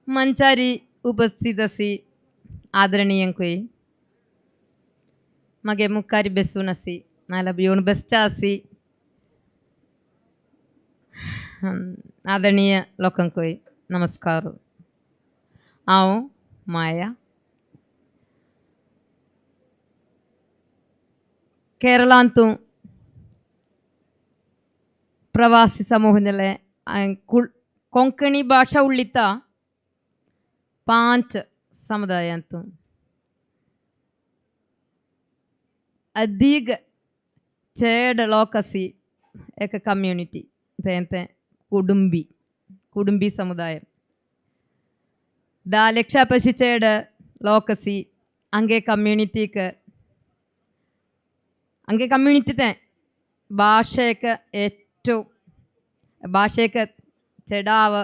मंचारी उपस्थित असी आदरणीय कोई मगे मुक्कारी बेसून असी नाला बियोन बेस्टा असी आदरणीय लोकं कोई नमस्कार आओ माया കേരളാന്തും പ്രവാസി സമൂഹത്തിലെ കൊങ്കണി ഭാഷ ഉള്ളിത്ത 5 സമുദായಂತು अधिक चेड लोकसी एक कम्युनिटी तेंते कुडुंबी समुदाय 10 ലക്ഷം പശി चेड लोकसी अंगे कम्युनिटी के अंगे कम्युनिटी ते ഭാഷയൊക്കെ ഏറ്റവും ഭാഷയൊക്കെ ചെടാവ്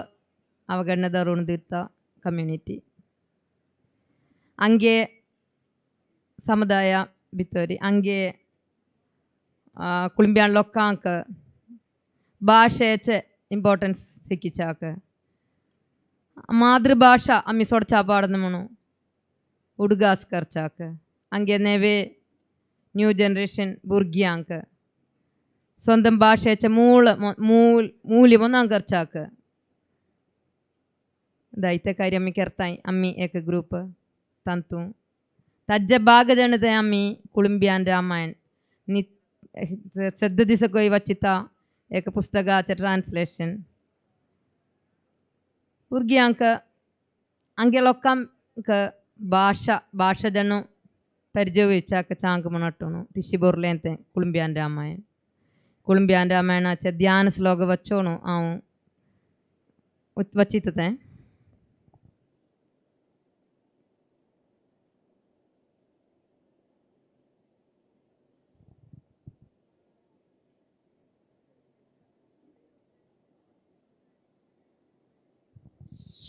അവഗണന ധරුණ തീർത്ത कम्युनिटी अंगे समुदाय भितरी अंगे कुळिंब्यान लोकांक भाषेचे इम्पॉर्टन्स सिक्किचाक मातृभाषा आम्ही सोडचा पाडना म्हणून उडगास करचाक अंगे नेवे न्यू जनरेशन भुरग्यांक സ്വന്തം ഭാഷേचे मूल्य ഒന്നാം करचाक दायते कार्य आम्ही करताय आम्ही एक ग्रुप तांतू ताजे भाग जनते आम्ही कुळिंब्यान रामायण नि सद्द दिस कोई वचिता एक पुस्तकाचे ट्रान्सलेशन भुरग्यांक अंगे लोकांक भाषा जणू परिचय चांग म्हणटोणू तिशी बोरलेंते कुळिंब्यान रामायणाचे ध्यान श्लोक वचोणू हांव वचितते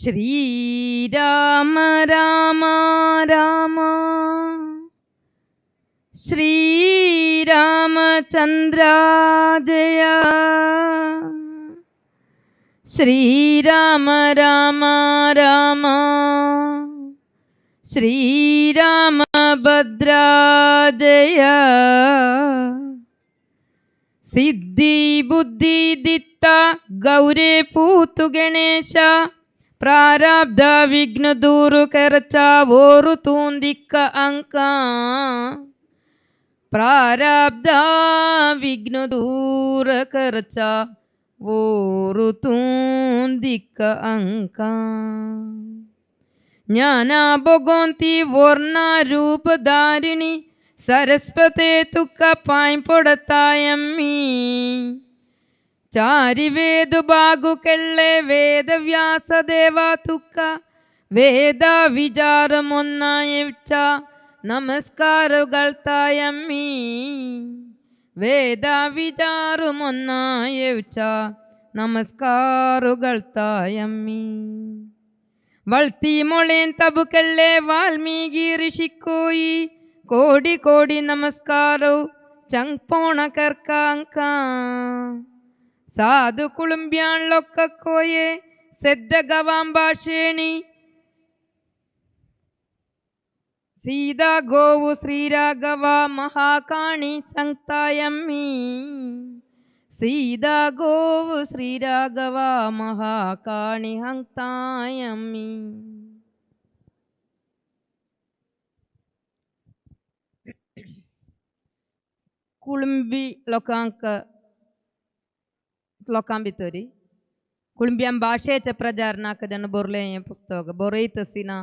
श्री राम राम राम श्री रामचंद्र जय श्री राम राम राम श्री राम भद्र जय सिद्धि बुद्धि दित्ता गौरे पूतु गणेश प्रारब्ध विघ्न दूर करचा वोरु तूंदिक्क अंक प्रारब्ध विघ्न दूर करचा वोरु तूंदिक्क अंक ज्ञाना भोगोंती वर्णा रूप धारिणी सरस्वते तुक्क पाय पड़तायम्मी चारि वेद बागु केल्ले वेद व्यास देवा तुक्क वेद विचार मोन्नायच्च नमस्कारगळ्तायम्मी वेद विचार मोन्नायच्च नमस्कारगळ्तायम्मी वळ्ती मोळेन तबु केल्ले वाल्मीकि ऋषिकोई कोडि कोडि नमस्कार चंपोण कर्कांक साधु कुळिंब्यान लोक्कोये सेद्द गवां भाषेणी सीधा गोवु श्रीराघव महाकाणी संतायम्मी सीधा गोवु श्रीराघव महाकाणी हंतायम्मी कुळिंबी लोकां भितरी कुळिंब्यान भाषेचे प्रचारनाक जन बोरले पुस्तक बोरयतसी ना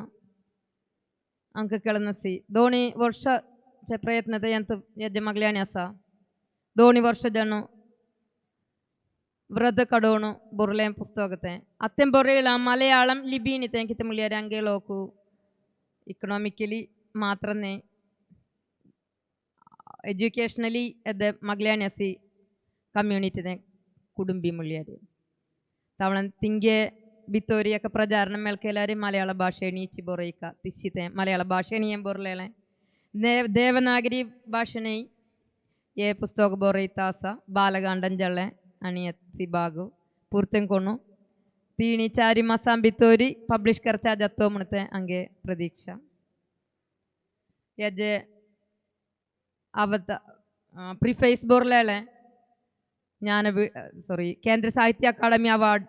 अंक केळनसी 2 वर्षाचे प्रयत्न यंत यज्ञ मगल्यानी आसा 2 वर्ष जन व्रत कड़ोण बोरले पुस्तक ते अत्तें बोरेला मलयाളം ലിപിനി തെങ്കിത്തെ മുളിയാരെ अंगे लोकु इकनॉमिकली मात्रने एज्युकेशनली एद्दे मगल्यानी आसी कम्युनिटी कुडुंबी मुळ्यारे तावळन तिंगे भितोरी एक प्रचारण मेळकेलारी मलयाळ भाषेणी इची बोरयका तिशिते मलयाळ भाषेणी एं बोरलेले देवनागरी भाषेणी ये पुस्तक बोरयता आसा बालकांडन जळे आणि सी बागु पूर्तें कोणू तीन 4 मासां भितोरी पब्लिश करचा जातो म्हणते हंगे प्रतीक्षा हेजे प्रिफेस बोर्लेळे केंद्र साहित्य अकादमी अवार्ड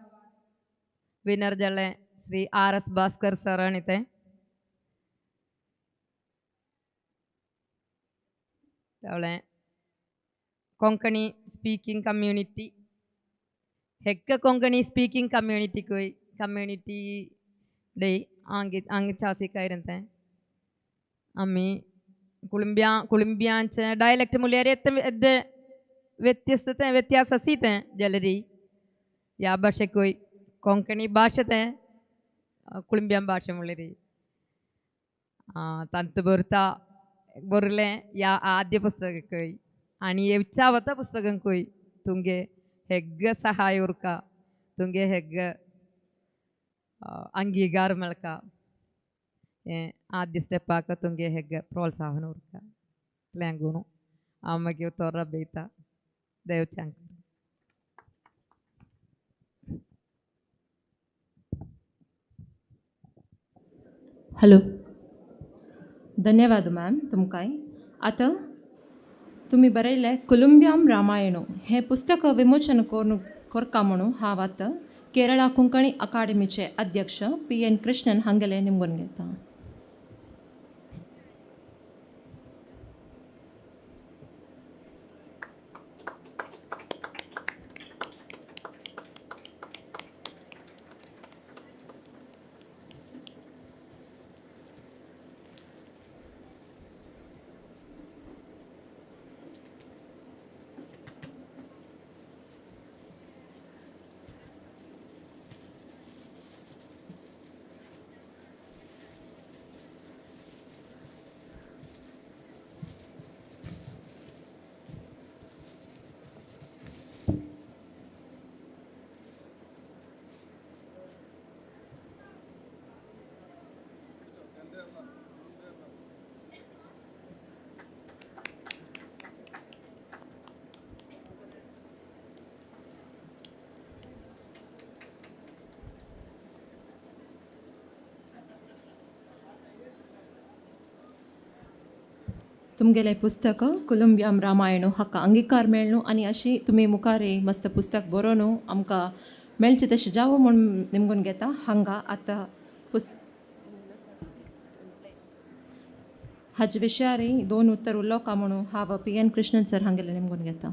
विनर जले श्री RS भास्कर सर अणिते कोंकणी स्पीकिंग कम्युनिटी हेक्क कोंकणी स्पीकिंग कम्युनिटी डे आंग चासी कायरंते आम्ही कुळंब्यांचे डायलेक्ट मुल्यार व्यत्यास असीते जलरी या भाषेकोय कोंकणी भाषते कुळंब्यां भाषा मुल्यारी तंत बरले या आद्य पुस्तककोय आणि येवचावत पुस्तकंकोय तुंगे हेग्ग सहाय उरका तुंगे हेग्ग अंगीकार मेळका आद्य स्टेप आका तुंगे हेग्ग प्रोत्साहन उरका ल्यांगुणु आमगे तोर्रा बेता देवचांग हॅलो धन्यवाद मॅम तुमकां आतां तुमी बरयलें कुलुंब्याम रामायणो हें पुस्तक विमोचन करता म्हणून हांव आतां केरळा कोंकणी अकादमीचे अध्यक्ष PN कृष्णन हांगेले निमगून घेता. तुमगेलें पुस्तक कुलुंब्याम रामायणो हाका अंगीकार मेळ्ळो आनी अशी तुमी मुखार मस्त पुस्तक बरोवन आमकां मेळचें तशें जावं म्हूण निमगून घेता. हांगा आतां हाजे विशयार 2 उत्तर उलोवका म्हणून हांव PN कृष्णन सर हांगेले निमगून घेता.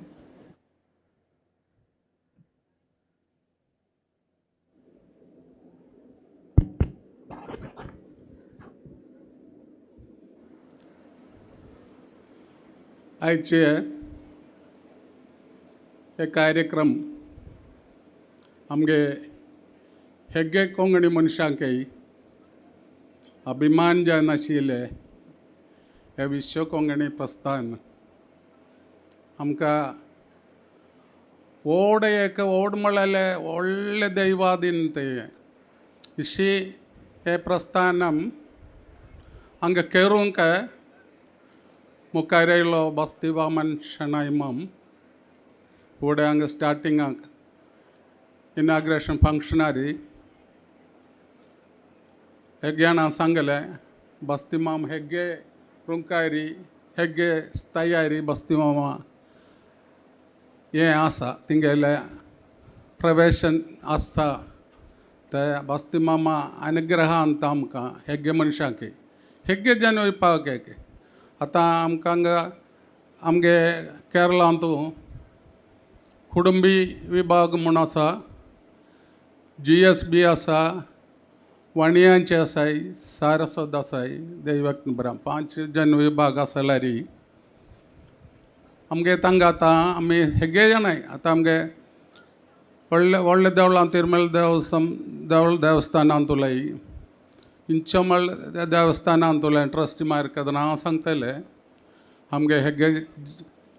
आयचे हे कार्यक्रम आमगे हेग्गे कोंकणी मनशांकय अभिमान जावन आशिल्ले हे विश्व कोंकणी प्रस्थान आमकां व्हड म्हळ्यार व्हडले दैवादीन ते इशी हे प्रस्थानम हांगा केरूंक मुखार येयलो बस्ती वामन शणायमम फुडें हांगा स्टार्टिंगाक इनाग्रेशन फंक्शनारी हेग्गे जाणां सांगलें बस्ती माम हेग्गे रुंकायरी हेग्गे स्थायारी बस्ती मामा हें आसा तिंगेले प्रवेशन आसा ते बस्ती मामा अनुग्रहांत आमकां हेग्गे मनशांक हेग्गे जन वयपाक आतां आमकां हांगा आमगे केरळांत कुटुंबी विभाग म्हूण आसा GSB आसा वाणियांचे आसाय सारस्वत आसाय दैवज्ञपुरम 5 जन विभाग आसल्यार आमगे तांकां आतां आमी हेगे जाणाय आतां आमगे व्हडले देवळां तिरुमल देवस्थानांत उलय इंचमल देवस्थानांत उलय ट्रस्टी मार्केट हांव सांगतले आमगे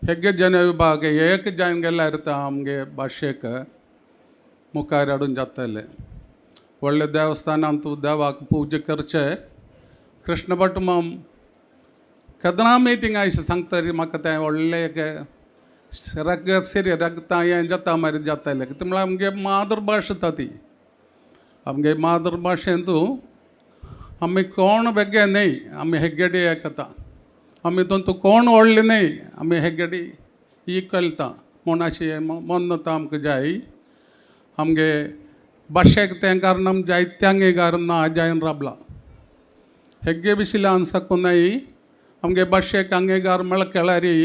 हेग्गे जन विभाग एक जन गेल्यार आमगे भाशेक मुखार हाडून जातले व्हडले देवस्थानांत देवाक पुजा करचे कृष्ण भट माम केदना मिटींग आयस सांगतरी म्हाका तें व्हडलें एक रगत सिरी रगता हें जाता मारी जातालें कितें म्हळ्यार आमगे मातृभास ता ती आमगे मातृभाषे अंतू आम्ही कोण बेगे नाही आम्ही हेगडी ऐकता आम्ही तो कोण ओळली नाही आम्ही हेगडी ही कळता म्हूण अशी मोन्नता आमकां जाय आमगे भाशेक तें कारण जायत्यांगे कारण आजायन राबला हेगे बिसिला अनसकुनाई आमगे भाशेक अंगीकार मेळ केळारी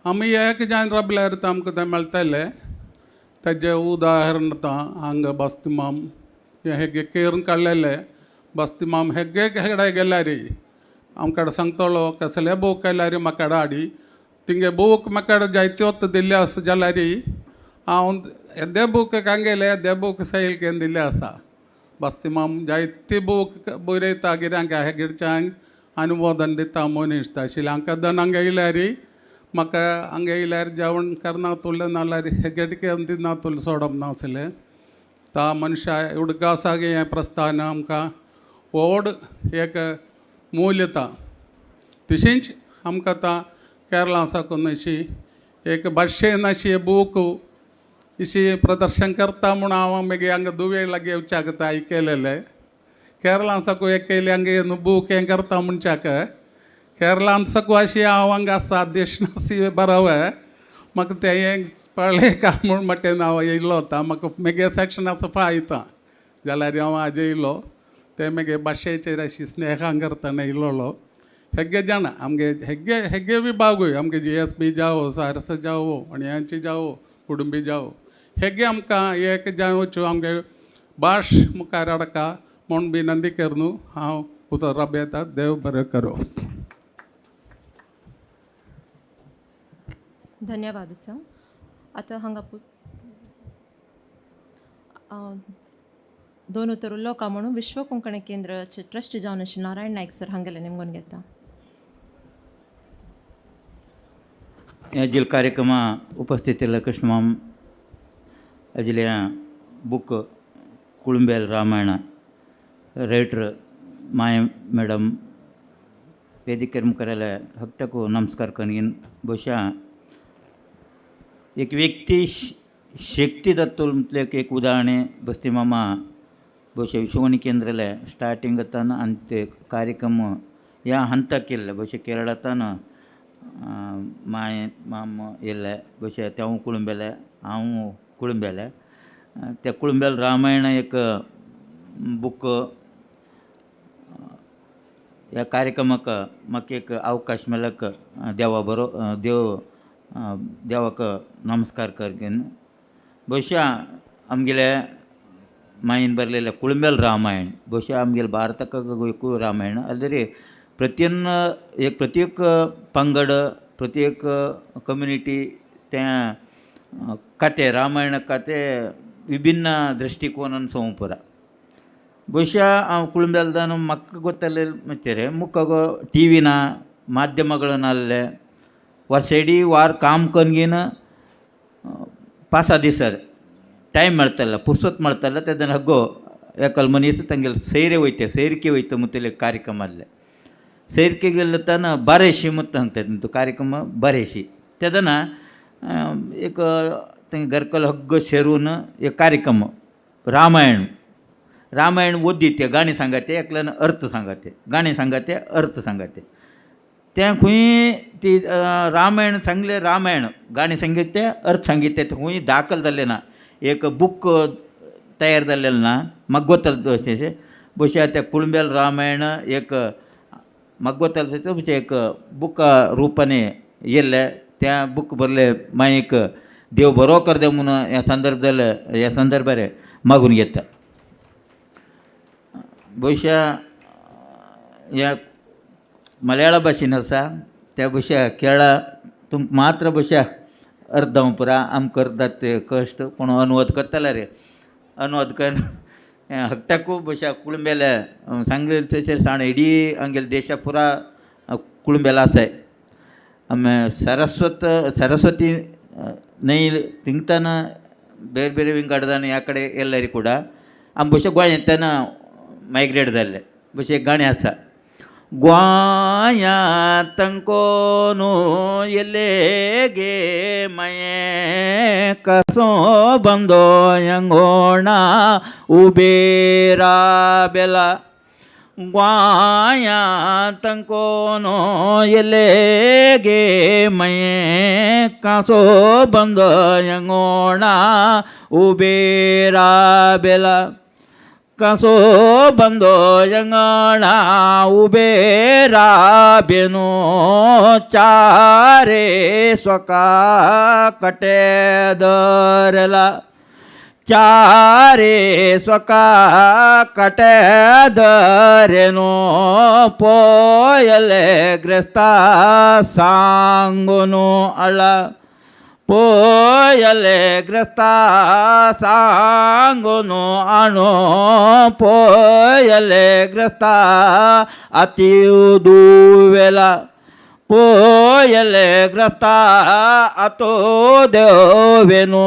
आमी एक जायन राबल्यार आमकां तें मेळटलें तेजें उदाहरण हांग बस्तिमाम हेगे केरून काडलेलें बस्तिमाम हेगे हेडे गेल्यार आमकां सांगतलो कसले बूक केल्यार म्हाका हाडी तिंगे बूक म्हाका जायत्योत दिल्ले आसा जाल्यार हांव येदे बूक हांगेले येदे बूक सैल केन दिल्ले आसा बस्तिमाम जायते बूक बरयता कित्याक हेगेडच्यांक अनुमोदन दिता मनीस आशिल्लें हांकां दन हांगा येयल्यार म्हाका हांगा येयल्यार जेवण करना तुलें नाल्यार हेगेडके दिना तुलें सोडप नासलें ता मनशा उडकासाक हें प्रस्थान आमकां व्हड एक मूल्यता तशींच आमकां आतां केरळा साकून अशी एक भाशेन अशी बूक इशी प्रदर्शन करता म्हूण हांव मागीर हांगा दुवे लागी येवच्याक आयकलेलें केरळा साकू एक केली हांगे बूक हें करता म्हणच्याक केरळांत साकू अशी हांव हांगा आसा देशनासी बरोबर म्हाका तें हें पळय का म्हूण मटेन हांव येयलो होता म्हाका मागीर सेक्शन आसा फायता जाल्यार हांव आज येयलो ते मागीर भाशेचेर अशी स्नेहां करतना येयलोलो हेगे जाणा आमगे हेगे विभागूय आमगे GSB जावो सारस जावो आनी हांची जावो कुडुंबी जावो हेगे आमकां एक जावच्यो आमगे भाश मुखार हाडका म्हूण विनंती करून हांव उतर राबयता देव बरें करूं धन्यवाद सर आतां हांगा दोन उतर उरलो का म्हणून विश्व कोंकणी केंद्राचे ट्रस्टी जावन अशें नारायण नायक सर हांगेले नेमून घेता हेजिल कार्यक्रमा उपस्थितिಲ್ಲ ಕೃಷ್ಣಮಾಮ್ ಅಜಿಲಿಯ ಬುಕ್ ಕುಳುಂಬೇಲ್ ರಾಮಾಯಣ ರೈಟರ್ ಮಾಯ ಮೇಡಮ್ ವೇದಿಕೆ मुखार हक्तकू नमस्कार करीन ಬಹುಶಃ एक व्यक्ती शक्ती दत्तले एक उदाहरण बस्ती मामा ಬಹುಶಃ विश्वकोणी केंद्राले स्टार्टिंग तान अंत कार्यक्रम ह्या हंता केल्ले ಬಹುಶಃ केरळातान माय माम येयल्ले ಬಹುಶಃ तें कुळुंबेले हांव कुळुंबेले त्या कुळुंबेल रामायण एक बूक ह्या कार्यक्रमाक म्हाका एक अवकाश मेळ्ळाक देवा बरो देवाक नमस्कार करगेन ಬಹುಶಃ आमगेले मायेन बरलेले कुळुंबेल रामायण ಬಹುಶಃ आमगेले भारताक गोंयकू रामायण अल्दरी प्रत्येक पंगड प्रत्येक कम्युनिटी त्या कथे रामायण कथे विभिन्न दृष्टिकोनान सोंपुरा ಬಹುಶಃ हांव कुळुंबेलदान म्हाका ಗೊತ್ತಲ್ಲ ಮತ್ತೆ ಮುಖಗೋ ಟಿವಿನ ಮಾಧ್ಯಮಗಳನ್ನಲ್ಲೇ ವರ್ಷ ಇಡೀ ವಾರ ಕಾಮ್ ಕನ್ಗಿನ 5-6 ದಿವಸ ಟೈಮ್ ಮಾಡ್ತಲ್ಲ ಪುರ್ಸೊತ್ ಮಾಡ್ತಲ್ಲ तेदन हग्गो एकल मनीस ತಂಗೆल सैरे वयते सैरिके वयते मुतले कार्यक्रम आसले सैरिके गेले ताना बारेशी मुत सांगतात तो कार्यक्रम बारेशी तेदन एक तेंगे घरकल हग्गो सेरून एक कार्यक्रम रामायण ओद्दीते गाणी सांगाते एकल्यान अर्थ सांगाते गाणी सांगाते अर्थ सांगाते त्या खूंय ती रामायण सांगले रामायण गाणी सांगिते अर्थ सांगिते खूंय दाखल जाल्ले ना एक बूक तयार जाल्लेलो ना म्हाका गोतले अशें ಬಹುಶಃ त्या कुळुंबेल रामायण एक म्हाका गोतले ಬಹುಶಃ एक बूक रुपाने येयल्ले त्या बूक बरले मागीर देव बरो कर दे म्हणून ह्या संदर्भार मागून घेता ಬಹುಶಃ ह्या मलयाळ भाशेन आसा त्या ಬಹುಶಃ केरळा तुमकां मात्र ಬಹುಶಃ अर्थ जावं पुरा आमकां अर्थ ते कश्ट पूण अनुवाद करतले रे अनुवाद करून हक्ताकू ಬಹುಶಃ कुळुंबेले सांगले तशें साण इडी आमगेले देशा पुरा कुळुंबेले आसाय आमी सरस्वती न्हंय थिंगतान ಬೇರೆ ಬೇರೆ ವಿಂಗಡದಾನ ह्या कಡೆ ಎಲ್ಲರೂ ಕೂಡ आमी ಬಹುಶಃ गोंयांतल्यान मायग्रेट जाल्ले ಬಹುಶಃ गाणें आसा ಗ್ವಾಯ ತಂಕೋನು ಎಲೆಗೆ ಮಯೇ ಕಸೋ ಬಂದೋ ಯಂಗೋಣ ಉಬೇರ ಬೆಲ ಗ್ವಾಯ ತಂಕೋನು ಎಲೆಗೆ ಮಯೇ ಕಸೋ ಬಂದೋ ಯಂಗೋಣ ಉಬೇರ ಬೆಲ ಕಸೋ ಬಂದೋ ಯಂಗಣ ಉಬೇರ ಬೆನು ಚಾರೆ ಸ್ವಕ ಕಟೆದರಲ ಚಾರೆ ಸ್ವಕ ಕಟೆದರೆನೋ ಪೋಯಲೆ ಗ್ರಸ್ತ ಸಾಂಗುನು ಅಳ ಪೋಯಲೆ ಗ್ರಸ್ತ ಸಾಂಗುನು ಅಣು ಪೋಯಲೆ ಗ್ರಸ್ತ ಅತಿಯುದುವೆಲ ಪೋಯಲೆ ಗ್ರಸ್ತ ಅತೋ ದೇವೆನು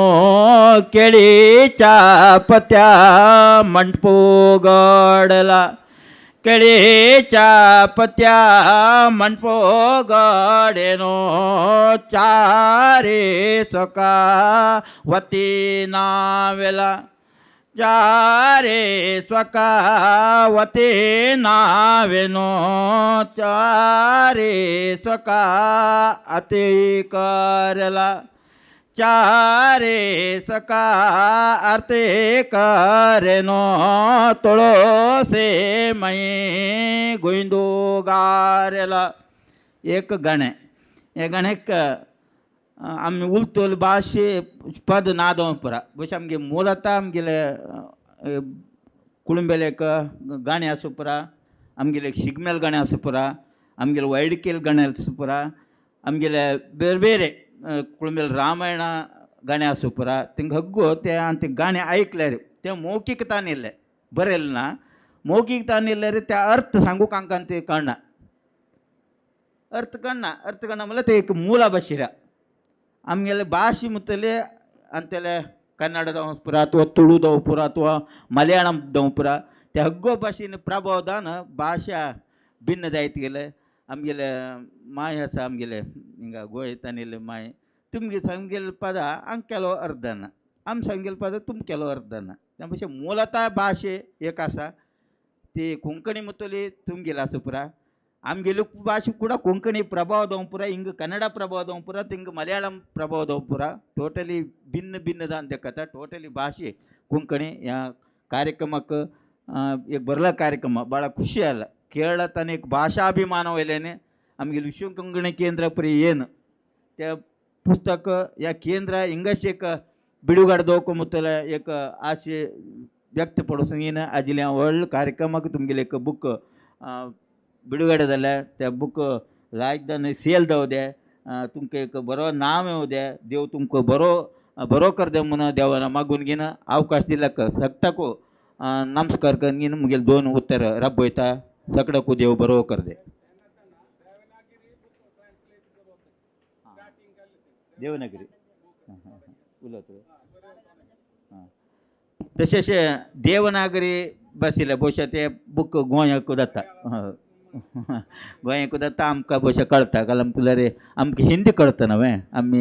ಕೆಳಿ ಚಾಪತ್ಯ ಮಂಟಪೋಗಡಲ ಕೆಳಿ ಚಾಪತ್ಯ ಮಂಟಪೋಗಡೇನೋ ಚಾರಿ ಸೊಕ ವತಿ ನಾವೆಲ ಚಾರೆ ಸ್ವಕ ವತಿ ನಾವೆನೋ ಚಾರೆ ಸ್ವಕ ಅತಿ ಕರಲ ಚಾರೆ ಸಕ ಅರ್ತೆ ಕರೆನೋ ತೊಳೋ से मई गोविंदो गारेला एक गणे हे गणेक आमी उलतोल भाशे पद नादोंपुरा बश आमगे ಮೂಲತಃ आमगेले कुळुंबेलेक गाणे आसुपुरा आमगेले शिगमेल गाणे आसुपुरा आमगेले वैडकेल गाणे आसुपुरा आमगेले ಬೇರೆ ಬೇರೆ कुळुंबेल रामायण गाणे आसुपुरा तिंग हग्गो ते अंत गाणे ऐकल्यार ते मौखिकतान इल्ले बरेल ना मौखिकतान इल्ल्यार ते अर्थ सांगूक हांकां ते कळना अर्थ कळना म्हणल्यार ते एक मूಲ भाशेरा आमगेले ಭಾಷೆ ಮುತ್ತಲೆ ಅಂತೆಲೆ ಕನ್ನಡ ದವಪುರ ಅಥವಾ ತುಳು ದವಪುರ ಅಥವಾ ಮಲಯಾಳಂ ದವಪುರ ते हग्गो भाशेन प्रभावदान भाषा भिन्न जायत गेले आमगेले माय आसा आमगेले हिंगा गोंयतानिल्ले माय तुमगे सांगेले पद हांग केलो अर्धना आम सांगेले पद तुम केलो अर्धना त्या भाशे ಮೂಲತಃ भाशे एक आसा ती कोंकणी मुतली तुमगेले आसा पुरा आमगेली भाषे ಕೂಡ ಕೊಂಕಣಿ ಪ್ರಭಾವ ದವಪುರ ಹಿಂಗ ಕನ್ನಡ ಪ್ರಭಾವ ದವಪುರ ಹಿಂಗ ಮಲಯಾಳಂ ಪ್ರಭಾವ ದವಪುರ ಟೋಟಲಿ भिन्न ಅಂತ ಕಥಾ ಟೋಟಲಿ ಭಾಷೆ ಕೊಂಕಣಿ या कार्यक्रमಕ್ಕೆ एक बरला कार्यक्रम ಭಾಳ ಖುಷಿ ಅಲ್ಲ ಕೇಳತಾನೆ एक भाषाभिमान वयल्याने आमगे विश्व कोंकणी केंद्र परी ಏನು त्या पुस्तक या केंद्र हिंगच एक बिडुगाड दवको मुतले एक आशे व्यक्त पडोसन येन आजिल्या व्हडले कार्यक्रमाक तुमगेले एक बुक बिडुगाड जाल्या त्या बुक राजधानी सेल जावदे तुमकां एक बरो नाम येवं दे देव तुमकां बरो कर दे म्हणून देवान मागून घेन अवकाश दिल्याक सगळ्याकू नमस्कार करून मुगेले 2 उत्तर रबयता सगळ्याकू देव बरो कर दे देवनागरी उलयत तशेंच देवनागरी भाशेले भशेन ते बूक गोंयाक जाता गोंयाक जाता आमकां भशेन कळटा कारण रे आमकां हिंदी कळटा न्हय आमी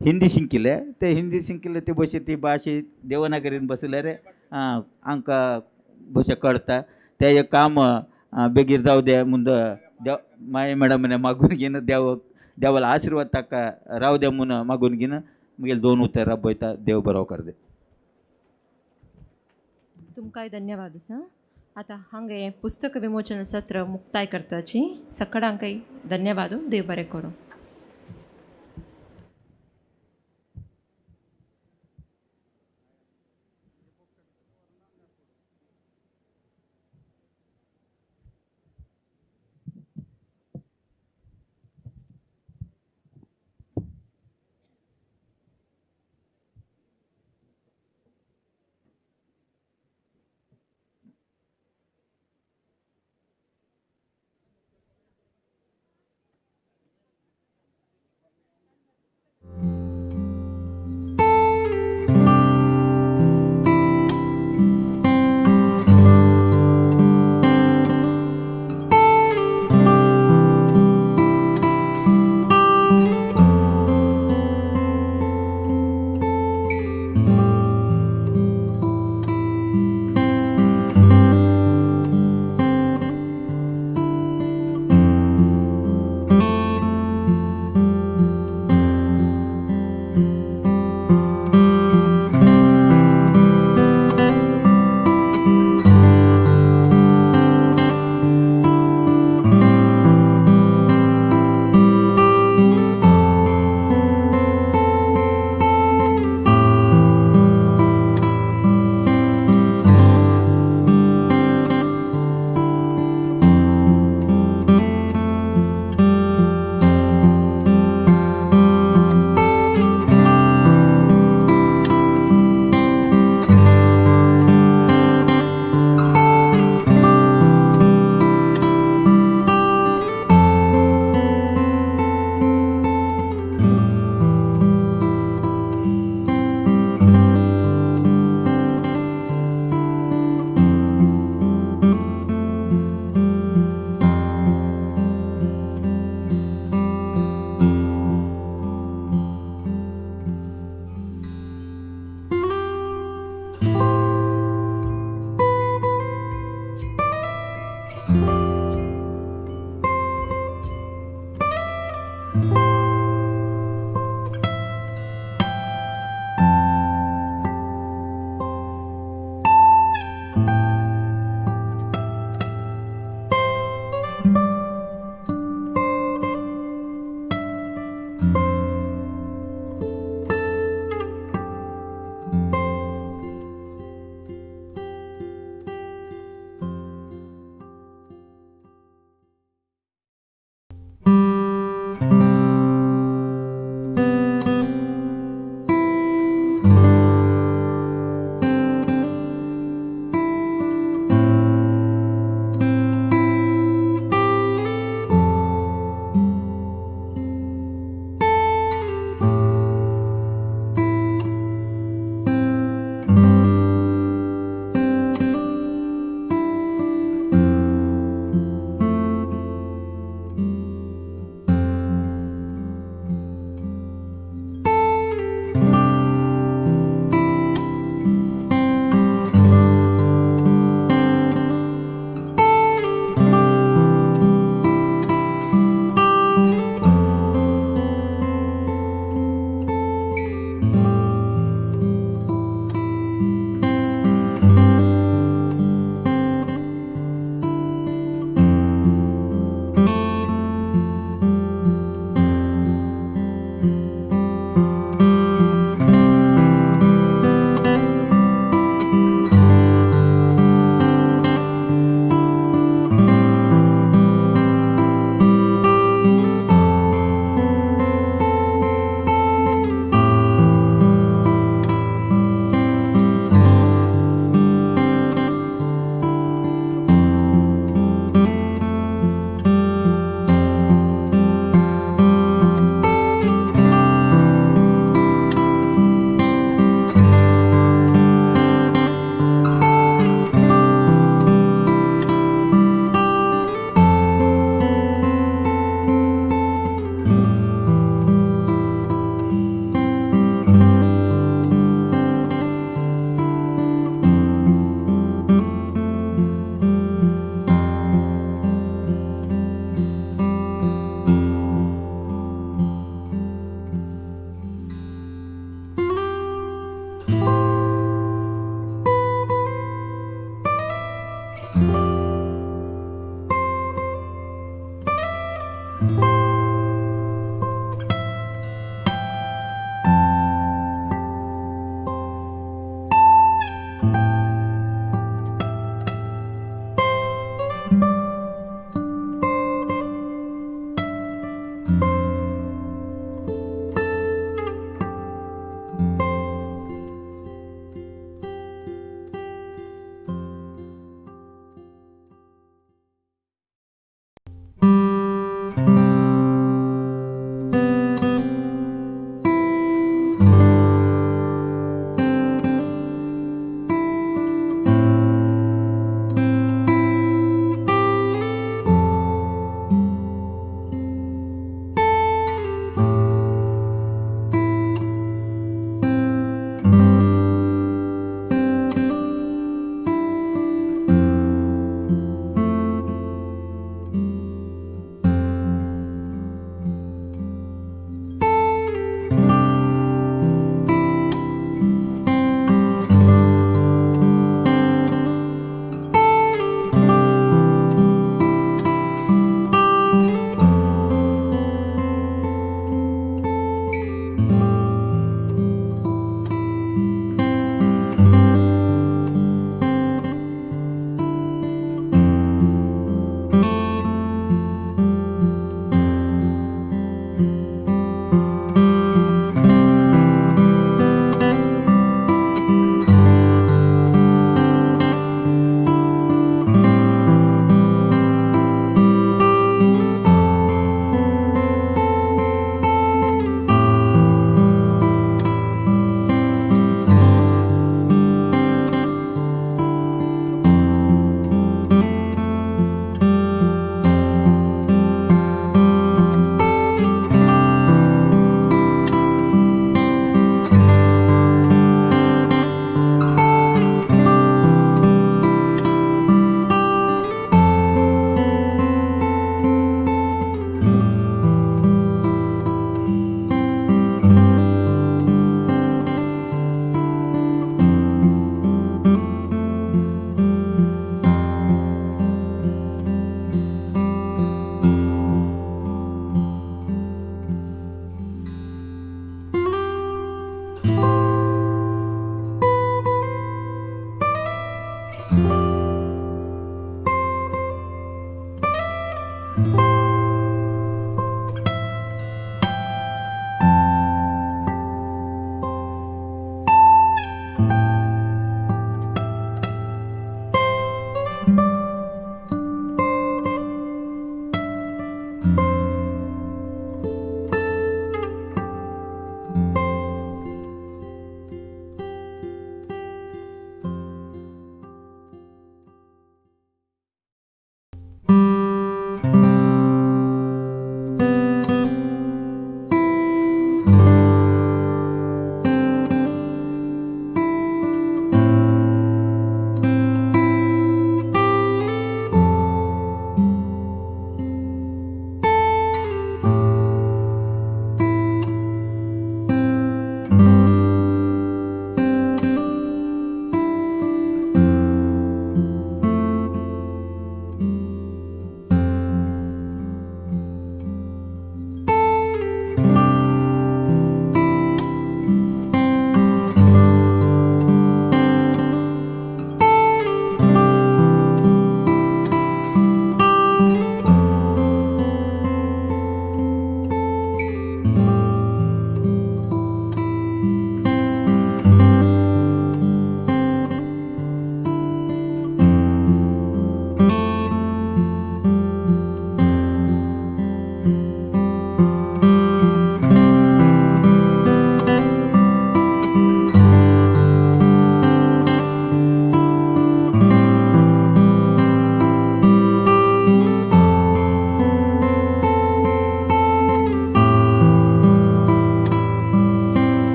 हिंदी शिकिल्ले ते हिंदी शिकिल्ले ते भशेन ती भाशे देवनागरीन बसल्यार आमकां भशेन कळटा ते एक काम बेगीर जावं दे म्हणून देव माय मॅडम मागून घेन देवाला आशीर्वाद ताका राव दे म्हणून मागून घेन मुगेले 2 उत्तर रबयता देव बरो कर दे तुमकांय धन्यवाद सर आता हांगे पुस्तक विमोचन सत्र मुक्ताय करताची सगळ्यांकय धन्यवाद देव बरें करूं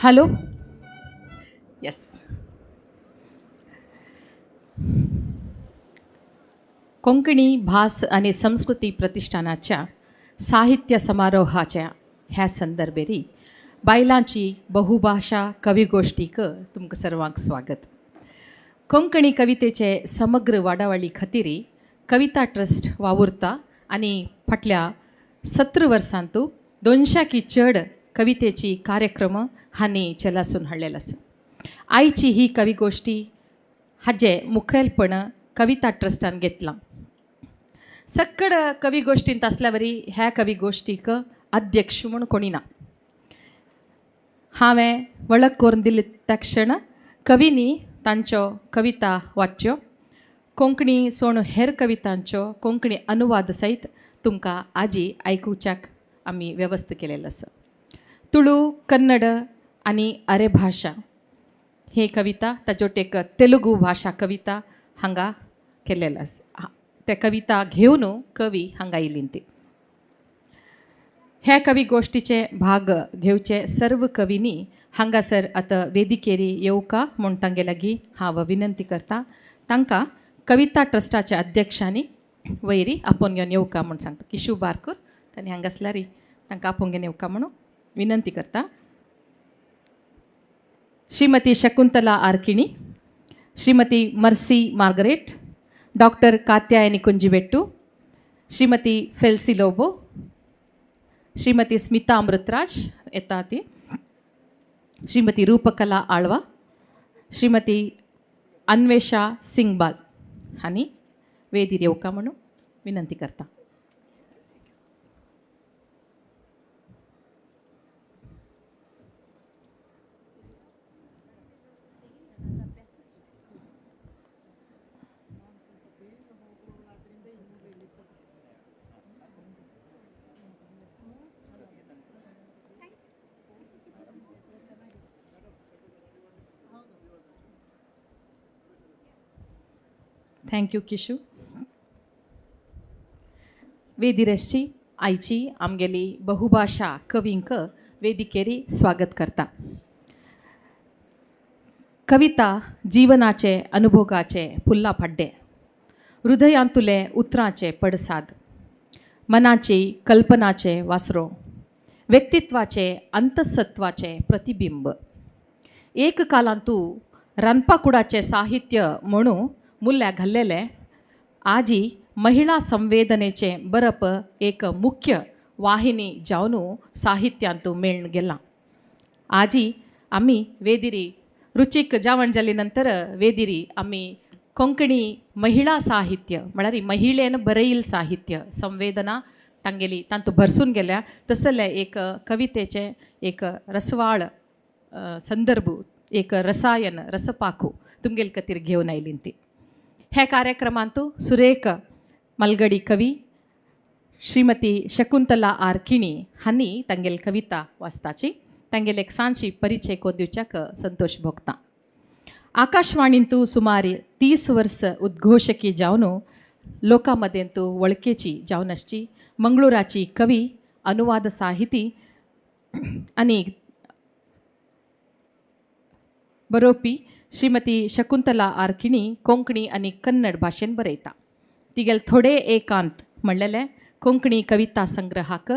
हॅलो. येस. कोंकणी भास आणि संस्कृती प्रतिष्ठानाच्या साहित्य समारोहाच्या ह्या संदर्भेरी बायलांची बहुभाषा कविगोष्टीक तुमकां सर्वांक स्वागत. कोंकणी कवितेचे समग्र वाडावळी खातीर कविता ट्रस्ट वावुरता आनी फाटल्या 17 वर्सांतू 200 चड कवितेची कार्यक्रम हांणी चलासून हाडलेलो आसा. आयची ही कविगोष्टी हाजे मुखेलपण कविता ट्रस्टान घेतलां. सक्कड कविगोष्टींत आसल्या वरी ह्या कविगोष्टीक अध्यक्ष म्हूण कोणी ना. हांवें वळख करून दिली त्या क्षण कवींनी तांच्यो कविता वाच्च्यो. कोंकणी सोण हेर कवितांच्यो कोंकणी अनुवाद सयत तुमकां आजी आयकुच्याक आमी वेवस्था केलेलो आसा. तुळू, कन्नड आनी अरे भाशा हे कविता ताजोट एक तेलुगू भाशा कविता हांगा केलेलो आसा. ते कविता घेवन कवी हांगा येयलीं ती. ह्या कवी गोष्टीचे भाग घेवचे सर्व कवींनी हांगासर आतां वेदिकेरी येवका म्हूण तांगे लागीं हांव विनंती करता. तांकां कविता ट्रस्टाच्या अध्यक्षांनी वयरी आपोवन घेवन येवका म्हूण सांगता. किशू बारकर तांणी हांगा आसल्यार तांकां आपोवन घेवन येवका म्हणून विनंती करता. Shrimati Shakuntala Arkini, Shrimati Mercy Margaret, doctor Katyayani Kunjibettu, Shrimati Felcy Lobo, Shrimati Smita Amritraj येता ती, श्रीमती रूपकला आळवा, श्रीमती अन्वेषा सिंगबाल हांणी वेदीर येवका म्हणून विनंती करता. थँक्यू किशू. वेदिरेशची आयची आमगेली बहुभाषा कवींक वेदिकेरी स्वागत करता. कविता जीवनाचे अनुभोगाचे फुल्ला फड्डे, हृदयांतुले उतरांचे पडसाद, मनाची कल्पनाचे वासरो, व्यक्तित्वाचे अंतसत्वाचे प्रतिबिंब. एक कालांतू रणपाकुडाचे साहित्य म्हणून मूल्या घाल्लेले आजी महिला संवेदनेचे बरप एक मुख्य वाहिनी जावन साहित्यांतू मेळून गेला. आजी आम्ही वेदिरी रुचीक जेवण जाली नंतर वेदिरी आम्ही कोंकणी महिला साहित्य म्हळ्यार महिलेन बरयिल्लें साहित्य संवेदना तांगेली तांतू भरसून गेल्या. तसले एक कवितेचे एक रसवाळ संदर्भ, एक रसायन रसपाकू तुमगेल खातीर घेवन आयली ती. हे कार्यक्रमांतू सुरेख मलगडी कवी श्रीमती शकुंतला आर किणी हांणी तांगेल कविता वाचताची तांगेल एक सांची परिचय कोण दिवच्याक संतोष भोगता. आकाशवाणींतू सुमार 30 वर्स उद्घोषकी जावन लोकां मदेंतू वळखेची जावन आसची मंगळुराची कवी, अनुवाद साहिती आनी बरोवपी श्रीमती शकुंतला आर किणी कोंकणी आनी कन्नड भाशेन बरयता. तिगेल थोडे एकांत म्हणलेले कोंकणी कविता संग्रहाक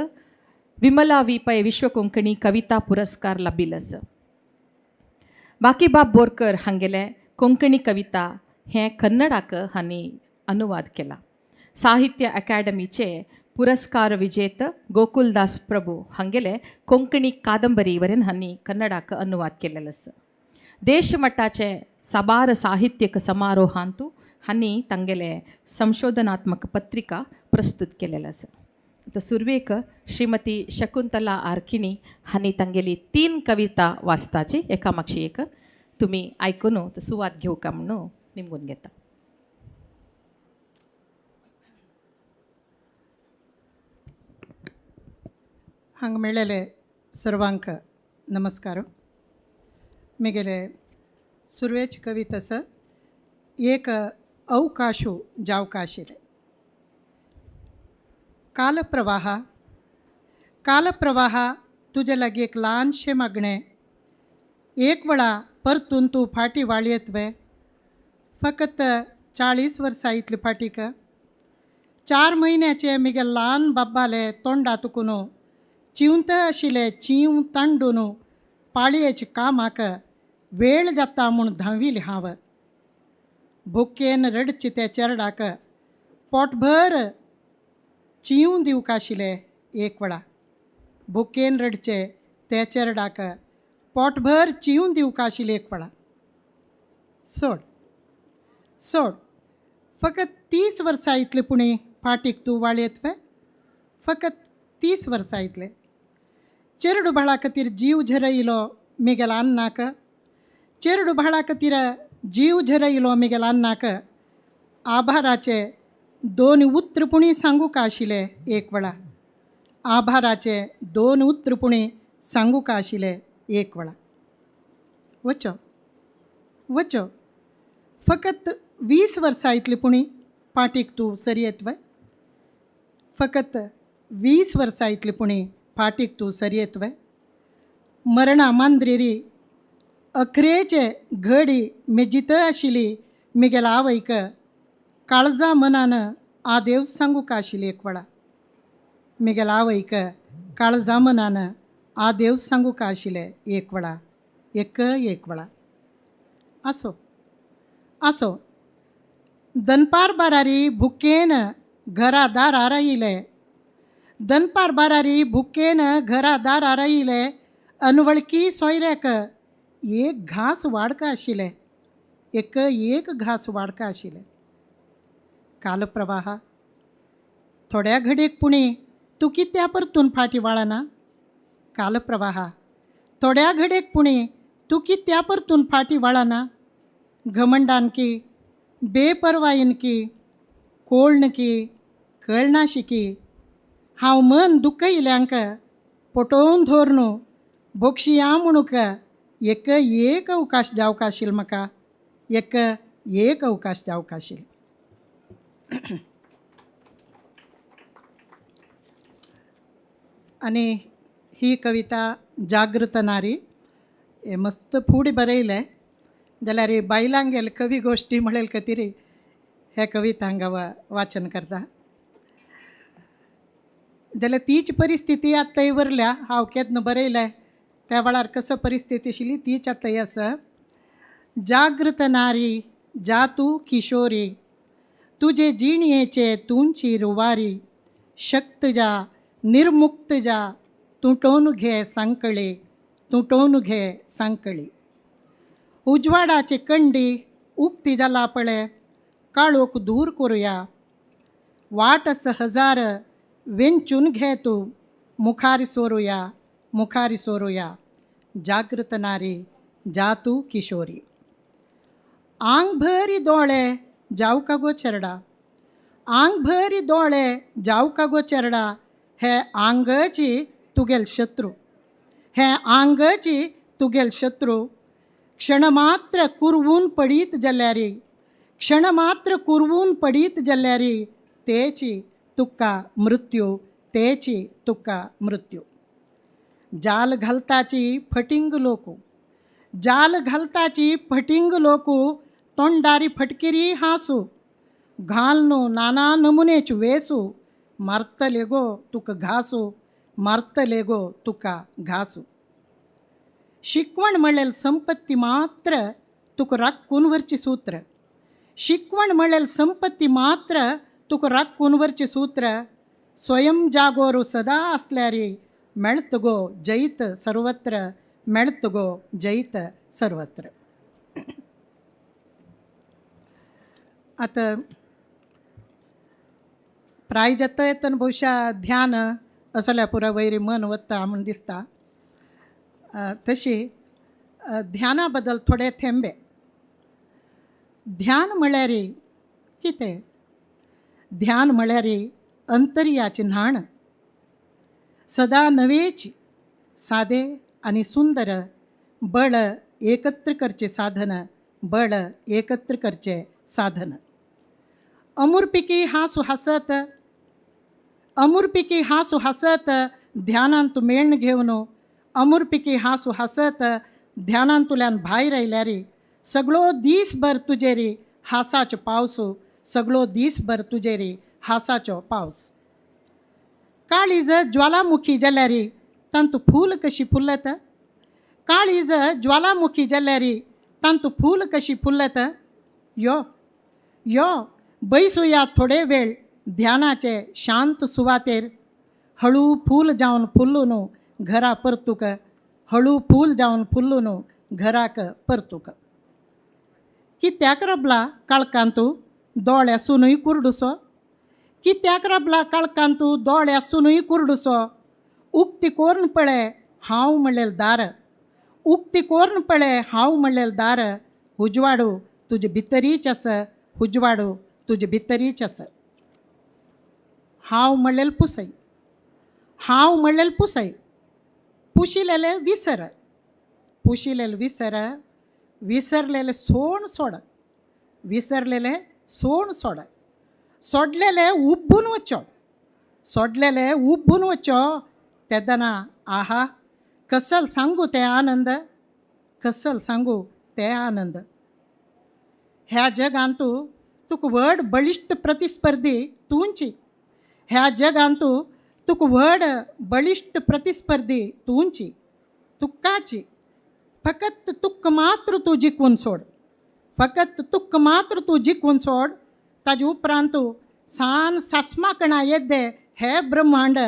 विमला वी पै विश्व कोंकणी कविता पुरस्कार लाबिलस. बाकीबाब बोरकर हांगेले कोंकणी कविता हे कन्नडाक हांणी अनुवाद केला. साहित्य अकादमीचे पुरस्कार विजेत गोकुलदास प्रभू हांगेले कोंकणी कादंबरी वरेन हांणी कन्नडाक अनुवाद केलेलो आसा. देशमट्टाचे साबार साहित्यिक समारोहांतू हांणी तांगेले संशोधनात्मक पत्रिका प्रस्तुत केलेलो आसा. तर सुरवेक श्रीमती शकुंतला आर किणी हांणी तांगेली 3 कविता वाचताची एकामागची एक तुमी आयकून सुवात घेवका म्हणून निमगून घेता. हांगा मेळ्ळेले सर्वांक नमस्कार. मेगेले सुरवेची कविता आसा एक अवकाशू जावकाशिले. कालप्रवाह तुजे लागी एक ल्हानशें मागणें. एक वेळा परतून तूं फाटी वाळयतवे. फकत 40 वर्सां इतली फाटीक 4 म्हयन्याचे मिगे ल्हान बाब्बाले तोंडा तुकून चिवंत आशिल्ले चीव तांडून पाळयेच्या कामाक वेळ जाता म्हूण धांविली हांव. भुकेन रडचे त्या चेरडाक पोटभर चीव दिवंक आशिल्ले. एक वेळा भुकेन रडचे त्या चेरडाक पोटभर चीव दिवंक आशिल्ले. एक वेळा सोड फकत 30 वर्सां इतले पुणी फाटीक तूं वाळयतवे. फकत 30 वर्सां इतले. चेरडू बाळा खातीर जीव झरयलो मिगेला अन्नाक. चेरडू बाळा खातीर जीव झरयलो मिगेला अन्नाक आभाराचे 2 उत्रपुणी सांगूक आशिल्ले. एक वेळा आभाराचे 2 उत्रपुणी सांगूक आशिल्ले. एक वेळा वचो फकत 20 वर्सां इतली पुणी फाटीक तूं सरयतवे. फकत 20 वर्सां इतली पुणी फाटीक तूं सरयतवे. मरणा मांद्रेरी अखरेचे घडी मेजित आशिल्ली मिगेला आवयक काळजा मनान आदेव सांगूक आशिल्ली. एक वेळा मिगेला आवयक काळजा मनान आदेव सांगूक आशिल्ले. एक वेळा एक वेळा आसो दनपार बारारी भुकेन घरा दारार आयिले. दनपार बारारी भुकेन घरा दारार आयिले. अनवळखी सोयऱ्याक एक घास वाडका आशिल्ले. एक घास वाडका आशिल्ले. कालप्रवाह थोड्या घडयेक पुणी तूं कित्या परतून फाटी वाळना. कालप्रवाह थोड्या घडयेक पुणी तूं कित्या परतून फाटी वाळना. घमंडान की बेपरवायेन की कोळण की कळनाशिकी हांव मन दुखयल्यांक पटोवन धोरन भोगशिया म्हणूक एक अवकाश जावका आशिल्लो. म्हाका एक अवकाश जावका आशिल्लो. आणि ही कविता जागृत नारी हे मस्त फूड बरयलें जाल्यार ही बायलांक गेले कवी गोश्टी म्हणेल खातीर हे कविता हांगा वाचन करता जाल्यार तीच परिस्थिती आतां थंय वरल्या हांव केन्ना बरयलें त्या वेळार कसो परिस्थिती आशिल्ली तीच आतां थंय आसा जागृत नारी जा तू किशोरी तुझे जिणयेचे तुंची रुवारी शक्त जा निर्मुक्त जा तुटोवन घे सांकळे तुटोवन घे सांकळी उजवाडाचे कंडी उक्ती जाला पळय काळोख दूर करूया वाटस हजार वेंचून घे तू मुखार सोरूया जागृत नारी जा तू किशोरी आंग भरी दोळे जाऊ का गो चरडा आंग भरी दोळे जाऊ का गो चरडा हे आंगची तुगेल शत्रू हे आंगची तुगेल शत्रू क्षणमात्र कुरवून पडीत जाल्यारी क्षणमात्र कुरवून पडीत जाल्यारी तेची तुका मृत्यू तेची तुका मृत्यू जाल घालताची फटिंग लोकू जाल घालताची फटिंग लोकू तोंडारी फटकिरी हासू घालनो नाना नमुनेच वेसू मारतले गो तुका घासू मारतले गो तुका घासू शिकवण म्हणेल संपत्ती मात्र तुका राखून वरची सूत्र शिकवण म्हणेल संपत्ती मात्र तुका राखून वरची सूत्र स्वयं जागोरू सदा असल्यारी मेळत गो जैत सर्वत्र मेळत गो जैत सर्वत्र आता प्राय जाता येतना बहुशा ध्यान असल्या पुरा वैरी मन वता म्हण दिसता तशी ध्याना बद्दल थोडे थेंबे ध्यान म्हळ्यार कितें ध्यान म्हळ्यार अंतर्याची न्हाण सदा नवेची सादे आनी सुंदर बळ एकत्र करचे साधन बळ एकत्र करचे साधन अमुरपिकी हासू हसत ध्यानांत मेळण घेवन अमुरपिकी हासू हसत ध्यानांतुल्यान भायर आयल्यारी सगळो दीसभर तुजेरी हासाचो पावस सगळो दीसभर तुजेरी हासाचो पावस काळीज ज्वालामुखी जाल्यारी तांतू फूल कशी फुल्लत काळीज ज्वालामुखी जाल्यारी तांतू फूल कशी फुल्लत यो बैसुया थोडे वेळ ध्यानाचे शांत सुवातेर हळू फूल जावन फुल्लून घरा परतूक हळू फूल जावन फुल्लून घराक परतूक कित्याक रबला काळकांतू दोळ्यासूनय कुरडुसो कित्याक रबला काळकांतू दोळ्यासूनय कुरडुसो उक्ती कोर्ण पळय हांव म्हणलेल दार उक्ती कोर्ण पळय हांव म्हणलेल दार उजवाडू तुजे भितरीच आस उजवाडू तुजे भितरीच आस हांव म्हणलेल पुसय हांव म्हणलेल पुसय पुशिलेले विसर विसरलेले सोण सोड विसरलेले सोण सोड सोडलेले उब्बून वच्चो तेदना आहा कसल सांगू ते आनंद ह्या जगांतू तुका व्हड बळिश्ट प्रतिस्पर्धी तुंची ह्या जगांतू तुका व्हड बळिश्ट प्रतिस्पर्धी तुंची तुक्काची फकत तुक्क मात्र तू जिखून सोड ताजे उपरांत सान सासमाकणा येद्दे हे ब्रह्मांड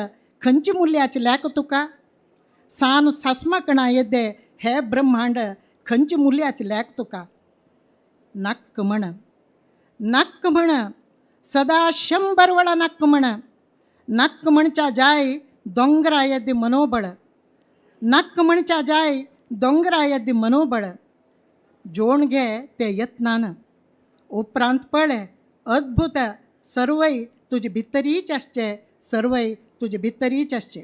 खंयची मुल्याची लेक तुका सान सासमाकणा येद्दे हे ब्रह्मांड खंयची मुल्याची लेक तुका नक्क म्हण सदा 100 वळा नक्क म्हणच्या जाय दोंगरा येद्दी मनोबळ नक्क म्हणच्या जाय दोंगरा येद्दी मनोबळ जोण घे ते यत्नान उपरांत पळय अद्भुत सर्वय तुजे भितरीच आसचे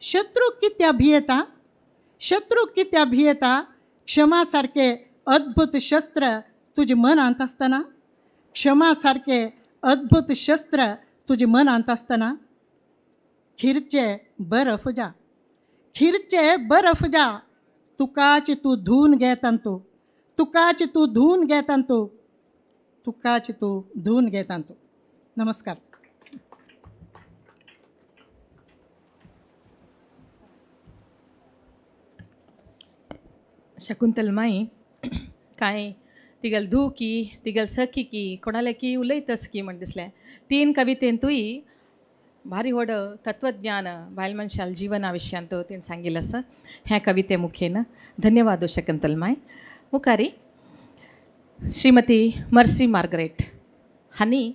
शत्रू कित्या भियेता क्षमा सारके अद्भुत शस्त्र तुजे मनांत आसतना क्षमा सारके अद्भुत शस्त्र तुजे मनांत आसतना खिरचे बर्फ जा खिरचे बर्फ जा तुकाच तू धुवून घेतांतो तुकाच तू धुवून घेतांतो तुकाच तू धुवून घेतांतो. नमस्कार. शकुंतलमाई काय तिगल धू की तिगल सखी की कोणाला की उलयतस की म्हण दिसलें. तीन कवितेन तुई भारी व्हड तत्वज्ञान बायल मनशाल जिवना विशयांत तेणें सांगिल्लें आसा. ह्या कविते मुखेन धन्यवाद शकुंतलमाई. मुखारी श्रीमती मर्सी मार्गरेट हांणी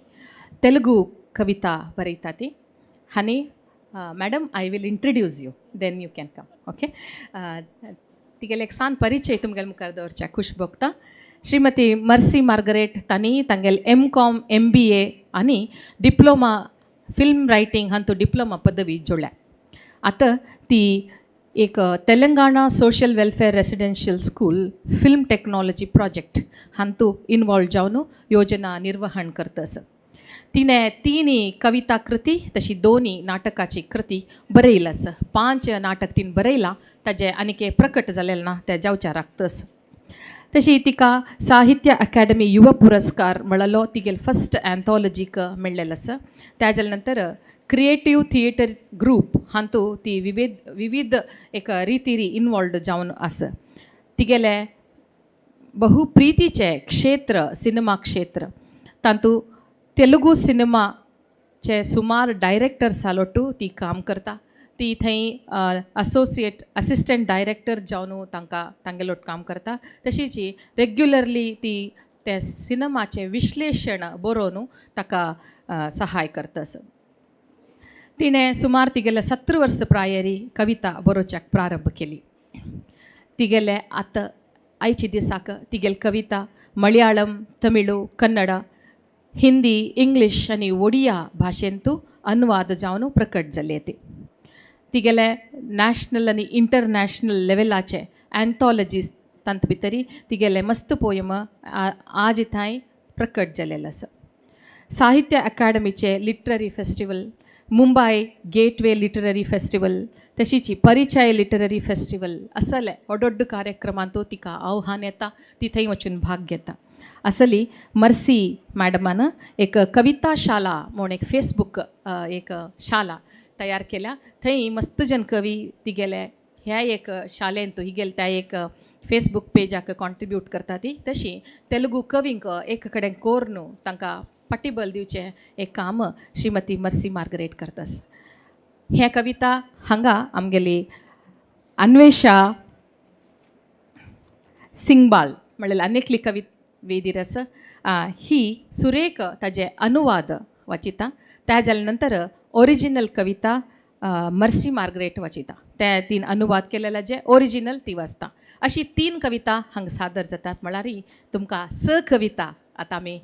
तेलुगू कविता बरयता ती. हांणी madam I will introduce you then you can come. Okay. तिगेले एक सान परिचय तुमगेले मुखार दवरच्या खुश भोगता. श्रीमती मर्सी मार्गरेट तांणी तांगेले M.Com MBA आनी डिप्लोमा फिल्म रायटिंग हांतू डिप्लोमा पदवी जोडल्या. आतां ती एक Telangana social welfare residential school film technology project हांतू इन्वॉल्व जावन योजना निर्वहण करतस. तिने तिनी कविता कृती तशी दोन्ही नाटकाची कृती बरयला आसा. 5 नाटक तीन बरयला ताजे आनीक प्रकट जालेले ना ते जावच्या राखतस. तशी तिका साहित्य अकादमी युवा पुरस्कार मेळ्ळलो. तिगेल फर्स्ट एन्थॉलॉजीक मेळ्ळेलो आसा. त्याच्या नंतर क्रिएटिव्ह थिएटर ग्रूप हांतू ती विविध एक रितीरी इन्वॉल्व जावन आसा. तिगेले बहु प्रितीचे क्षेत्र सिनेमा क्षेत्र तांतू तेलुगू सिनेमाचे सुमार डायरेक्टर सालोटू ती काम करता. ती थंय असोसिएट असिस्टंट डायरेक्टर जावन तांगेलोट काम करता. तशीच रेग्युलरली ती ते सिनेमाचे विश्लेशण बरोवन ताका सहाय करतास. तिणें सुमार तिगेले 17 वर्स प्रायरी कविता बरोवच्याक प्रारंभ केली. तिगेले आतां आयच्या दिसाक तिगेल कविता मलयाळम तमिळू कन्नड हिंदी इंग्लीश आनी ओडिया भाशेंतू अनुवाद जावन प्रकट जाले. तिगेले नॅशनल आनी इंटरनॅशनल लेवलाचे एन्थॉलॉजीज तांत भितरी तिगेले मस्त पोयम आज थंय प्रकट जालेले आसा. साहित्य अकादमीचे literary festival Mumbai gateway literary festival तशीच परिचय लिटररी फेस्टिवल असले व्हड कार्यक्रमांतू तिका आव्हान येता. ती थंय वचून भाग घेता. असली मर्सी मॅडमान एक कविता शाला म्हणून एक फेसबुक एक शाला तयार केल्या. थंय मस्त जन कवी तिगेले ह्या एक शाळेंत हिगेल त्या एक फेसबुक पेजाक कॉन्ट्रिब्यूट करता. ती तशी तेलुगू कवींक एक कडेन कोरून तांकां पाठिबळ दिवचें एक काम श्रीमती मर्सी मार्गरेट करतास. हे कविता हांगा आमगेली अन्वेषा सिंगबाल म्हणलेली अनेकली वेदीर आसा. ही सुरेख ताजे अनुवाद वाचिता. त्या जाल्या नंतर ओरिजिनल कविता मर्सी मार्गरेट वाचिता. ते 3 अनुवाद केलेले जे ओरिजिनल ती वाचता. अशी 3 कविता हांगा सादर जातात. म्हळ्यार तुमकां 6 कविता आतां आमी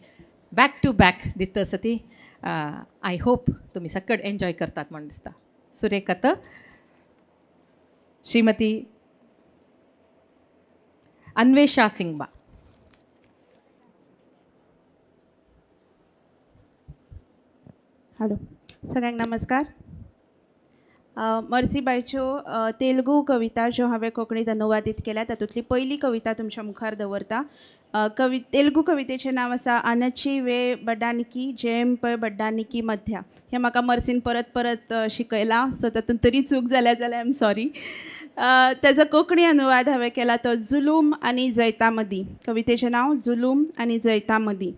बॅक टू बॅक दिता आसा ती. आय होप तुमी सकट एन्जॉय करतात म्हण दिसता. सुरेख आतां श्रीमती अन्वेषा सिंगबा. हॅलो सगळ्यांक नमस्कार. मर्सीबाईच्यो तेलुगू कविता ज्यो हांवें कोंकणीत अनुवादीत केल्या तातूंतली पयली कविता तुमच्या मुखार दवरता. तेलुगू कवितेचें नांव आसा अनची वे बड्डानिकी जेम पय बड्डानिकी मध्या. हें म्हाका मर्सीन परत परत शिकयलां. सो तातूंत तरी चूक जाल्या जाल्यार आय एम सॉरी. तेजो कोंकणी अनुवाद हांवें केला तो जुलूम आनी जैता मदीं. कवितेचें नांव जुलूम आनी जैता मदीं.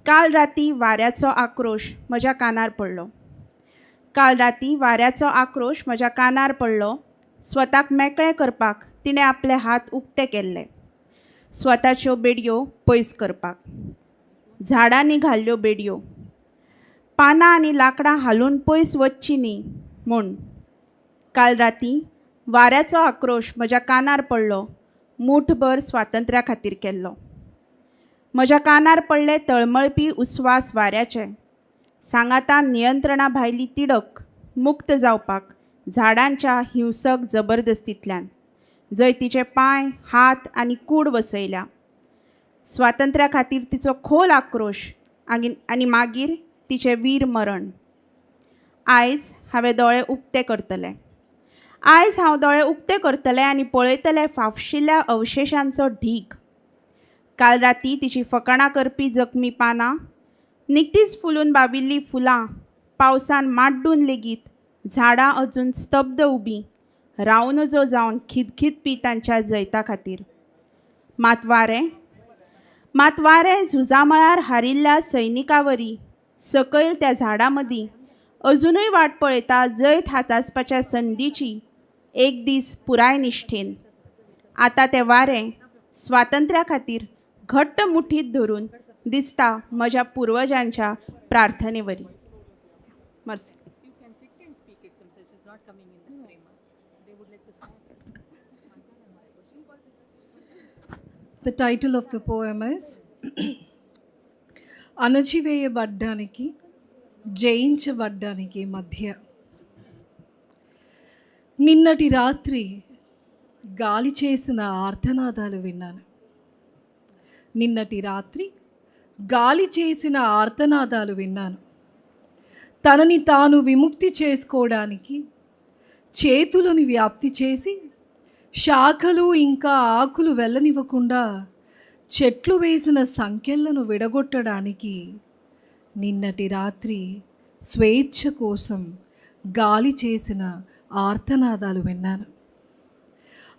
काल राती वाऱ्याचो आक्रोश म्हज्या कानार पडलो. काल राती वाऱ्याचो आक्रोश म्हज्या कानार पडलो. स्वताक मेकळें करपाक तिणें आपले हात उक्ते केल्ले. स्वताच्यो बेडयो पयस करपाक झाडांनी घाल्ल्यो बेडयो. पानां आनी लांकडां हालून पयस वचची न्ही म्हूण. काल राती वाऱ्याचो आक्रोश म्हज्या कानार पडलो. मूठभर स्वातंत्र्या खातीर केल्लो. म्हज्या कानार पडले तळमळपी उस्वास वाऱ्याचे. सांगाता नियंत्रणा भायली तिडक मुक्त जावपाक झाडांच्या हिंसक जबरदस्तींतल्यान जंय तिचे पांय हात आनी कूड वसयल्या. स्वातंत्र्या खातीर तिचो खोल आक्रोश आनी मागीर तिचें वीर मरण. आयज हांवें दोळे उक्ते करतलें. आयज हांव दोळे उक्ते करतलें आनी पळयतलें फाफशिल्ल्या अवशेशांचो ढीग. काल राती तिची फकाणां करपी जखमी पानां, निकतीच फुलून बाविल्लीं फुलां, पावसान माड्डून लेगीत झाडां अजून स्तब्ध उबीं, राव नजो जावन खितखितपी तांच्या जैता खातीर. मात वारें झुजा मळार हारिल्ल्या सैनिकावरी सकयल त्या झाडां मदीं अजुनूय वाट पळयता जैत हातासपाच्या संदीची एक दीस पुराय निश्ठेन. आतां तें वारें स्वातंत्र्या खातीर घट्ट मुठीत धरून दिसता म्हज्या पुर्वजांच्या प्रार्थनेवरी. मर्सी. The title of the poem is అణచివేయబడ్డానికి జయించబడ్డానికి మధ్య. నిన్నటి రాత్రి గాలి చేసిన ఆర్తనాదాలు విన్నాను. నిన్నటి రాత్రి గాలి చేసిన ఆర్తనాదాలు విన్నాను. తనని తాను విముక్తి చేసుకోవడానికి చేతులను వ్యాప్తి చేసి శాఖలు ఇంకా ఆకులు వెళ్ళనివ్వకుండా చెట్లు వేసిన సంకెళ్లను విడగొట్టడానికి నిన్నటి రాత్రి స్వేచ్ఛ కోసం గాలి చేసిన ఆర్తనాదాలు విన్నాను.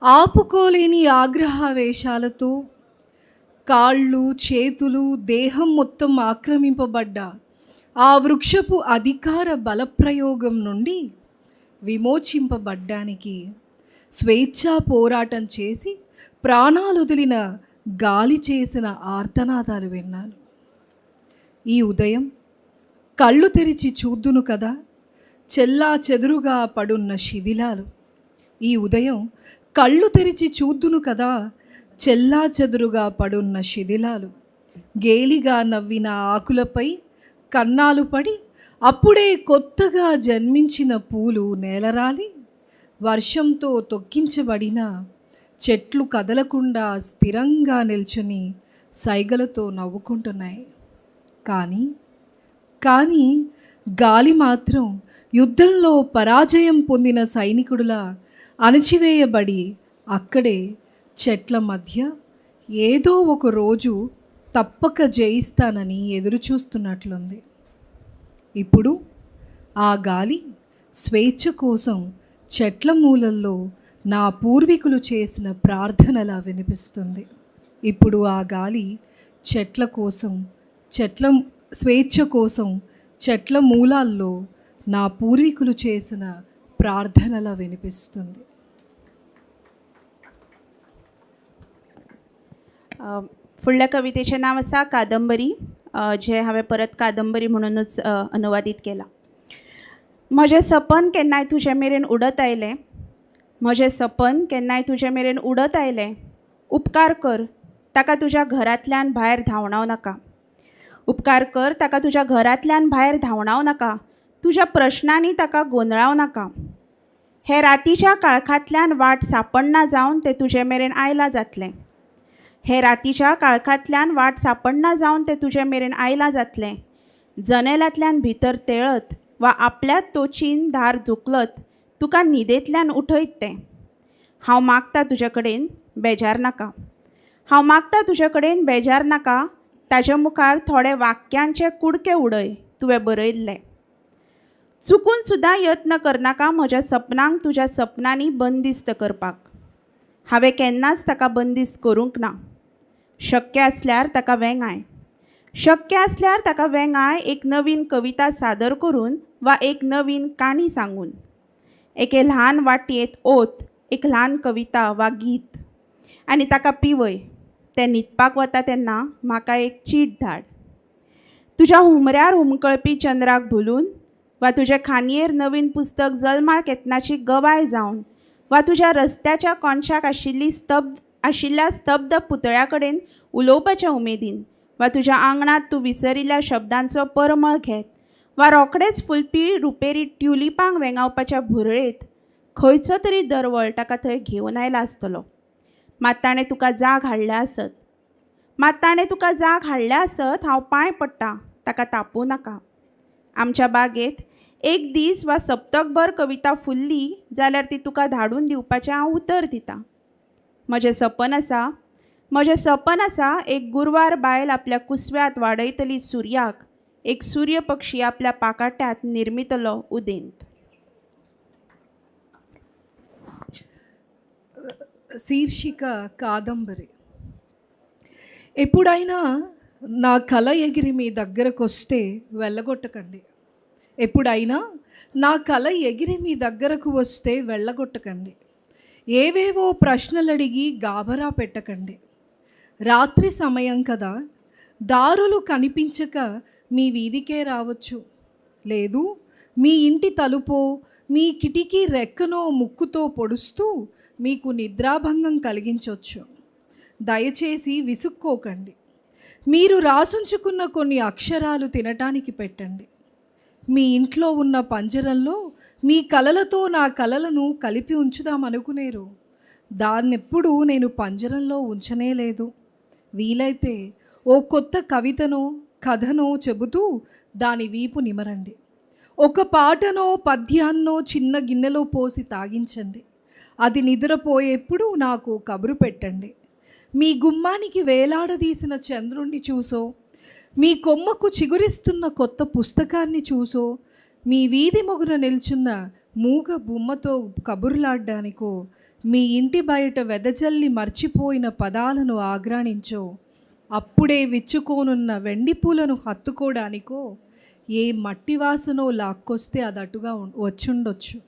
ఆపుకోలేని ఆగ్రహావేశాలతో కాళ్ళు చేతులు దేహం మొత్తం ఆక్రమింపబడ్డ ఆ వృక్షపు అధికార బలప్రయోగం నుండి విమోచింపబడ్డానికి స్వేచ్ఛా పోరాటం చేసి ప్రాణాలొదిలిన గాలి చేసిన ఆర్తనాదాలు విన్నాను. ఈ ఉదయం కళ్ళు తెరిచి చూద్దును కదా చెల్లా చెదురుగా పడున్న శిథిలాలు. ఈ ఉదయం కళ్ళు తెరిచి చూద్దును కదా చెల్లా చెదురుగా పడున్న శిథిలాలు. గేలిగా నవ్విన ఆకులపై కన్నాలు పడి అప్పుడే కొత్తగా జన్మించిన పూలు నేలరాలి వర్షంతో తొక్కించబడిన చెట్లు కదలకుండా స్థిరంగా నిల్చుని సైగలతో నవ్వుకుంటున్నాయి. కానీ గాలి మాత్రం యుద్ధంలో పరాజయం పొందిన సైనికుడిలా అణచివేయబడి అక్కడే చెట్ల మధ్య ఏదో ఒక రోజు తప్పక జయిస్తానని ఎదురుచూస్తున్నట్లుంది. ఇప్పుడు ఆ గాలి స్వేచ్ఛ కోసం చెట్ల మూలల్లో నా పూర్వీకులు చేసిన ప్రార్థనలా వినిపిస్తుంది. ఇప్పుడు ఆ గాలి చెట్ల కోసం స్వేచ్ఛ కోసం చెట్ల మూలాల్లో నా పూర్వీకులు చేసిన ప్రార్థనలా వినిపిస్తుంది. फुडल्या कवितेचें नांव आसा कादंबरी, जें हांवें परत कादंबरी म्हणूनच अनुवादीत केलां. म्हजें सपन केन्नाय तुजे मेरेन उडत आयलें, म्हजें सपन केन्नाय तुजे मेरेन उडत आयलें. उपकार कर ताका तुज्या घरांतल्यान भायर धांवणाव नाका. उपकार कर ताका तुज्या घरांतल्यान भायर धांवणाव नाका. तुज्या प्रश्नांनी ताका गोंदळाव नाका. हे रातीच्या काळखांतल्यान वाट सापडना जावन तें तुजे मेरेन आयलां जातलें. हे रातीच्या काळखांतल्यान वाट सापडना जावन तें तुजे मेरेन आयलां जातलें. जनेलांतल्यान भितर तेळत वा आपल्याच तोचीन धार झुकलत तुका न्हिदेंतल्यान उठयत तें. हांव मागतां तुजे कडेन बेजार नाका. हांव मागतां तुजे कडेन बेजार नाका. ताजे मुखार थोडे वाक्यांचे कुडके उडय तुवें बरयल्ले. चुकून सुद्दां यत्न करनाका म्हज्या सपनांक तुज्या सपनांनी बंदिस्त करपाक. हांवें केन्नाच ताका बंदिस्त करूंक ना. शक्य आसल्यार ताका वेंगाय. शक्य आसल्यार ताका वेंगाय एक नवीन कविता सादर करून वा एक नवीन काणी सांगून. एके ल्हान वाटयेंत ओत एक ल्हान कविता वा गीत आनी ताका पिवय. तें न्हिदपाक वता तेन्ना म्हाका एक चीट धाड. तुज्या हुमऱ्यार हुमकळपी चंद्राक भुलून वा तुजे खानयेर नवीन पुस्तक जल्माक येतनाची गवाय जावन वा तुज्या रस्त्याच्या कोणशाक आशिल्ल्या स्तब्ध पुतळ्या कडेन उलोवपाच्या उमेदीन वा तुज्या आंगणांत तूं विसरिल्ल्या शब्दांचो परमळ घेत वा रोखडेच फुलपी रुपेरी ट्युलिपांक वेंगावपाच्या भुरळेंत खंयचो तरी दरवळ ताका थंय घेवन आयला आसतलो. मात ताणें तुका जाग हाडल्या आसत. हांव पांय पडटां ताका तापू नाका. आमच्या बागेंत एक दीस वा सप्तकभर कविता फुल्ली जाल्यार ती तुका धाडून दिवपाचें हांव उतर दितां. म्हजें सपन आसा एक गुरवार बायल आपल्या कुसव्यात वाडयतली सुर्याक एक सूर्य पक्षी आपल्या पाकाट्यांत निर्मितलो उदेंत. శీర్షిక కాదంబరి. ఎప్పుడైనా నా కల ఎగిరి మీ దగ్గరకు వస్తే వెళ్ళగొట్టకండి. ఎప్పుడైనా నా కల ఎగిరి మీ దగ్గరకు వస్తే వెళ్ళగొట్టకండి. ఏవేవో ప్రశ్నలు అడిగి గాబరా పెట్టకండి. రాత్రి సమయం కదా, దారులు కనిపించక మీ వీధికే రావచ్చు. లేదు, మీ ఇంటి తలుపో మీ కిటికీ రెక్కనో ముక్కుతో పొడుస్తూ మీకు నిద్రాభంగం కలిగించవచ్చు. దయచేసి విసుక్కోకండి. మీరు రాసుంచుకున్న కొన్ని అక్షరాలు తినటానికి పెట్టండి. మీ ఇంట్లో ఉన్న పంజరంలో మీ కలలతో నా కలలను కలిపి ఉంచుదామనుకునేరు. దాన్నెప్పుడు నేను పంజరంలో ఉంచనే లేదు. వీలైతే ఓ కొత్త కవితనో కథనో చెబుతూ దాని వీపు నిమరండి. ఒక పాటనో పద్యాన్నో చిన్న గిన్నెలో పోసి తాగించండి. అది నిద్రపోయేప్పుడు నాకు కబురు పెట్టండి. మీ గుమ్మానికి వేలాడదీసిన చంద్రుణ్ణి చూసో, మీ కొమ్మకు చిగురిస్తున్న కొత్త పుస్తకాన్ని చూసో, మీ వీధి మొగున నిల్చున్న మూగ బొమ్మతో కబుర్లాడ్డానికో, మీ ఇంటి బయట వెదజల్లి మర్చిపోయిన పదాలను ఆగ్రాణించో, అప్పుడే విచ్చుకోనున్న వెండి పూలను హత్తుకోవడానికో, ఏ మట్టి వాసనో లాక్కొస్తే అది అటుగా వచ్చుండొచ్చు.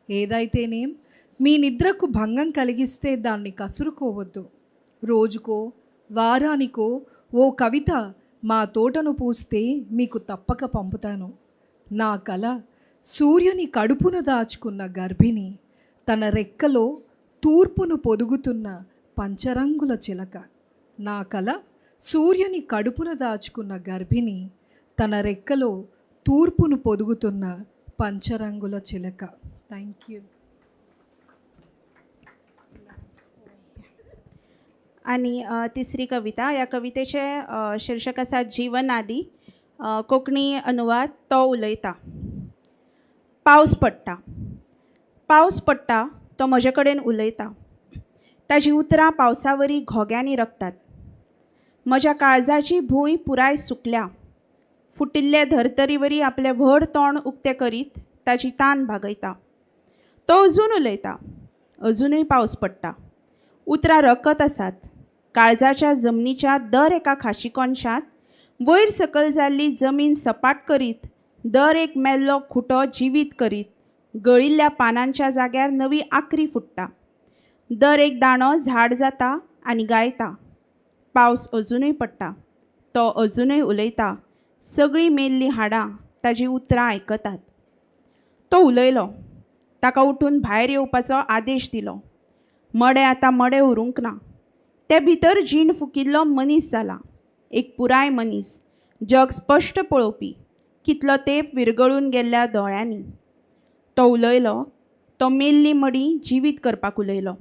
ఏదైతేనేం మీ నిద్రకు భంగం కలిగిస్తే దాన్ని కసురుకోవద్దు. రోజుకో వారానికో ఓ కవిత మా తోటను పూస్తే మీకు తప్పక పంపుతాను. నా కల సూర్యుని కడుపున దాచుకున్న గర్భిణి, తన రెక్కలో తూర్పును పొదుగుతున్న పంచరంగుల చిలక. నా కల సూర్యుని కడుపున దాచుకున్న గర్భిణి, తన రెక్కలో తూర్పును పొదుగుతున్న పంచరంగుల చిలక. Thank you. आणि तिसरी कविता, या कवितेचे शीर्षक आसा जीवनादी. कोंकणी अनुवाद तो उलयता. पावस पडटा तो म्हजे कडेन उलयता. ताजी उतरां पावसावरी घोग्यांनी रगतात. म्हज्या काळजाची भूंय पुराय सुकल्या. फुटिल्ले धर्तरीवरी आपले व्हड तोंड उक्तें करीत ताची तान भागयता. तो अजून उलयता. अजुनूय पावस पडटा. उतरां रकत आसात. काळजाच्या जमनीच्या दर एका खाशी कोनशांत वयर सकल जाल्ली जमीन सपाट करीत, दर एक मेल्लो खुटो जिवीत करीत, गळिल्ल्या पानांच्या जाग्यार नवी आंखरी फुट्टा. दर एक दाणो झाड जाता आनी गायता. पावस अजुनूय पडटा. तो अजुनूय उलयता. सगळीं मेल्लीं हाडां ताजी उतरां आयकतात. तो उलयलो. ताका उठून भायर येवपाचो आदेश दिलो. मडे आतां मडे उरूंक ना. ते भितर जीण फुकिल्लो मनीस जाला. एक पुराय मनीस, जग स्पश्ट पळोवपी, कितलो तेंप विरगळून गेल्ल्या दोळ्यांनी. तो उलयलो. तो मेल्ली मडी जिवीत करपाक उलयलो.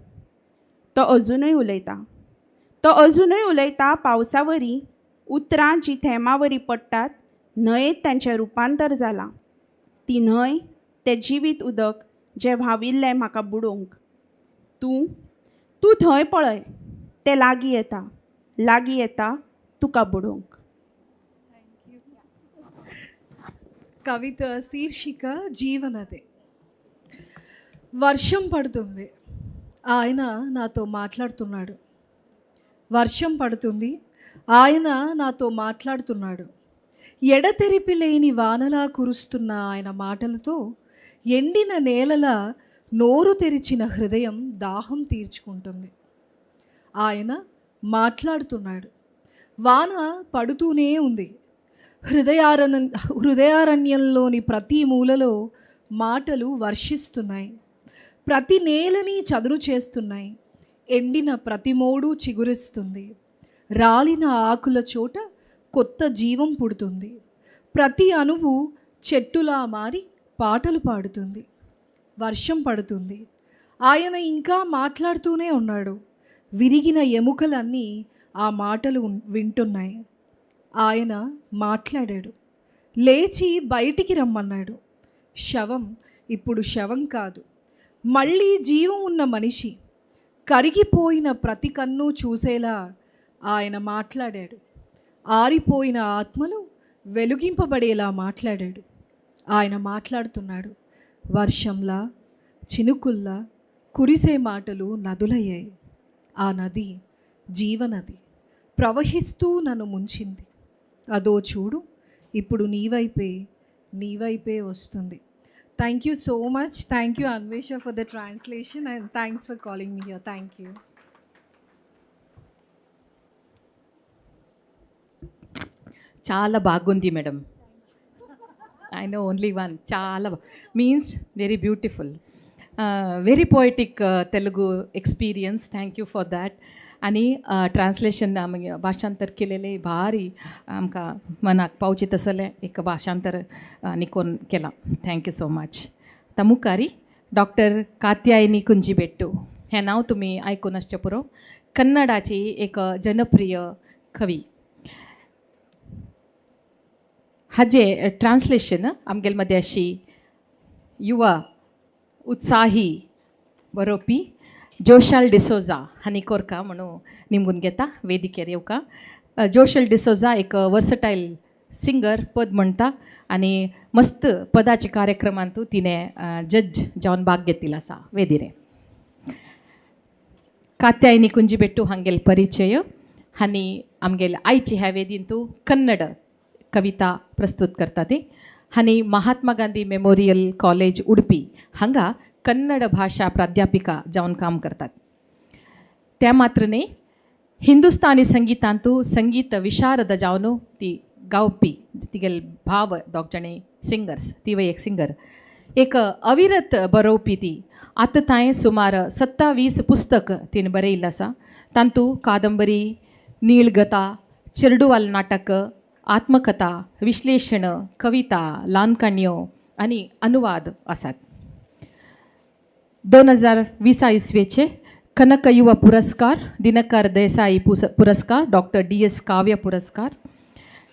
तो अजुनूय उलयता. पावसावरी उतरां जीं थेंबावरी पडटात, न्हंयेंत तांचें रुपांतर जालां. ती न्हंय, तें जिवीत उदक जें व्हांविल्लें म्हाका बुडोवंक. तूं थंय पळय. तें लागीं येता तुका बुडोवंक. కవిత శీర్షిక జీవనదే. వర్షం పడుతుంది. ఆయన నాతో మాట్లాడుతున్నాడు. వర్షం పడుతుంది. ఆయన నాతో మాట్లాడుతున్నాడు. ఎడతెరిపి లేని వానలా కురుస్తున్న ఆయన మాటలతో ఎండిన నేలలా నోరు తెరిచిన హృదయం దాహం తీర్చుకుంటుంది. ఆయన మాట్లాడుతున్నాడు. వాన పడుతూనే ఉంది. హృదయారణ్యంలోని ప్రతి మూలలో మాటలు వర్షిస్తున్నాయి. ప్రతి నేలని చదును చేస్తున్నాయి. ఎండిన ప్రతి మోడు చిగురిస్తుంది. రాలిన ఆకుల చోట కొత్త జీవం పుడుతుంది. ప్రతి అణువు చెట్టులా మారి పాటలు పాడుతుంది. వర్షం పడుతుంది. ఆయన ఇంకా మాట్లాడుతూనే ఉన్నాడు. విరిగిన ఎముకలన్నీ ఆ మాటలు వింటున్నాయి. ఆయన మాట్లాడాడు. లేచి బయటికి రమ్మన్నాడు. శవం ఇప్పుడు శవం కాదు, మళ్ళీ జీవం ఉన్న మనిషి. కరిగిపోయిన ప్రతి కన్ను చూసేలా ఆయన మాట్లాడాడు. ఆరిపోయిన ఆత్మలు వెలుగింపబడేలా మాట్లాడాడు. ఆయన మాట్లాడుతున్నాడు. వర్షంలా, చినుకుల్లా కురిసే మాటలు నదులయ్యాయి. ఆ నది జీవనది ప్రవహిస్తూ నన్ను ముంచింది. అదో చూడు, ఇప్పుడు నీవైపే వస్తుంది. Thank you so much. Thank you Anvesha for the translation and thanks for calling me here. Thank you. చాలా బాగుంది madam. I know only one. చాలా means very beautiful, very poetic Telugu experience. Thank you for that. आणि translation भाषांतर केलेले भारी आमकां मनाक पावची तसलें एक भाषांतर निकोन केलां. Thank you so much. तमुकारी डॉक्टर कात्यायनी कुंजीबेट्टू हें नांव तुमी आयकून आसचें पुरो. कन्नडाची एक जनप्रिय कवी. हाजे ट्रान्सलेशन आमगेल मदें अशी युवा उत्साही बरोवपी जोशाल डिसोजा हांणी कोरका म्हणून निमगून घेता वेदिकेर येवका. जोशाल डिसोजा एक वर्सटायल सिंगर, पद म्हणटा आनी मस्त पदाच्या कार्यक्रमांतू तिणें जज जावन भाग घेतिल्लो आसा वेदिरे. कात्यायनी कुंजीबेट्टू हांगेल परिचय. हांणी आमगेल आयची ह्या वेदींतू कन्नड कविता प्रस्तुत करता ती. हांणी महात्मा गांधी मेमोरियल कॉलेज उडपी हांगा कन्नड भाषा प्राध्यापिका जावन काम करतात. त्या मात्र न्ही, हिंदुस्तानी संगीतांतू संगीत विशारद जावन ती गावपी. तिगेल भाव दोग जाणे सिंगर्स, ती एक सिंगर. एक अविरत बरोवपी ती. आतां तांय सुमार 27 पुस्तक तिणें बरयिल्लें आसा. तांतू कादंबरी, नीळगता, चेरडूवाल नाटक, आत्मकथा, विश्लेषण, कविता, ल्हान काणयो आनी अनुवाद आसात. 2020 इस्वेचे कनक युवा पुरस्कार, दिनकर देसाई पुरस्कार, डॉक्टर DS काव्य पुरस्कार,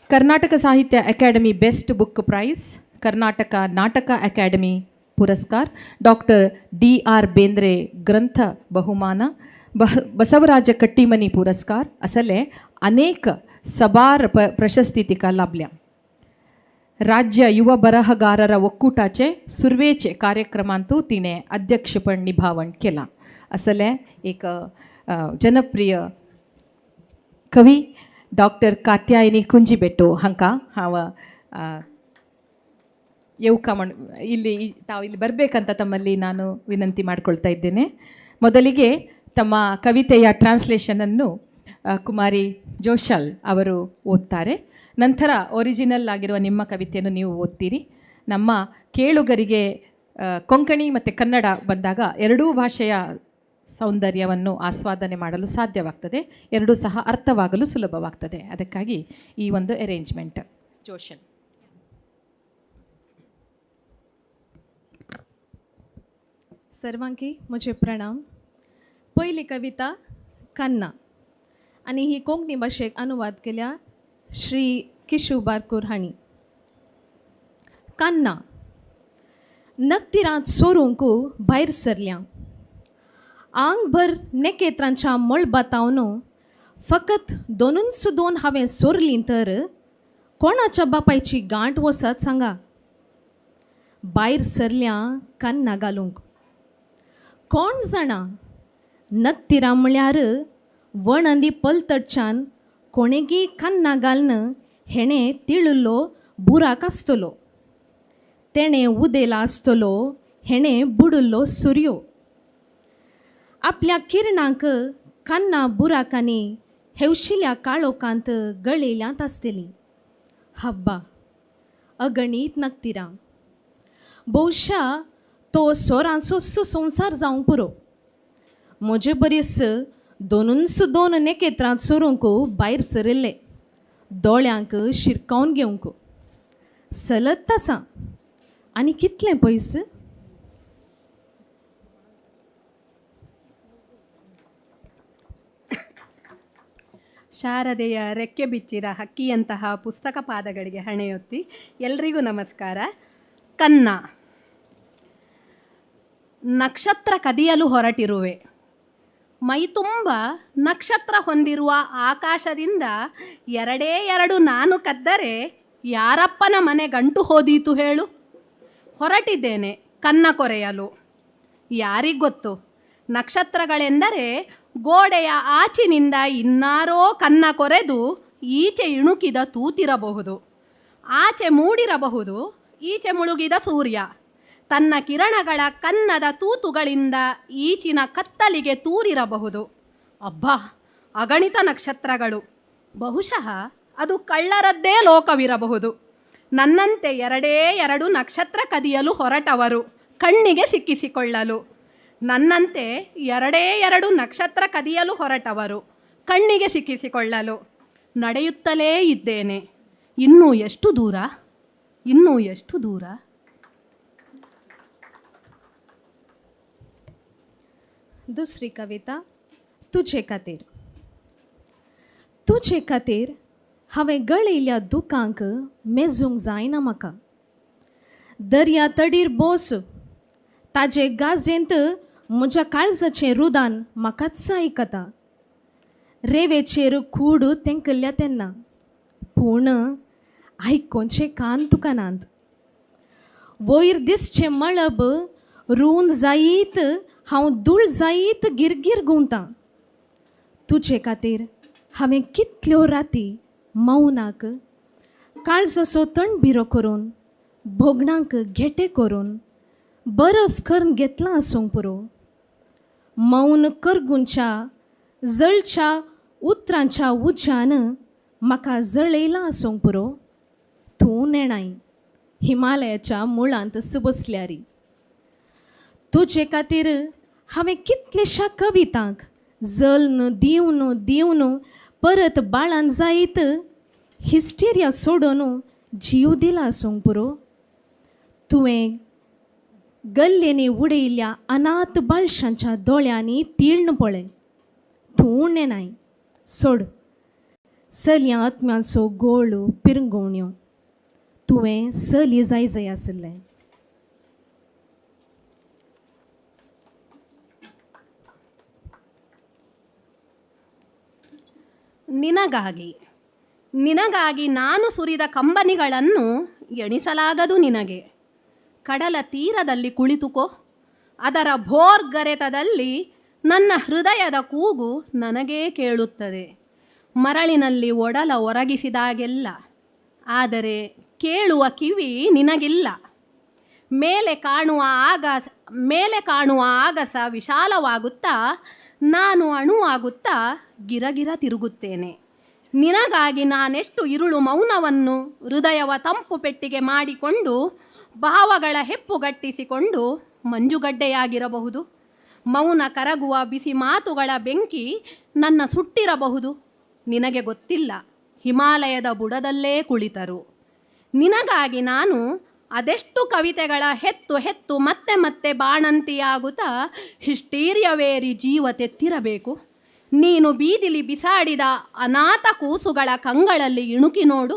कर्नाटक साहित्य अकादमी बेस्ट बुक प्राइज, कर्नाटक नाटक अकादमी पुरस्कार, डॉक्टर DR बेंद्रे ग्रंथ बहुमान, बसवराज कट्टीमनी पुरस्कार असले अनेक सबार प्रशस्ती तिका लाभल्या. राज्य युवा बरहगारर ಒಕ್ಕೂಟचे सुरवेचे कार्यक्रमांतू तिणें अध्यक्षपण निभावण केला. असले एक जनप्रिय कवी डॉक्टर कात्यायनी कुंजीबेट्टू हांकां हांव येवका म्हण ತಾವು ಇಲ್ಲಿ ಬರಬೇಕಂತ ತಮ್ಮಲ್ಲಿ ನಾನು ವಿನಂತಿ ಮಾಡಿಕೊಳ್ತಾ ಇದ್ದೇನೆ. ಮೊದಲಿಗೆ ತಮ್ಮ ಕವಿತೆಯ ಟ್ರಾನ್ಸ್ಲೇಷನನ್ನು ಕುಮಾರಿ ಜೋಶಾಲ್ ಅವರು ಓದ್ತಾರೆ. ನಂತರ ಒರಿಜಿನಲ್ ಆಗಿರುವ ನಿಮ್ಮ ಕವಿತೆಯನ್ನು ನೀವು ಓದ್ತೀರಿ. ನಮ್ಮ ಕೇಳುಗರಿಗೆ ಕೊಂಕಣಿ ಮತ್ತು ಕನ್ನಡ ಬಂದಾಗ ಎರಡೂ ಭಾಷೆಯ ಸೌಂದರ್ಯವನ್ನು ಆಸ್ವಾದನೆ ಮಾಡಲು ಸಾಧ್ಯವಾಗ್ತದೆ, ಎರಡೂ ಸಹ ಅರ್ಥವಾಗಲು ಸುಲಭವಾಗ್ತದೆ. ಅದಕ್ಕಾಗಿ ಈ ಒಂದು ಅರೇಂಜ್ಮೆಂಟ್. ಜೋಶಾಲ್. सर्वांकी म्हजे प्रणाम. पयली कविता कन्ना आनी ही कोंकणी भाशेक अनुवाद केल्या श्री किशू बारकूर हांणी. कन्ना नकतिरांत सोरूंक भायर सरल्या. आंगभर नेकेत्रांच्या मळबातावन फकत दोन हांवें सोरलीं तर कोणाच्या बापायची गांठ वसत सांगा. भायर सरल्या कन्ना घालूंक. कोण जाणा नकतिरां म्हळ्यार वणंदी पलतडच्यान कोणेगी कन्ना घालन हेणें तिळिल्लो बुराक आसतलो. तेणें उदेला आसतलो, हेणें बुडिल्लो सुर्यो. आपल्या किरणांक कन्ना बुराकांनी हेवशिल्ल्या काळोखांत गळयल्यांत आसतलीं. हब्बा अगणीत नकतिरां. भोवशा तो सोरांचो संसार जावंक पुरो. म्हजे बरीस दोन नेकेत्रांत सोरूंक भायर सरिल्ले, दोळ्यांक शिरकावन घेवंक. सलत तासां आनी कितलें पयस. ಶಾರದೆಯ ರೆಕ್ಕೆ ಬಿಚ್ಚಿದ ಹಕ್ಕಿಯಂತಹ ಪುಸ್ತಕ ಪಾದಗಳಿಗೆ ಹಣೆಯೊತ್ತಿ ಎಲ್ರಿಗೂ ನಮಸ್ಕಾರ. ಕನ್ನ ನಕ್ಷತ್ರ ಕದಿಯಲು ಹೊರಟಿರುವೆ. ಮೈ ತುಂಬ ನಕ್ಷತ್ರ ಹೊಂದಿರುವ ಆಕಾಶದಿಂದ ಎರಡೇ ಎರಡು ನಾನು ಕದ್ದರೆ ಯಾರಪ್ಪನ ಮನೆ ಗಂಟು ಹೋದೀತು ಹೇಳು. ಹೊರಟಿದ್ದೇನೆ ಕನ್ನ ಕೊರೆಯಲು. ಯಾರಿಗೊತ್ತು, ನಕ್ಷತ್ರಗಳೆಂದರೆ ಗೋಡೆಯ ಆಚಿನಿಂದ ಇನ್ನಾರೋ ಕನ್ನ ಕೊರೆದು ಈಚೆ ಇಣುಕಿದ ತೂತಿರಬಹುದು. ಆಚೆ ಮೂಡಿರಬಹುದು, ಈಚೆ ಮುಳುಗಿದ ಸೂರ್ಯ ತನ್ನ ಕಿರಣಗಳ ಕನ್ನದ ತೂತುಗಳಿಂದ ಈಚಿನ ಕತ್ತಲಿಗೆ ತೂರಿರಬಹುದು. ಅಬ್ಬಾ, ಅಗಣಿತ ನಕ್ಷತ್ರಗಳು. ಬಹುಶಃ ಅದು ಕಳ್ಳರದ್ದೇ ಲೋಕವಿರಬಹುದು. ನನ್ನಂತೆ ಎರಡೇ ಎರಡು ನಕ್ಷತ್ರ ಕದಿಯಲು ಹೊರಟವರು ಕಣ್ಣಿಗೆ ಸಿಕ್ಕಿಸಿಕೊಳ್ಳಲು. ನನ್ನಂತೆ ಎರಡೇ ಎರಡು ನಕ್ಷತ್ರ ಕದಿಯಲು ಹೊರಟವರು ಕಣ್ಣಿಗೆ ಸಿಕ್ಕಿಸಿಕೊಳ್ಳಲು. ನಡೆಯುತ್ತಲೇ ಇದ್ದೇನೆ. ಇನ್ನೂ ಎಷ್ಟು ದೂರ, ಇನ್ನೂ ಎಷ್ಟು ದೂರ. दुसरी कविता तुझे खातीर. तुझे खातीर हांवें गळयल्या दुखांक मेजूंक जायना म्हाका. दर्या तडीर बोस ताजे गाजेंत म्हज्या काळजाचें रुदान म्हाकाच आयकता. रेवेचेर कूड तेंकल्ल्या तेन्ना पूण आयकोनचें कान तुका नात. वयर दिसचें मळब रुवन जायत हांव धूळ जायत गिरगीर गुंवतां. तुजे खातीर हांवें कितल्यो राती मौनाक काळजाचो तणबिरो करून भोगणांक घेटे करून बरफ करून घेतला आसूंक पुरो. मौन करगुंच्या जळच्या उतरांच्या उज्यान म्हाका जळयला आसूंक पुरो. तूं नेणाय हिमालयाच्या मुळांत बसल्यारी. तुजे खातीर हांवें कितलेशा कवितांक जल्न दिवन दिवन परत बाळान जायत हिस्टेरिया सोडून जीव दिला आसूंक पुरो. तुवें गल्लेनी उडयल्ल्या अनाथ बाळशांच्या दोळ्यांनी तीळण पळय. तूं नेनाय सोड चलयां आत्म्याचो गोळ पिरंगोवण्यो. तुवें चली जाय जाय आसलें. ನಿನಗಾಗಿ ನಿನಗಾಗಿ ನಾನು ಸುರಿದ ಕಂಬನಿಗಳನ್ನು ಎಣಿಸಲಾಗದು ನಿನಗೆ. ಕಡಲ ತೀರದಲ್ಲಿ ಕುಳಿತುಕೋ, ಅದರ ಭೋರ್ಗರೆತದಲ್ಲಿ ನನ್ನ ಹೃದಯದ ಕೂಗು ನನಗೇ ಕೇಳುತ್ತದೆ. ಮರಳಿನಲ್ಲಿ ಒಡಲ ಒರಗಿಸಿದಾಗೆಲ್ಲ, ಆದರೆ ಕೇಳುವ ಕಿವಿ ನಿನಗಿಲ್ಲ. ಮೇಲೆ ಕಾಣುವ ಆಗಸ ವಿಶಾಲವಾಗುತ್ತಾ ನಾನು ಅಣುವಾಗುತ್ತಾ ಗಿರಗಿರ ತಿರುಗುತ್ತೇನೆ. ನಿನಗಾಗಿ ನಾನೆಷ್ಟು ಇರುಳು ಮೌನವನ್ನು ಹೃದಯವ ತಂಪು ಪೆಟ್ಟಿಗೆ ಮಾಡಿಕೊಂಡು ಭಾವಗಳ ಹೆಪ್ಪುಗಟ್ಟಿಸಿಕೊಂಡು ಮಂಜುಗಡ್ಡೆಯಾಗಿರಬಹುದು. ಮೌನ ಕರಗುವ ಬಿಸಿ ಮಾತುಗಳ ಬೆಂಕಿ ನನ್ನ ಸುಟ್ಟಿರಬಹುದು. ನಿನಗೆ ಗೊತ್ತಿಲ್ಲ, ಹಿಮಾಲಯದ ಬುಡದಲ್ಲೇ ಕುಳಿತರು. ನಿನಗಾಗಿ ನಾನು ಅದೆಷ್ಟು ಕವಿತೆಗಳ ಹೆತ್ತು ಮತ್ತೆ ಮತ್ತೆ ಬಾಣಂತಿಯಾಗುತ್ತಾ ಹಿಸ್ಟೀರಿಯವೇರಿ ಜೀವ ತೆತ್ತಿರಬೇಕು. ನೀನು ಬೀದಿಲಿ ಬಿಸಾಡಿದ ಅನಾಥ ಕೂಸುಗಳ ಕಂಗಳಲ್ಲಿ ಇಣುಕಿ ನೋಡು.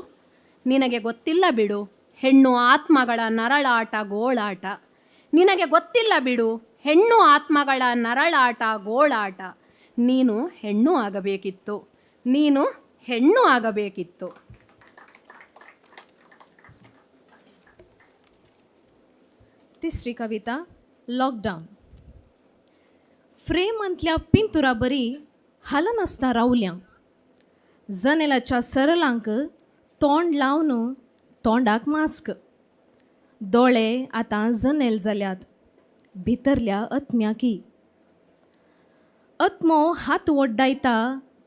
ನಿನಗೆ ಗೊತ್ತಿಲ್ಲ ಬಿಡು ಹೆಣ್ಣು ಆತ್ಮಗಳ ನರಳಾಟ ಗೋಳಾಟ. ನಿನಗೆ ಗೊತ್ತಿಲ್ಲ ಬಿಡು ಹೆಣ್ಣು ಆತ್ಮಗಳ ನರಳಾಟ ಗೋಳಾಟ. ನೀನು ಹೆಣ್ಣು ಆಗಬೇಕಿತ್ತು, ನೀನು ಹೆಣ್ಣು ಆಗಬೇಕಿತ್ತು. तिसरी कविता लॉकडाऊन. फ्रेमांतल्या पिंतुरा बरी हालनासता रावल्या. जनेलाच्या सरलांक तोंड लावन तोंडाक मास्क. दोळे आतां जनेल जाल्यात भितरल्या अत्म्याकी. अत्मो हात ओड्डायता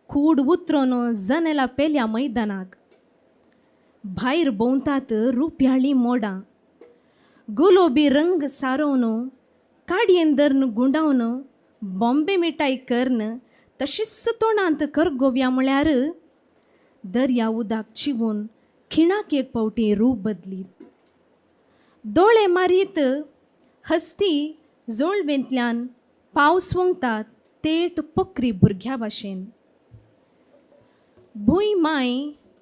कूड उतरोन जनेला पेल्या मैदानाक. भायर भोंवतात रुप्याळी मोडां. गुलोबी रंग सारोवन काडयेन धरून गुंडावन बॉम्बे मिठाई करन तशीच तोंडांत करगोव्या म्हळ्यार दर्या उदक चिवून खिणाक एक पावटी रूप बदलीत. दोळे मारीत हस्ती जोळवेंतल्यान पावस वंगतात तेट पोकरी भुरग्या भाशेन. भूंय माय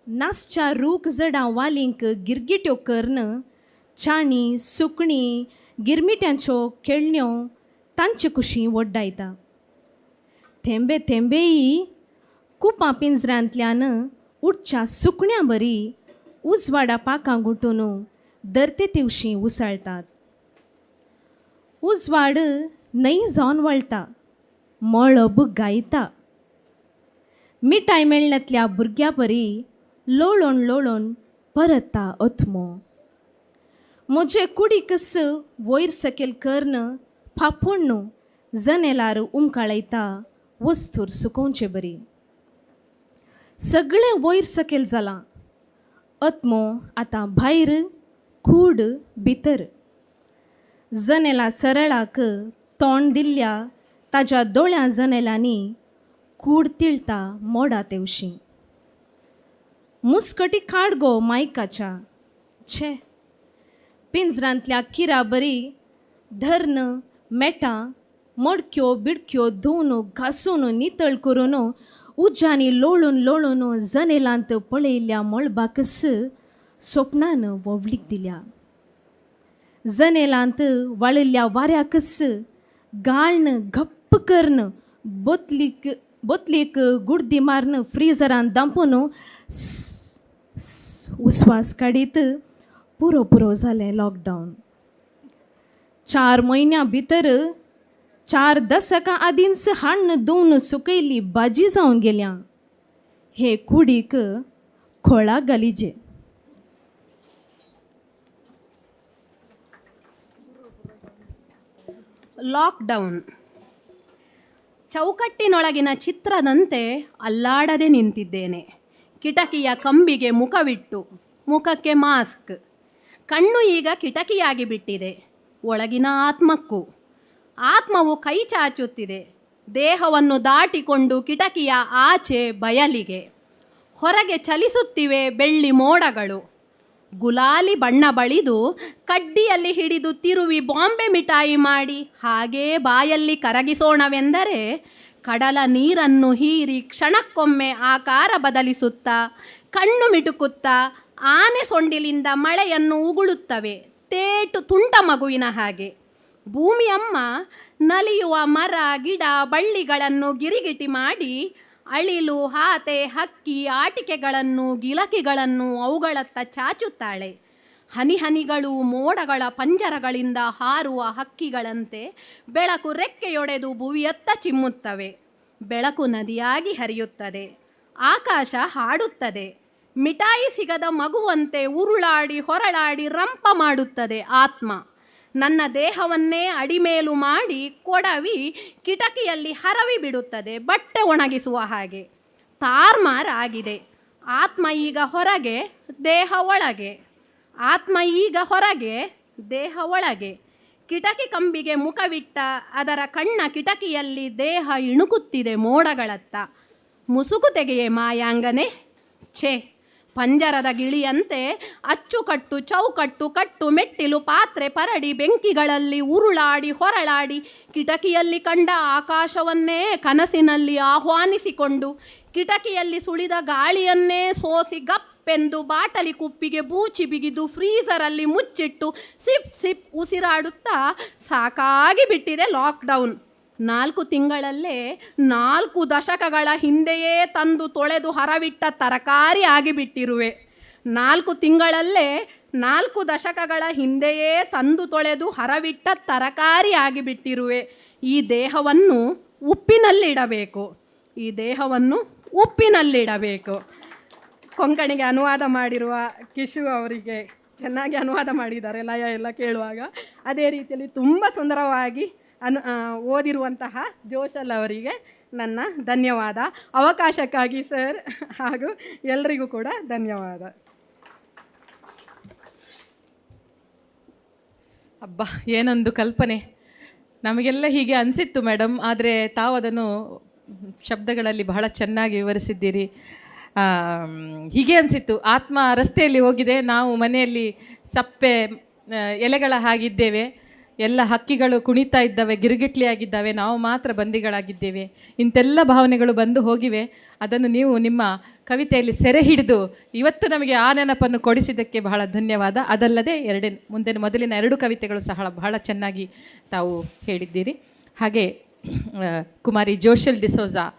नासच्या रूख जडां वालींक गिरगिट्यो करन चाणी सुकणी गिरमिट्यांच्यो खेळण्यो तांची कुशी ओड्डायता. थेंबे थेंबेई कुपां पिंजऱ्यांतल्यान उठच्या सुकण्या बरी उजवाडा पाकां गुटून धरते तिवशी उसळटात. उजवाड न्हय जावन वळटा, मळब गायता. मिठाय मेळण्यांतल्या भुरग्या परी लोळोन लोळोन परता अथमो. म्हजे कुडीकस वयर सकयल कर्ण फाफोण जनेलार उमकाळयता वस्तूर सुकोवचे बरी. सगळें वयर सकयल जालां. अथमो आतां भायर, कूड भितर. जनेला सरळाक तोंड दिल्ल्या ताच्या दोळ्या जनेलांनी कूड तिळता मोडा तेवशी. मुस्कटी काड गो मायकाच्या. छे, पिंजरांतल्या किरा बरी धरण मेटां मडक्यो बिडक्यो धुवन घासून नितळ करून उज्यांनी लोळून लोळून जनेलांत पळयल्ल्या मळबाकस स्वप्नान ववळीक दिल्या. जनेलांत वाळिल्ल्या वाऱ्याकस गाळण घप्प कर्ण बोतलीक गुडदी मारन फ्रीजरान दांपून उस्वास काडीत पुरो पुरो जालें लॉकडावन. 4 म्हयन्यां भितर 4 दशकां आदींच हाडून धुवन सुकयल्ली भाजी जावन गेल्या. हे कुडीक खोळा गलिजे. ಲಾಕ್ಡೌನ್. ಚೌಕಟ್ಟಿನೊಳಗಿನ ಚಿತ್ರದಂತೆ ಅಲ್ಲಾಡದೆ ನಿಂತಿದ್ದೇನೆ. ಕಿಟಕಿಯ ಕಂಬಿಗೆ ಮುಖವಿಟ್ಟು, ಮುಖಕ್ಕೆ ಮಾಸ್ಕ್. ಕಣ್ಣು ಈಗ ಕಿಟಕಿಯಾಗಿ ಬಿಟ್ಟಿದೆ. ಒಳಗಿನ ಆತ್ಮಕ್ಕೂ. ಆತ್ಮವು ಕೈ ಚಾಚುತ್ತಿದೆ ದೇಹವನ್ನು ದಾಟಿಕೊಂಡು ಕಿಟಕಿಯ ಆಚೆ ಬಯಲಿಗೆ. ಹೊರಗೆ ಚಲಿಸುತ್ತಿವೆ ಬೆಳ್ಳಿ ಮೋಡಗಳು. ಗುಲಾಲಿ ಬಣ್ಣ ಬಳಿದು ಕಡ್ಡಿಯಲ್ಲಿ ಹಿಡಿದು ತಿರುವಿ ಬಾಂಬೆ ಮಿಠಾಯಿ ಮಾಡಿ ಹಾಗೇ ಬಾಯಲ್ಲಿ ಕರಗಿಸೋಣವೆಂದರೆ ಕಡಲ ನೀರನ್ನು ಹೀರಿ ಕ್ಷಣಕ್ಕೊಮ್ಮೆ ಆಕಾರ ಬದಲಿಸುತ್ತಾ ಕಣ್ಣು ಮಿಟುಕುತ್ತಾ ಆನೆ ಸೊಂಡಿಲಿಂದ ಮಳೆಯನ್ನು ಉಗುಳುತ್ತವೆ ತೇಟು ತುಂಟ ಮಗುವಿನ ಹಾಗೆ. ಭೂಮಿಯಮ್ಮ ನಲಿಯುವ ಮರ ಗಿಡ ಬಳ್ಳಿಗಳನ್ನು ಗಿರಿಗಿಟಿ ಮಾಡಿ ಅಳಿಲು ಹಾತೆ ಹಕ್ಕಿ ಆಟಿಕೆಗಳನ್ನು ಗಿಲಕಿಗಳನ್ನು ಅವುಗಳತ್ತ ಚಾಚುತ್ತಾಳೆ. ಹನಿ ಹನಿಗಳು ಮೋಡಗಳ ಪಂಜರಗಳಿಂದ ಹಾರುವ ಹಕ್ಕಿಗಳಂತೆ ಬೆಳಕು ರೆಕ್ಕೆಯೊಡೆದು ಭುವಿಯತ್ತ ಚಿಮ್ಮುತ್ತವೆ. ಬೆಳಕು ನದಿಯಾಗಿ ಹರಿಯುತ್ತದೆ. ಆಕಾಶ ಹಾಡುತ್ತದೆ. ಮಿಠಾಯಿ ಸಿಗದ ಮಗುವಂತೆ ಉರುಳಾಡಿ ಹೊರಳಾಡಿ ರಂಪ ಮಾಡುತ್ತದೆ ಆತ್ಮ. ನನ್ನ ದೇಹವನ್ನೇ ಅಡಿಮೇಲು ಮಾಡಿ ಕೊಡವಿ ಕಿಟಕಿಯಲ್ಲಿ ಹರವಿ ಬಿಡುತ್ತದೆ ಬಟ್ಟೆ ಒಣಗಿಸುವ ಹಾಗೆ. ತಾರ್ಮಾರ್ ಆಗಿದೆ. ಆತ್ಮ ಈಗ ಹೊರಗೆ, ದೇಹ ಒಳಗೆ. ಆತ್ಮ ಈಗ ಹೊರಗೆ, ದೇಹ ಒಳಗೆ. ಕಿಟಕಿ ಕಂಬಿಗೆ ಮುಖವಿಟ್ಟ ಅದರ ಕಣ್ಣ ಕಿಟಕಿಯಲ್ಲಿ ದೇಹ ಇಣುಕುತ್ತಿದೆ ಮೋಡಗಳತ್ತ. ಮುಸುಕು ತೆಗೆಯೇ ಮಾಯಾಂಗನೆ. ಛೇ, ಪಂಜರದ ಗಿಳಿಯಂತೆ ಅಚ್ಚುಕಟ್ಟು ಚೌಕಟ್ಟು ಕಟ್ಟು ಮೆಟ್ಟಿಲು ಪಾತ್ರೆ ಪರಡಿ ಬೆಂಕಿಗಳಲ್ಲಿ ಉರುಳಾಡಿ ಹೊರಳಾಡಿ ಕಿಟಕಿಯಲ್ಲಿ ಕಂಡ ಆಕಾಶವನ್ನೇ ಕನಸಿನಲ್ಲಿ ಆಹ್ವಾನಿಸಿಕೊಂಡು ಕಿಟಕಿಯಲ್ಲಿ ಸುಳಿದ ಗಾಳಿಯನ್ನೇ ಸೋಸಿ ಗಪ್ಪೆಂದು ಬಾಟಲಿ ಕುಪ್ಪಿಗೆ ಬೂಚಿ ಬಿಗಿದು ಫ್ರೀಸರಲ್ಲಿ ಮುಚ್ಚಿಟ್ಟು ಸಿಪ್ ಸಿಪ್ ಉಸಿರಾಡುತ್ತಾ ಸಾಕಾಗಿ ಬಿಟ್ಟಿದೆ ಲಾಕ್ಡೌನ್. 4 ತಿಂಗಳಲ್ಲೇ 4 ದಶಕಗಳ ಹಿಂದೆಯೇ ತಂದು ತೊಳೆದು ಹರವಿಟ್ಟ ತರಕಾರಿ ಆಗಿಬಿಟ್ಟಿರುವೆ. 4 ತಿಂಗಳಲ್ಲೇ 4 ದಶಕಗಳ ಹಿಂದೆಯೇ ತಂದು ತೊಳೆದು ಹರವಿಟ್ಟ ತರಕಾರಿ ಆಗಿಬಿಟ್ಟಿರುವೆ. ಈ ದೇಹವನ್ನು ಉಪ್ಪಿನಲ್ಲಿಡಬೇಕು. ಈ ದೇಹವನ್ನು ಉಪ್ಪಿನಲ್ಲಿಡಬೇಕು. ಕೊಂಕಣಿಗೆ ಅನುವಾದ ಮಾಡಿರುವ ಕಿಶು ಅವರಿಗೆ ಚೆನ್ನಾಗಿ ಅನುವಾದ ಮಾಡಿದ್ದಾರೆ ಲಯ ಎಲ್ಲ ಕೇಳುವಾಗ. ಅದೇ ರೀತಿಯಲ್ಲಿ ತುಂಬ ಸುಂದರವಾಗಿ ಓದಿರುವಂತಹ ಜೋಶಲ್ ಅವರಿಗೆ ನನ್ನ ಧನ್ಯವಾದ. ಅವಕಾಶಕ್ಕಾಗಿ ಸರ್ ಹಾಗೂ ಎಲ್ರಿಗೂ ಕೂಡ ಧನ್ಯವಾದ. ಅಬ್ಬಾ, ಏನೊಂದು ಕಲ್ಪನೆ. ನಮಗೆಲ್ಲ ಹೀಗೆ ಅನಿಸಿತ್ತು ಮೇಡಮ್, ಆದರೆ ತಾವು ಅದನ್ನು ಶಬ್ದಗಳಲ್ಲಿ ಬಹಳ ಚೆನ್ನಾಗಿ ವಿವರಿಸಿದ್ದೀರಿ. ಹೀಗೆ ಅನಿಸಿತ್ತು, ಆತ್ಮ ರಸ್ತೆಯಲ್ಲಿ ಹೋಗಿದೆ, ನಾವು ಮನೆಯಲ್ಲಿ ಸಪ್ಪೆ ಎಲೆಗಳ ಹಾಗಿದ್ದೇವೆ, ಎಲ್ಲ ಹಕ್ಕಿಗಳು ಕುಣಿತಾ ಇದ್ದಾವೆ, ಗಿರಿಗಿಟ್ಲಿಯಾಗಿದ್ದಾವೆ, ನಾವು ಮಾತ್ರ ಬಂದಿಗಳಾಗಿದ್ದೇವೆ. ಇಂತೆಲ್ಲ ಭಾವನೆಗಳು ಬಂದು ಹೋಗಿವೆ. ಅದನ್ನು ನೀವು ನಿಮ್ಮ ಕವಿತೆಯಲ್ಲಿ ಸೆರೆ ಹಿಡಿದು ಇವತ್ತು ನಮಗೆ ಆ ನೆನಪನ್ನು ಕೊಡಿಸಿದ್ದಕ್ಕೆ ಬಹಳ ಧನ್ಯವಾದ. ಅದಲ್ಲದೆ ಮೊದಲಿನ 2 ಕವಿತೆಗಳು ಸಹ ಬಹಳ ಚೆನ್ನಾಗಿ ತಾವು ಹೇಳಿದ್ದೀರಿ. हागे कुमारी जोशल डिसोजा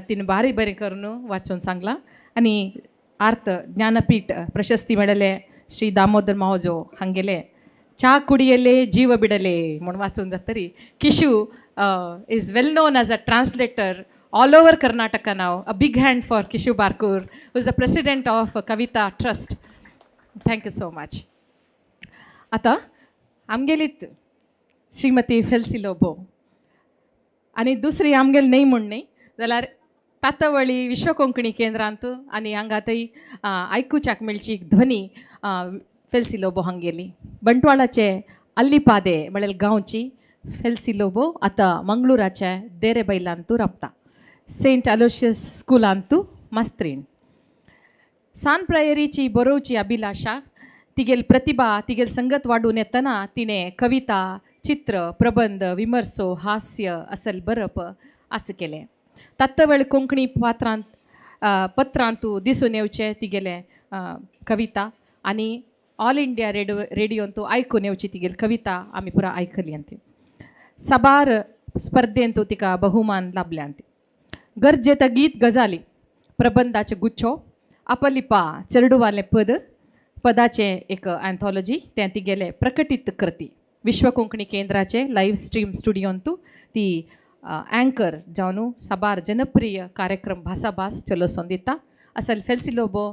तिने बारी बरें करून वाचून सांगला आणि आर्त ज्ञानपीठ प्रशस्ती मेळले श्री दामोदर मावजो हांगेले चा कुडियले जीव बिडले म्हणून वाचून जातरी Kishu is well known as a translator all over Karnataka नाव. A big hand for Kishu Barkur who is the president of Kavita trust. Thank you so much. आता आमगेलीत श्रीमती फेल्सी लोबो आणि दुसरी आमगेल नाही म्हणणे जाल्यार तातवळी विश्व कोंकणी केंद्रांत आणि हांगा थंय आयकुच्याक मेळची ध्वनी फेल्सी लोबो हांगेली. बंटवाळाचे अल्लीपादे म्हळ्यार गांवची फेल्सी लोबो आतां मंगळुराचे देरेबैलांतू राबता. सेंट अलोशियस स्कुलांतू मास्त्रीण. सान प्रायरीची बरोवची अभिलाषा तिगेल प्रतिभा तिगेल संगत वाडून येतना तिणें कविता चित्र प्रबंध विमर्सो हास्य असल बरप आस केलें. तात्तवळ कोंकणी पत्रांतू दिसून येवचे तिगेले कविता आणि ऑल इंडिया रेडिओंतू आयकून येवची तिगेल कविता आमी पुरा आयकली अंती. सबार स्पर्धेंतू तिका बहुमान लाभले अंती. गरजेत गीत गजाली प्रबंधाचे गुच्छो अपलिपा चेरडूवाले पदाचे एक अँथॉलॉजी तें तिगेले प्रकटीत करती. विश्व कोंकणी केंद्राचे लाईव्ह स्ट्रीम स्टुडिओंतू ती अँकर जावन सबार जनप्रिय कार्यक्रम भासाभास चलोवन दिता. असल फेल्सी लोबो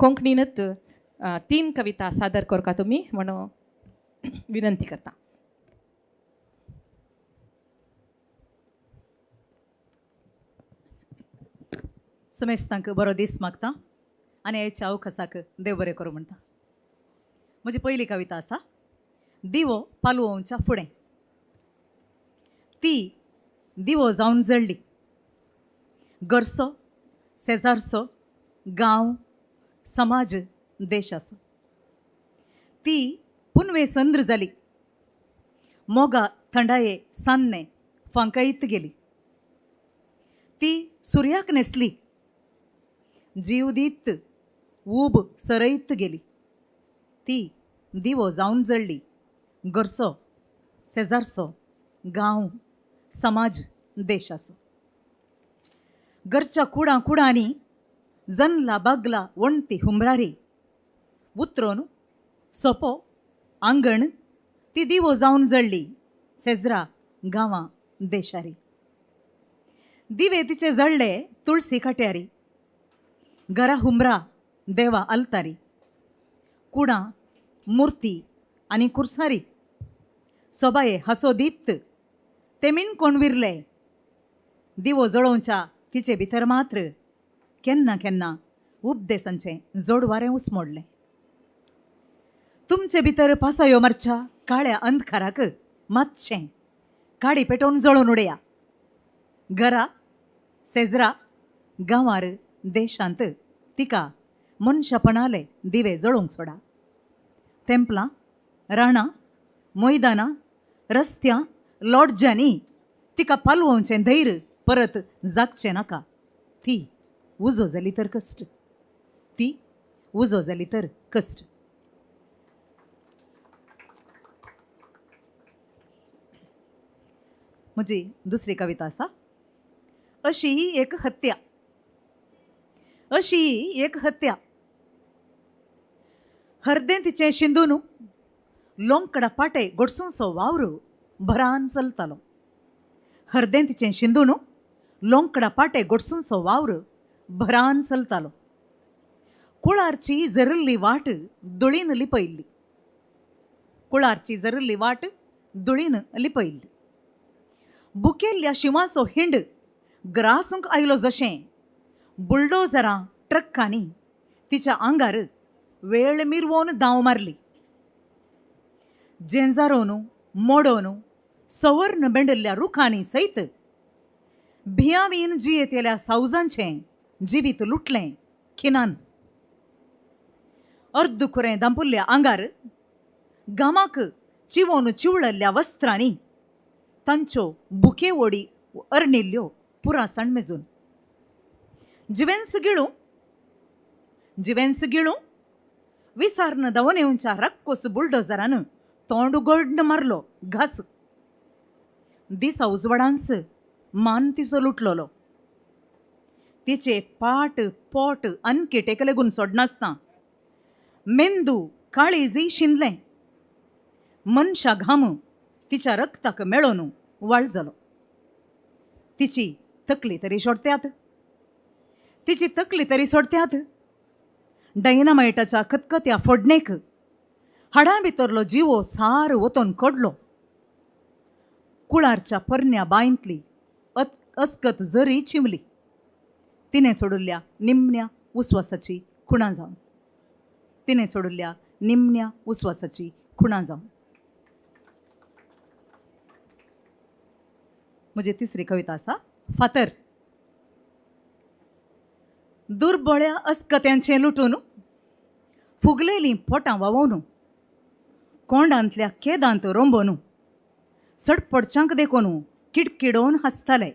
कोंकणीनच 3 कविता सादर करता तुमी म्हणून विनंती करता. समेस्तांक बरो दीस मागता आनी हेच्या अवकाशाक देव बरें करूं म्हणटा. म्हजी पयली कविता आसा दिवो पालवोवच्या फुडें. ती दिवो जावन जळ्ळी. घरचो शेजारचो गांव समाज देश आसो. ती पुनवे संद्र जाली. मोगा थंडाये सान्ने फांकयत गेली. ती सुर्याक न्हेसली. जीव दीत ऊब सरयत गेली. ती दिवो जावन जळ्ळी. घरचो शेजारचो गांव समाज देश आसो. घरच्या कुडांनी जन्ला बागला वणती हुंबरारी उतरोन सोपो आंगण ती दिवो जावन जळ्ळी. शेजरा गांवां देशारी. दिवे तिचे जळ्ळे तुळसी काट्यारी. घरा हुंबरा देवा अलतारी. कुडां मुर्ती आनी कुर्सारी. सोबाये हासो दीत तेमीन कोण विरले. दिवो जळोवच्या तिचे भितर मात्र केन्ना केन्ना उपदेसांचें जोड वारें उसमोडलें. तुमचे भितर पासायो मारच्या काळ्या अंधकाराक मातशें काडी पेटोवन जळोवन उडया. घरा शेजरा गांवार देशांत तिका मनशापणाले दिवे जळोवंक सोडा. तेंपलां राणां मैदानां रस्त्यां लॉड्जांनी तिका पालवोवचें धैर्य परत जागचें नाका. ती उजो जाली तर कश्ट. ती उजो जाली तर कश्ट. म्हजी दुसरी कविता आसा अशी ही एक हत्या. अशी ही एक हत्या. हरदें तिचें शिंदून लोंकडा पाटे गोडसूंचो वावर भरान चलतालो. हरदें तिचें शिंदून लोंकडा पाटे गोडसूंचो वावर भरान चलतालो. कुळारची जरल्ली वाट दुळीन लिपयल्ली. कुळारची जरल्ली वाट दुळीन लिपयल्ली. बुकेल्ल्या शिवाचो हिंड ग्रासूंक आयलो जशें बुलडोजरां ट्रक्कांनी तिच्या आंगार वेळ मिरवोन दाव मारली. जेंजारोन मोडोन सवर्ण बेंडल्ल्या रुखांनी सयत भियावीन जियेत येल्या सावजांचें जिवीत लुटलें खिनान. अर्दुखुरें दांपुल्ल्या आंगार गामाक चिवोन चिवळल्ल्या वस्त्रांनी तांच्यो बुके ओडी अरणिल्ल्यो पुरा सणमेजून. जिवेंस गिळू विसारन दावन येवच्या रक्कोस बुलडोजरान तोंड उगड मारलो घास. दिसा उजवाडांस मान तिचो लुटलोलो. तिचे पाट पोट अनकेटेक लेगून सोडनासतना मेंदू काळीजी शिंदलें. मनशा घाम तिच्या रक्ताक मेळोन वाळ जालो. तिची तकली तरी सोडत्यात, तिची तकली तरी सोडत्यात. डायनामायटाच्या खतखत्या फोडणेक हाडां भितरलो जिवो सार वतोन कडलो. कुळारच्या परण्या बांयतली अस्कत जरी चिमली. तिने सोडिल्ल्या निमण्या उस्वासाची खुणां जावन, तिने सोडिल्ल्या निमण्या उस्वासाची खुणां जावन. म्हजी तिसरी कविता आसा फातर. दुर्बळ्या अस्कत्यांचें लुटून फुगलेलीं पोटां वावोवन कोंडांतल्या केदांत रोंबोन सडपडच्यांक देखून किडकिडोवन हांसताले.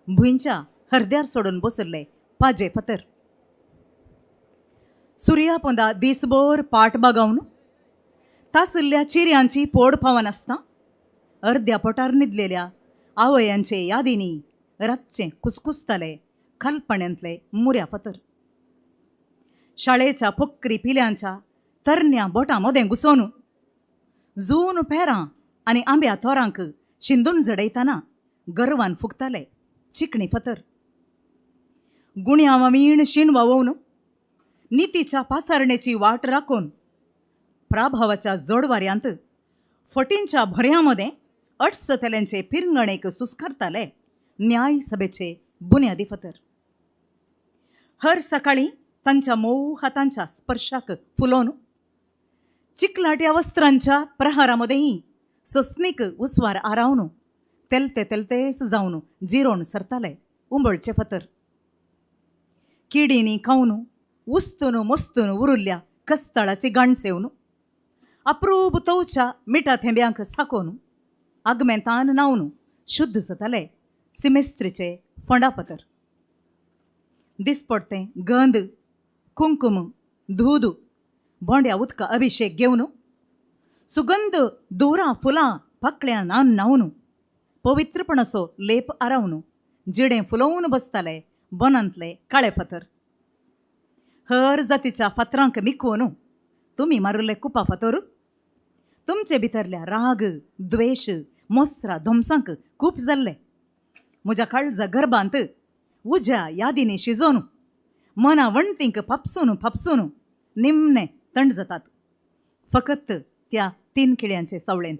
भुंयच्या हरद्यार सोडून बसल्ले पाजे फातर. सुर्या पोंदा दिसभर पाट बागावन तासल्ल्या चिऱ्यांची पोड फावन आसता अर्द्या पोटार न्हिदलेल्या आवयांचे यादींनी रातचें कुसकुसताले खालपण्यांतले मुऱ्या फातर. शाळेच्या फक्री पिल्यांच्या तरण्या बोटां मदें घुसोवन जून पेरां आनी आंब्या तोरांक शिंदून जडयतना गर्वान फुगताले चिकणी फातर. गुण्या वामीण शीण वावोवन नितीच्या पासारणेची वाट राखून प्राभावाच्या जोडवाऱ्यांत फटींच्या भऱ्यांमध्ये अटसतल्यांचे पिरंगणेक सुस्कारताले न्याय सभेचे बुन्यादी फातर. हर सकाळी तांच्या मोव हातांच्या स्पर्शाक फुलोवन चिकलाट्या वस्त्रांच्या प्रहारामध्येही सोसणीक उसवार आरावन तेलतेस जावन जिरोवन सरताले उंबळचे फातर. किडींनी खावन उस्तून मस्तून उरुल्ल्या कस्ताळाची गाण सेवन अप्रूप तवच्या मिठा थेंब्यांक साकोवन आगमेंतान नावन शुद्ध जाताले सिमेस्त्रीचे फोंडा फातर. दिसपडतें गंध कुंकुम धूद बोंड्या उदका अभिषेक घेवन सुगंध दोरां फुलां फाकड्यां न्हावन पवित्रपणाचो लेप आरावन जिडें फुलोवन बसताले बोनांतले काळे फातर. हर जातीच्या फातरांक मिकोवन तुमी मारुले कुपा फातर. तुमचे भितरल्या राग द्वेश मोसरा धोमसांक खूप जाल्ले. म्हज्या काळजा गर्भांत उज्या यादींनी शिजोवन मना वणतींक फापसून निमणे थंड जातात फकत त्या 3 किड्यांचे सावळेंत.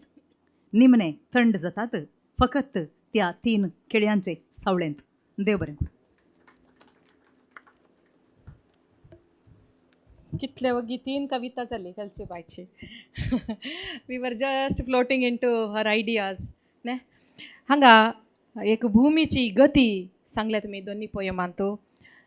निमणे थंड जातात फकत त्या 3 किड्यांचे सावळेंत. देव बरें करूं. कितले वगी 3 कविता जाली फेल्सीबायची. We were just floating into her ideas ने. हांगा एक भुमीची गती सांगल्या तुमी दोनी पोयमांतू.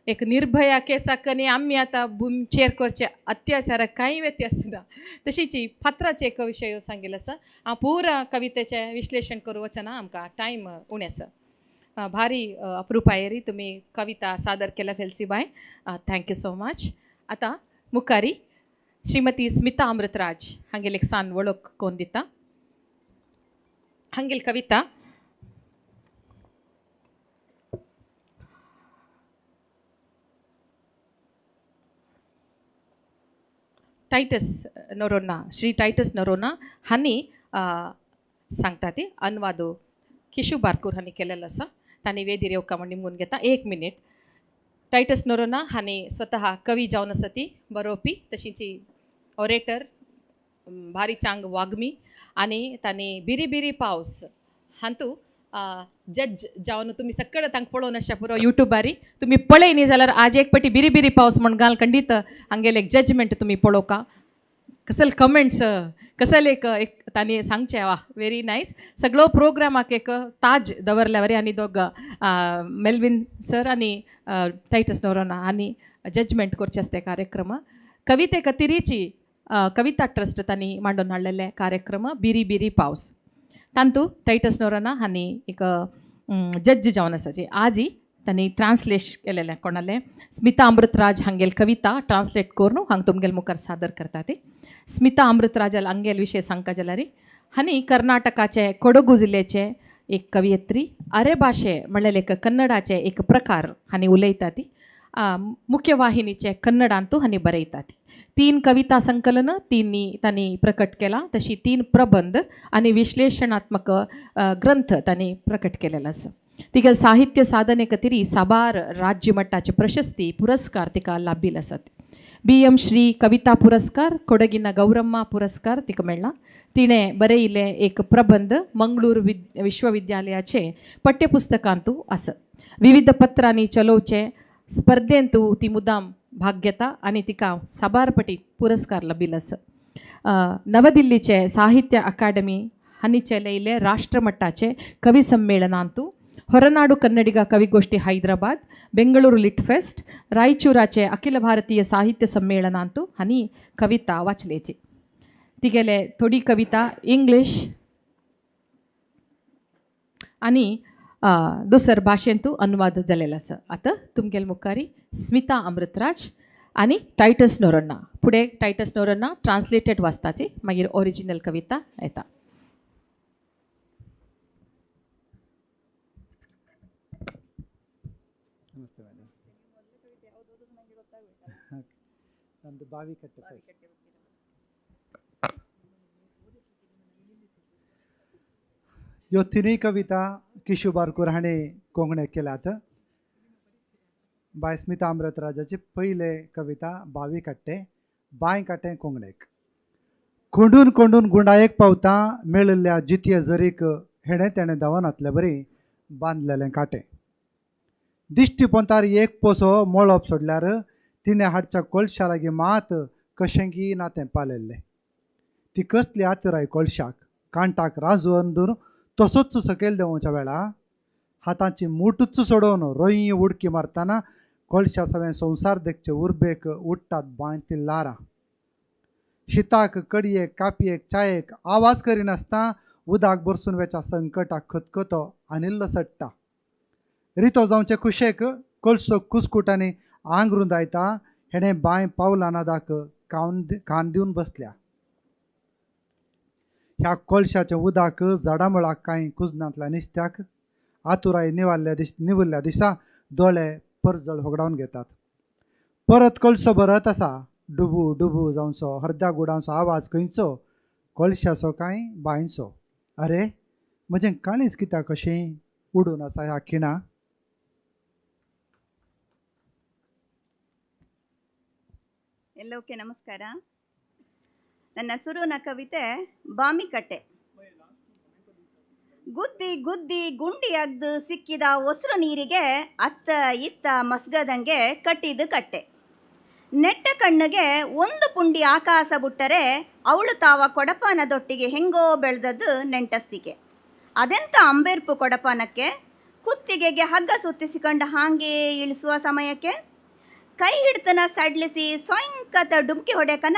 एक निर्भया केसाकनी आम्ही आता भूमीचेर करचे अत्याचाराक कांय व्यत्यास ना तशीची फातराचे एक विशय सांगिल्लो आसा. हांव पुरा कवितेचें विश्लेशण करूं वचना आमकां टायम उणें आसा. भारी अप्रुपायेरी तुमी कविता सादर केल्या फेल्सीबाय. Thank you so much. आता मुखारी श्रीमती स्मिता अमृतराज हांगेल एक सान वळख कोण दिता. हांगेल कविता टायटस नरोना श्री टायटस नरोना हांणी सांगता ती अनुवादो किशू बारकूर हांणी केलेलो आसा. तांणी वेदीर येवका म्हण निमून घेता. 1 मिनिट. टायटस नरोना हांणी स्वता कवी जावन आसा ती बरोवपी तशीची ऑरेटर भारी चांग वागमी आनी तांणी बिरी बिरी पावस हांतू जज जावन तुमी सकड तांकां पळोवन आसा पुरो युट्यूबारी तुमी पळय न्ही जाल्यार आज एक पाटी बिरी बिरी पावस म्हण घाल खंडीत हांगेले एक जजमेंट तुमी पळोवका. कसल कमेंट्स कसल एक तांणी सांगचें वा व्हेरी नायस. सगळो प्रोग्रामाक एक ताज दवरल्या वरी आनी दोग मेल्विन सर आनी टायटस नोरोना आनी जजमेंट करचे आसते कार्यक्रम. कविते खातीरची कविता ट्रस्ट तांणी मांडून हाडलेले कार्यक्रम बिरी बिरी पावस तांतू टायटस नोरोना हांणी एक जज जावन आसाची आजी तांणी ट्रान्सलेट केलेलें कोणालें स्मिता अमृतराज हांगेल कविता ट्रान्सलेट करून हांग तुमगेल मुखार सादर करता ती. स्मिता अमृतराज हांगेल विशय सांगता जाल्यार हांणी कर्नाटकाचे कोडगू जिल्ल्याचे एक कवयित्री अरे भाषे म्हणलेले एक कन्नडाचे एक प्रकार हानी उलयता ती मुख्यवाहिनीचे कन्नडांतू हानी बरयता ती 3 कविता संकलन तांणी प्रकट केला तशी 3 प्रबंध आणि विश्लेषणात्मक ग्रंथ तांणी प्रकट केलेला आसा तिका साहित्य साधने खातीर साबार राज्य मट्टाचे प्रशस्ती पुरस्कार तिका लाभिल्ले आसात BM श्री कविता पुरस्कार कोडगिना गौरम्मा पुरस्कार तिका मेळ्ळा तिणे बरयिल्ले एक प्रबंध मंगळूर विश्वविद्यालयाचे पठ्यपुस्तकांतू आसत विविध पत्रांनी चलोवचे स्पर्धेंतू ती मुद्दाम भाग घेता आणि तिका साबार पटी पुरस्कार लाभिल्लो आसा नवदिल्लीचे साहित्य अकादमी हांणी चलयिल्ले राष्ट्रमट्टाचे कवी संमेलनांतू ಹೊರನಾಡು ಕನ್ನಡಿಗ ಕವಿಗೋಷ್ಠಿ ಹೈದರಾಬಾದ್ ಬೆಂಗಳೂರು ಲಿಟ್ ಫೆಸ್ಟ್ ರಾಯಚೂರಾचे अखिल भारतीय साहित्य संमेलनांतू हानी कविता वाचले ती तिगेले थोडी कविता इंग्लिश आणि दुसर भाशेंतू अनुवाद जालेलो आसा आतां तुमगेले मुखारी स्मिता अमृतराज आणि टायटस नोरन्ना पुढे टायटस नोरन्ना ट्रान्सलेटेड वाचताची मागीर ओरिजिनल कविता येता ನಮಸ್ತೆ ಮೇಡಮ್ ನಮ್ಮದು ಬಾವಿಕಟ್ಟೆ ಫಸ್ಟ್ ह्यो तिनूय कविता किशू बारकूर हाणें कोंकणीक केल्यात बाय स्मिता अमृतराजाची पयले कविता बावी काट्टे बांय काटें कोंकणीक कोंडून कोंडून गुंडायेक पावता मेळिल्ल्या जितये जरीक हेणें तेणें धांवनातले बरी बांदलेलें काटें दिश्टी पोंतार एक पोसो मळप सोडल्यार तिणें हाडच्या कोळशा लागीं मात कशेंकी ना तें पालयल्लें ती कसली आतुराय कोळशाक कांटाक राजू अंदून तसोच सकयल देंवच्या वेळा हातांची मुठूच सोडून रोई उडकी मारतना कोळशा सवें संवसार देखचे उर्बेक उडटात बांयती लारां शिताक कडयेक कापयेक चायेक आवाज करिनासतना उदाक बरसून वेच्या संकटाक खतखतो आनिल्लो सट्टा रितो जावचे कुशेक कोळसो कुसकुटांनी आंग रुंदायता हेणें बांय पावला नादाक कान दिवन बसल्या ह्या कोळशाच्या उदाक झाडामळाक कांय कुजनांतल्या निस्त्याक आतुराय निवल्ल्या दिसा दोळे परजळ होगडावन घेतात परत कोळसो भरत आसा डुबू डुबू जावचो हर्द्या गुडांचो आवाज खंयचो कोळशाचो काय बांयचो अरे म्हजें काळीज कित्याक कशें उडून आसा ह्या खिणा ಎಲ್ಲೋಕೆ ನಮಸ್ಕಾರ ನನ್ನ ಸುರುವಿನ ಕವಿತೆ ಬಾಮಿಕಟ್ಟೆ ಗುದ್ದಿ ಗುದ್ದಿ ಗುಂಡಿ ಅಗ್ದು ಸಿಕ್ಕಿದ ಒಸರು ನೀರಿಗೆ ಅತ್ತ ಇತ್ತ ಮಸ್ಗದಂಗೆ ಕಟ್ಟಿದ್ದು ಕಟ್ಟೆ ನೆಟ್ಟ ಕಣ್ಣಿಗೆ ಒಂದು ಪುಂಡಿ ಆಕಾಶ ಬಿಟ್ಟರೆ ಅವಳು ತಾವ ಕೊಡಪಾನದೊಟ್ಟಿಗೆ ಹೆಂಗೋ ಬೆಳೆದದ್ದು ನೆಂಟಸ್ತಿಗೆ ಅದೆಂತ ಅಂಬೇರ್ಪು ಕೊಡಪಾನಕ್ಕೆ ಕುತ್ತಿಗೆಗೆ ಹಗ್ಗ ಸುತ್ತಿಸಿಕೊಂಡು ಹಾಗೆ ಇಳಿಸುವ ಸಮಯಕ್ಕೆ ಕೈ ಹಿಡ್ತನ ಸಡ್ಲಿಸಿ ಸ್ವಯಂಕತ ಡುಮ್ಕಿ ಹೊಡೆಕನ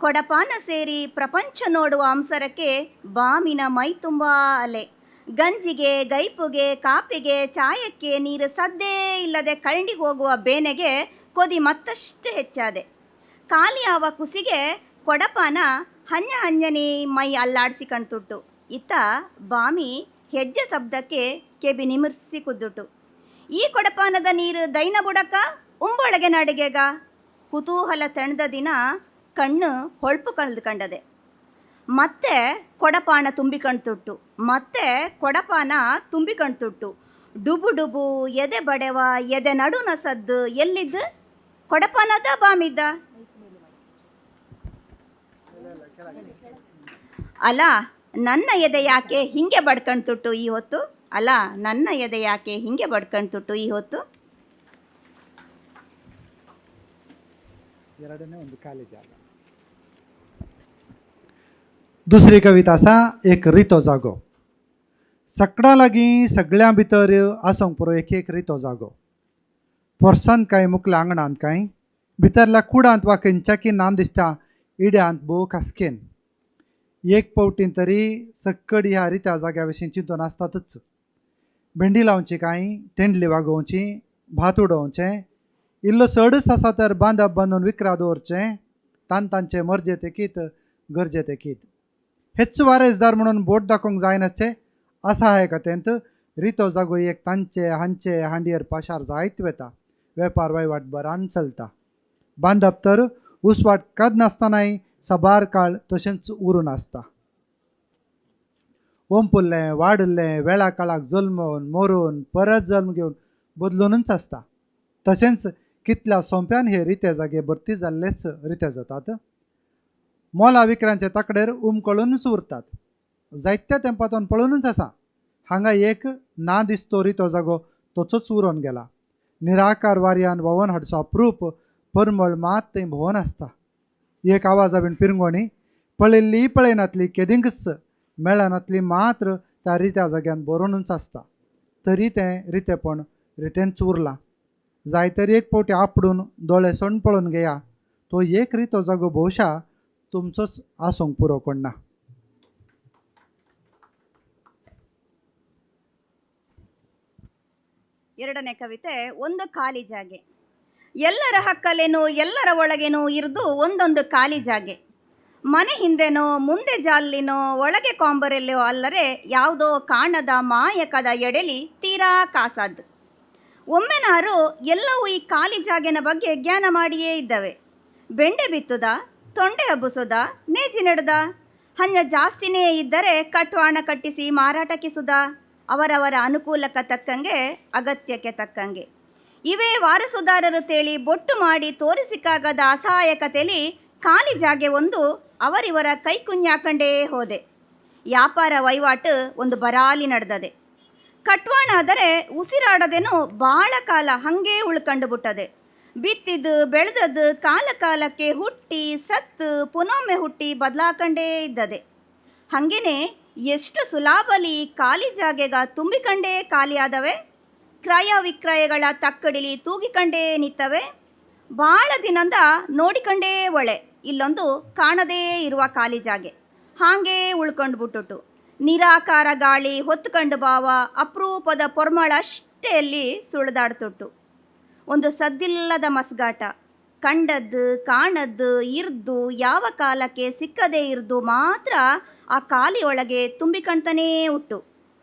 ಕೊಡಪಾನ ಸೇರಿ ಪ್ರಪಂಚ ನೋಡುವ ಅಂಸರಕ್ಕೆ ಬಾಮಿನ ಮೈ ತುಂಬ ಅಲೆ ಗಂಜಿಗೆ ಗೈಪುಗೆ ಕಾಪಿಗೆ ಚಾಯಕ್ಕೆ ನೀರು ಸದ್ದೇ ಇಲ್ಲದೆ ಕಳ್ಳಿಗೆ ಹೋಗುವ ಬೇನೆಗೆ ಕೊದಿ ಮತ್ತಷ್ಟು ಹೆಚ್ಚಾದೆ ಖಾಲಿಯಾವ ಕುಸಿಗೆ ಕೊಡಪಾನ ಹಂಜನೇ ಮೈ ಅಲ್ಲಾಡಿಸಿ ಕಣ್ತುಟ್ಟು ಇತ್ತ ಬಾಮಿ ಹೆಜ್ಜೆ ಶಬ್ದಕ್ಕೆ ಕೆಬಿ ನಿಮಿರ್ಸಿ ಕುದ್ದುಟು ಈ ಕೊಡಪಾನದ ನೀರು ದೈನ ಬುಡಕ ಉಂಬೊಳಗೆ ನಡಿಗೆಗ ಕುತೂಹಲ ತಣದ ದಿನ ಕಣ್ಣು ಹೊಳಪು ಕಳೆದುಕೊಂಡದೆ ಮತ್ತೆ ಕೊಡಪಾನ ತುಂಬಿಕಣ್ತುಟ್ಟು ಮತ್ತೆ ಕೊಡಪಾನ ತುಂಬಿಕಣ್ತುಟ್ಟು ಡುಬು ಡುಬು ಎದೆ ಬಡೆವ ಎದೆ ನಡುನ ಸದ್ದು ಎಲ್ಲಿದ್ದು ಕೊಡಪಾನದ ಬಾಮಿದ್ದ ಅಲ್ಲ ನನ್ನ ಎದೆ ಯಾಕೆ ಹಿಂಗೆ ಬಡ್ಕಣ್ತುಟ್ಟು ಈ ಹೊತ್ತು ಅಲ್ಲ ನನ್ನ ಎದೆ ಯಾಕೆ ಹಿಂಗೆ ಬಡ್ಕಣ್ತುಟ್ಟು ಈ ಹೊತ್ತು ಎರಡನೇ ಒಂದು ಖಾಲಿ ಜಾಗ दुसरी कविता आसा एक रितो जागो सकडा लागीं सगळ्या भितर आसूंक पुरो एक एक रितो जागो पोरसांत काय मुखल्या आंगणांत काय भितरल्या कुडांत वा खंयच्याकी नान दिसता इड्यांत भोव खासकेन एक पवटीन तरी सक्कड ह्या रित्या जाग्या विशीं चिंतून आसतातच भेंडी लावची काय तेंडली वागोवची भात उडोवचें इल्लो चडच आसा तर बांदप बांदून विकरा दवरचें तांचे मर्जे तेकीत गरजे तेकीत हेच वारेसदार म्हणून बोट दाखोवंक जाय नासचें असहायकतेंत रितो जागो एक तांचे हांचे हांडयेर पाशार जायत वेता. वेपार वहिवाट बरान चलता. बांदप तर उसवाट कद नासतनाय साबार काळ तशेंच उरून आसता. ओंपुल्लें वाडल्लें वेळा काळाक जल्मून मोरून परत जल्म घेवन बदलूनच आसता. तशेंच कितल्या सोंप्यान हे रिते जागे भरती जाल्लेच रिते जातात. मोला विक्रांचे तकडेर उमकळूनच उरतात. जायत्या तेंपातून पळोवनूच आसा. हांगा एक ना दिसतो रितो जागो तोचोच उरोन गेला. निराकार वाऱ्यान व्हांवून हाडचो अप्रूप परमळ मात थंय भोंवन आसता. एक आवाजावेन पिरंगोणी पळयल्ली पळयनातली केदिंकच मेळनातली मात्र त्या रित्या जाग्यान बरोवनूच आसता. तरी तें रितेपण रितेंच उरलां. जाय तरी एक फावटी आपडून दोळे सोण पळोवन घेया. तो एक रितो जागो भोवशा तुमचोच आसूंक पुरो कोणना. ಎರಡನೇ ಕವಿತೆ ಒಂದು ಖಾಲಿ ಜಾಗೆ. ಎಲ್ಲರ ಹಕ್ಕಲೇನೋ ಎಲ್ಲರ ಒಳಗೇನೋ ಇರ್ದು ಒಂದೊಂದು ಖಾಲಿ ಜಾಗೆ. ಮನೆ ಹಿಂದೆನೋ ಮುಂದೆ ಜಾಲಿನೋ ಒಳಗೆ ಕಾಂಬರೆಲ್ಲೋ ಅಲ್ಲರೆ ಯಾವುದೋ ಕಾಣದ ಮಾಯಕದ ಎಡೆಲಿ ತೀರಾ ಕಾಸಾದ್ದು. ಒಮ್ಮೆನಾರು ಎಲ್ಲವೂ ಈ ಖಾಲಿ ಜಾಗೆನ ಬಗ್ಗೆ ಜ್ಞಾನ ಮಾಡಿಯೇ ಇದ್ದವೆ. ಬೆಂಡೆ ಬಿತ್ತುದ, ತೊಂಡೆ ಹಬ್ಬಿಸೋದ, ನೇಜಿ ನೆಡ್ದ, ಹಂಜ ಜಾಸ್ತಿನೇ ಇದ್ದರೆ ಕಟ್ವಾಣ ಕಟ್ಟಿಸಿ ಮಾರಾಟಕ್ಕಿಸುದ, ಅವರವರ ಅನುಕೂಲಕ್ಕೆ ತಕ್ಕಂಗೆ ಅಗತ್ಯಕ್ಕೆ ತಕ್ಕಂಗೆ. ಇವೇ ವಾರಸುದಾರರು ತೇಳಿ ಬೊಟ್ಟು ಮಾಡಿ ತೋರಿಸಿಕಾಗದ ಅಸಹಾಯಕತೆಯಲ್ಲಿ ಖಾಲಿ ಜಾಗೆ ಒಂದು ಅವರಿವರ ಕೈಕುಂಜಾಕಂಡೇ ಹೋದೆ. ವ್ಯಾಪಾರ ವಹಿವಾಟು ಒಂದು ಬರಾಲಿ ನಡೆದದೆ. ಕಟ್ವಾಣ ಆದರೆ ಉಸಿರಾಡದೇನೋ ಭಾಳ ಕಾಲ ಹಾಗೇ ಉಳ್ಕಂಡು ಬಿಟ್ಟದೆ. ಬಿತ್ತಿದ್ದು ಬೆಳೆದದ್ದು ಕಾಲಕ್ಕೆ ಹುಟ್ಟಿ ಸತ್ತು ಪುನೊಮ್ಮೆ ಹುಟ್ಟಿ ಬದಲಾಕಂಡೇ ಇದ್ದದೆ. ಹಾಗೇನೆ ಎಷ್ಟು ಸುಲಾಭಲಿ ಖಾಲಿ ಜಾಗೆಗ ತುಂಬಿಕಂಡೇ ಖಾಲಿಯಾದವೆ. ಕ್ರಯ ವಿಕ್ರಯಗಳ ತಕ್ಕಡಿಲಿ ತೂಗಿಕಂಡೇ ನಿತ್ತವೆ. ಭಾಳ ದಿನದಿಂದ ನೋಡಿಕಂಡೇ ಒಳೆ ಇಲ್ಲೊಂದು ಕಾಣದೇ ಇರುವ ಖಾಲಿ ಜಾಗೆ ಹಾಗೇ ಉಳ್ಕೊಂಡು ಬಿಟ್ಟುಟ್ಟು. ನಿರಾಕಾರ ಗಾಳಿ ಹೊತ್ತುಕಂಡು ಭಾವ ಅಪರೂಪದ ಪೊರ್ಮಳ ಅಷ್ಟೇ ಅಲ್ಲಿ ಸುಳಿದಾಡ್ತುಟ್ಟು. ಒಂದು ಸದ್ದಿಲ್ಲದ ಮಸ್ಗಾಟ. ಕಂಡದ್ದು ಕಾಣದ್ದು ಇರ್ದು ಯಾವ ಕಾಲಕ್ಕೆ ಸಿಕ್ಕದೇ ಇರ್ದು ಮಾತ್ರ ಆ ಖಾಲಿ ಒಳಗೆ ತುಂಬಿಕಣ್ತಾನೇ ಉಟ್ಟು.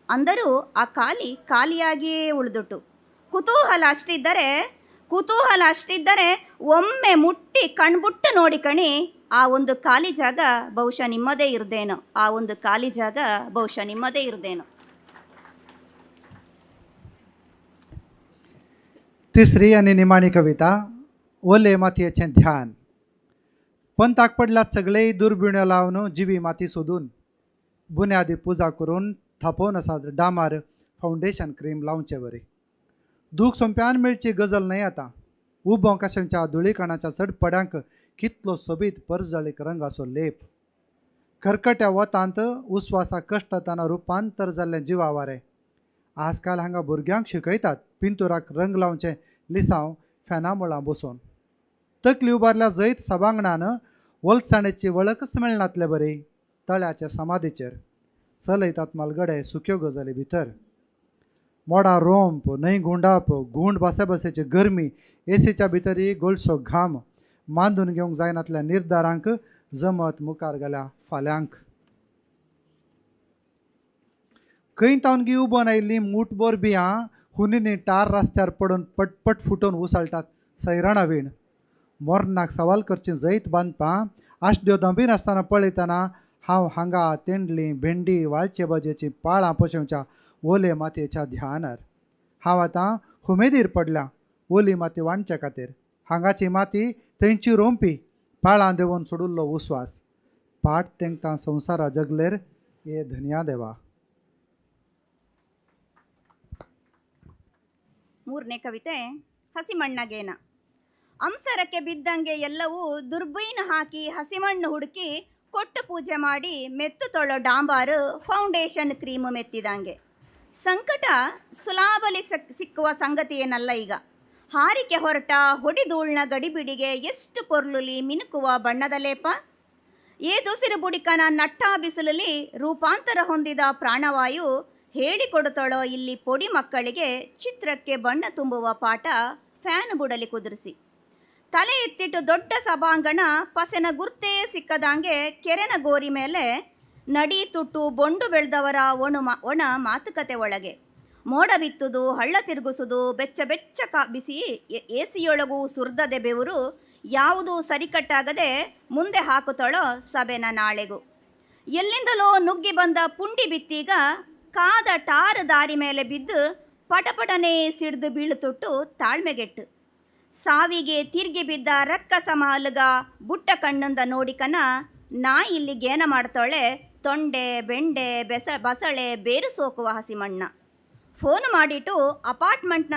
ಅಂದರೂ ಆ ಖಾಲಿ ಖಾಲಿಯಾಗಿಯೇ ಉಳಿದುಟ್ಟು. ಕುತೂಹಲ ಅಷ್ಟಿದ್ದರೆ ಒಮ್ಮೆ ಮುಟ್ಟಿ ಕಣ್ಬುಟ್ಟು ನೋಡಿ ಕಣಿ, ಆ ಒಂದು ಖಾಲಿ ಜಾಗ ಬಹುಶಃ ನಿಮ್ಮದೇ ಇರ್ದೇನೋ. तिसरी आणि निमाणी कविता ओले मातयेचें ध्यान. पंताक पडल्यात सगळेय दुर्बिण्यो लावन जिवी माती सोदून बुन्यादी पुजा करून थापोवन आसात डामार फावंडेशन क्रीम लावचे वरी. दूख सोंप्यान मेळची गजल न्हय आतां. उबो काशेंच्या धुळीकणाच्या चडपड्यांक कितलो सोबीत परजळीक रंगाचो लेप. खरकट्या वतांत उस्वासा कश्टताना रुपांतर जाल्लें जिवावारें. आजकाल हांगा भुरग्यांक शिकयतात पिंतुराक रंग लावचे लिसांव फॅना मुळां बसून. तकली उबारल्या जैत सभांगणान वलसाणेची वळखच मेळनातले बरी. तळ्याच्या समाधीचेर चलयतात मालगडे सुक्यो गजाली भितर. मोडा रोंप न्हंय गुंडाप गुंड बसेची गरमी एसीच्या भितरी गोलसो घाम मांदून घेवंक जायनातल्या निर्धारांक जमत मुखार गेल्या फाल्यांक. खंय तावनगी उबोन आयिल्लीं मूठभर बियां हुनीनी टार रस्त्यार पडून पटपट फुटून उसळटात सैराणा वीण. मोरनाक सवाल करची जैत बांदपां आशड्यो दंबी नासतना पळयतना हांव हांगा तेंडली भेंडी वालचे भाजयेची पाळां पोशेवच्या ओले मातयेच्या ध्यानार. हांव आतां उमेदीर पडल्या ओली माती वांडचे खातीर. हांगाची माती थंयची रोंपी पाळां देंवन सोडुल्लो उस्वास. पाट तेंकता संवसारा जगलेर ये धन्या देवा. ಮೂರನೇ ಕವಿತೆ ಹಸಿಮಣ್ಣಗೇನ. ಅಂಸರಕ್ಕೆ ಬಿದ್ದಂಗೆ ಎಲ್ಲವೂ ದುರ್ಬೀನು ಹಾಕಿ ಹಸಿಮಣ್ಣು ಹುಡುಕಿ ಕೊಟ್ಟು ಪೂಜೆ ಮಾಡಿ ಮೆತ್ತು ತೊಳೋ ಡಾಂಬಾರು ಫೌಂಡೇಶನ್ ಕ್ರೀಮು ಮೆತ್ತಿದಂಗೆ. ಸಂಕಟ ಸುಲಾಭಲಿ ಸಿಕ್ಕುವ ಸಂಗತಿ ಏನಲ್ಲ ಈಗ. ಹಾರಿಕೆ ಹೊರಟ ಹೊಡಿಧೂಳ್ನ ಗಡಿಬಿಡಿಗೆ ಎಷ್ಟು ಪೊರ್ಲುಲಿ ಮಿನುಕುವ ಬಣ್ಣದ ಲೇಪ. ಏದುಸಿರು ಬುಡಿಕನ ನಟ್ಟ ಬಿಸಿಲಲ್ಲಿ ರೂಪಾಂತರ ಹೊಂದಿದ ಪ್ರಾಣವಾಯು ಹೇಳಿಕೊಡುತ್ತಳೋ ಇಲ್ಲಿ ಪೊಡಿ ಮಕ್ಕಳಿಗೆ ಚಿತ್ರಕ್ಕೆ ಬಣ್ಣ ತುಂಬುವ ಪಾಠ ಫ್ಯಾನ್ ಬುಡಲಿ ಕುದುರಿಸಿ. ತಲೆ ಎತ್ತಿಟ್ಟು ದೊಡ್ಡ ಸಭಾಂಗಣ ಪಸೆನ ಗುರ್ತೇ ಸಿಕ್ಕದಂಗೆ ಕೆರೆನ ಗೋರಿ ಮೇಲೆ ನಡಿ ತುಟ್ಟು ಬೊಂಡು ಬೆಳೆದವರ ಒಣ ಮಾತುಕತೆ ಒಳಗೆ ಮೋಡ ಬಿತ್ತುದು, ಹಳ್ಳ ತಿರುಗಿಸುವುದು, ಬೆಚ್ಚ ಬೆಚ್ಚ ಬಿಸಿ ಎಸಿಯೊಳಗೂ ಸುರ್ದದೆ ಬೆವರು, ಯಾವುದೂ ಸರಿಕಟ್ಟಾಗದೆ ಮುಂದೆ ಹಾಕುತ್ತಳೋ ಸಭೆನ ನಾಳೆಗೂ. ಎಲ್ಲಿಂದಲೋ ನುಗ್ಗಿ ಬಂದ ಪುಂಡಿ ಬಿತ್ತೀಗ ಕಾದ ಟಾರ್ ದಾರಿ ಮೇಲೆ ಬಿದ್ದು ಪಟಪಟನೆ ಸಿಡ್ದು ಬೀಳುತ್ತುಟ್ಟು ತಾಳ್ಮೆಗೆಟ್ಟು. ಸಾವಿಗೆ ತಿರ್ಗಿ ಬಿದ್ದ ರಕ್ಕಸ ಮಾಲುಗ ಬುಟ್ಟ ಕಣ್ಣಿಂದ ನೋಡಿಕನ ನಾ ಇಲ್ಲಿ ಗೇನ ಮಾಡ್ತಾಳೆ ತೊಂಡೆ ಬೆಂಡೆ ಬಸಳೆ ಬೇರು ಸೋಕುವ ಹಸಿಮಣ್ಣ. ಫೋನ್ ಮಾಡಿಟ್ಟು ಅಪಾರ್ಟ್ಮೆಂಟ್ನ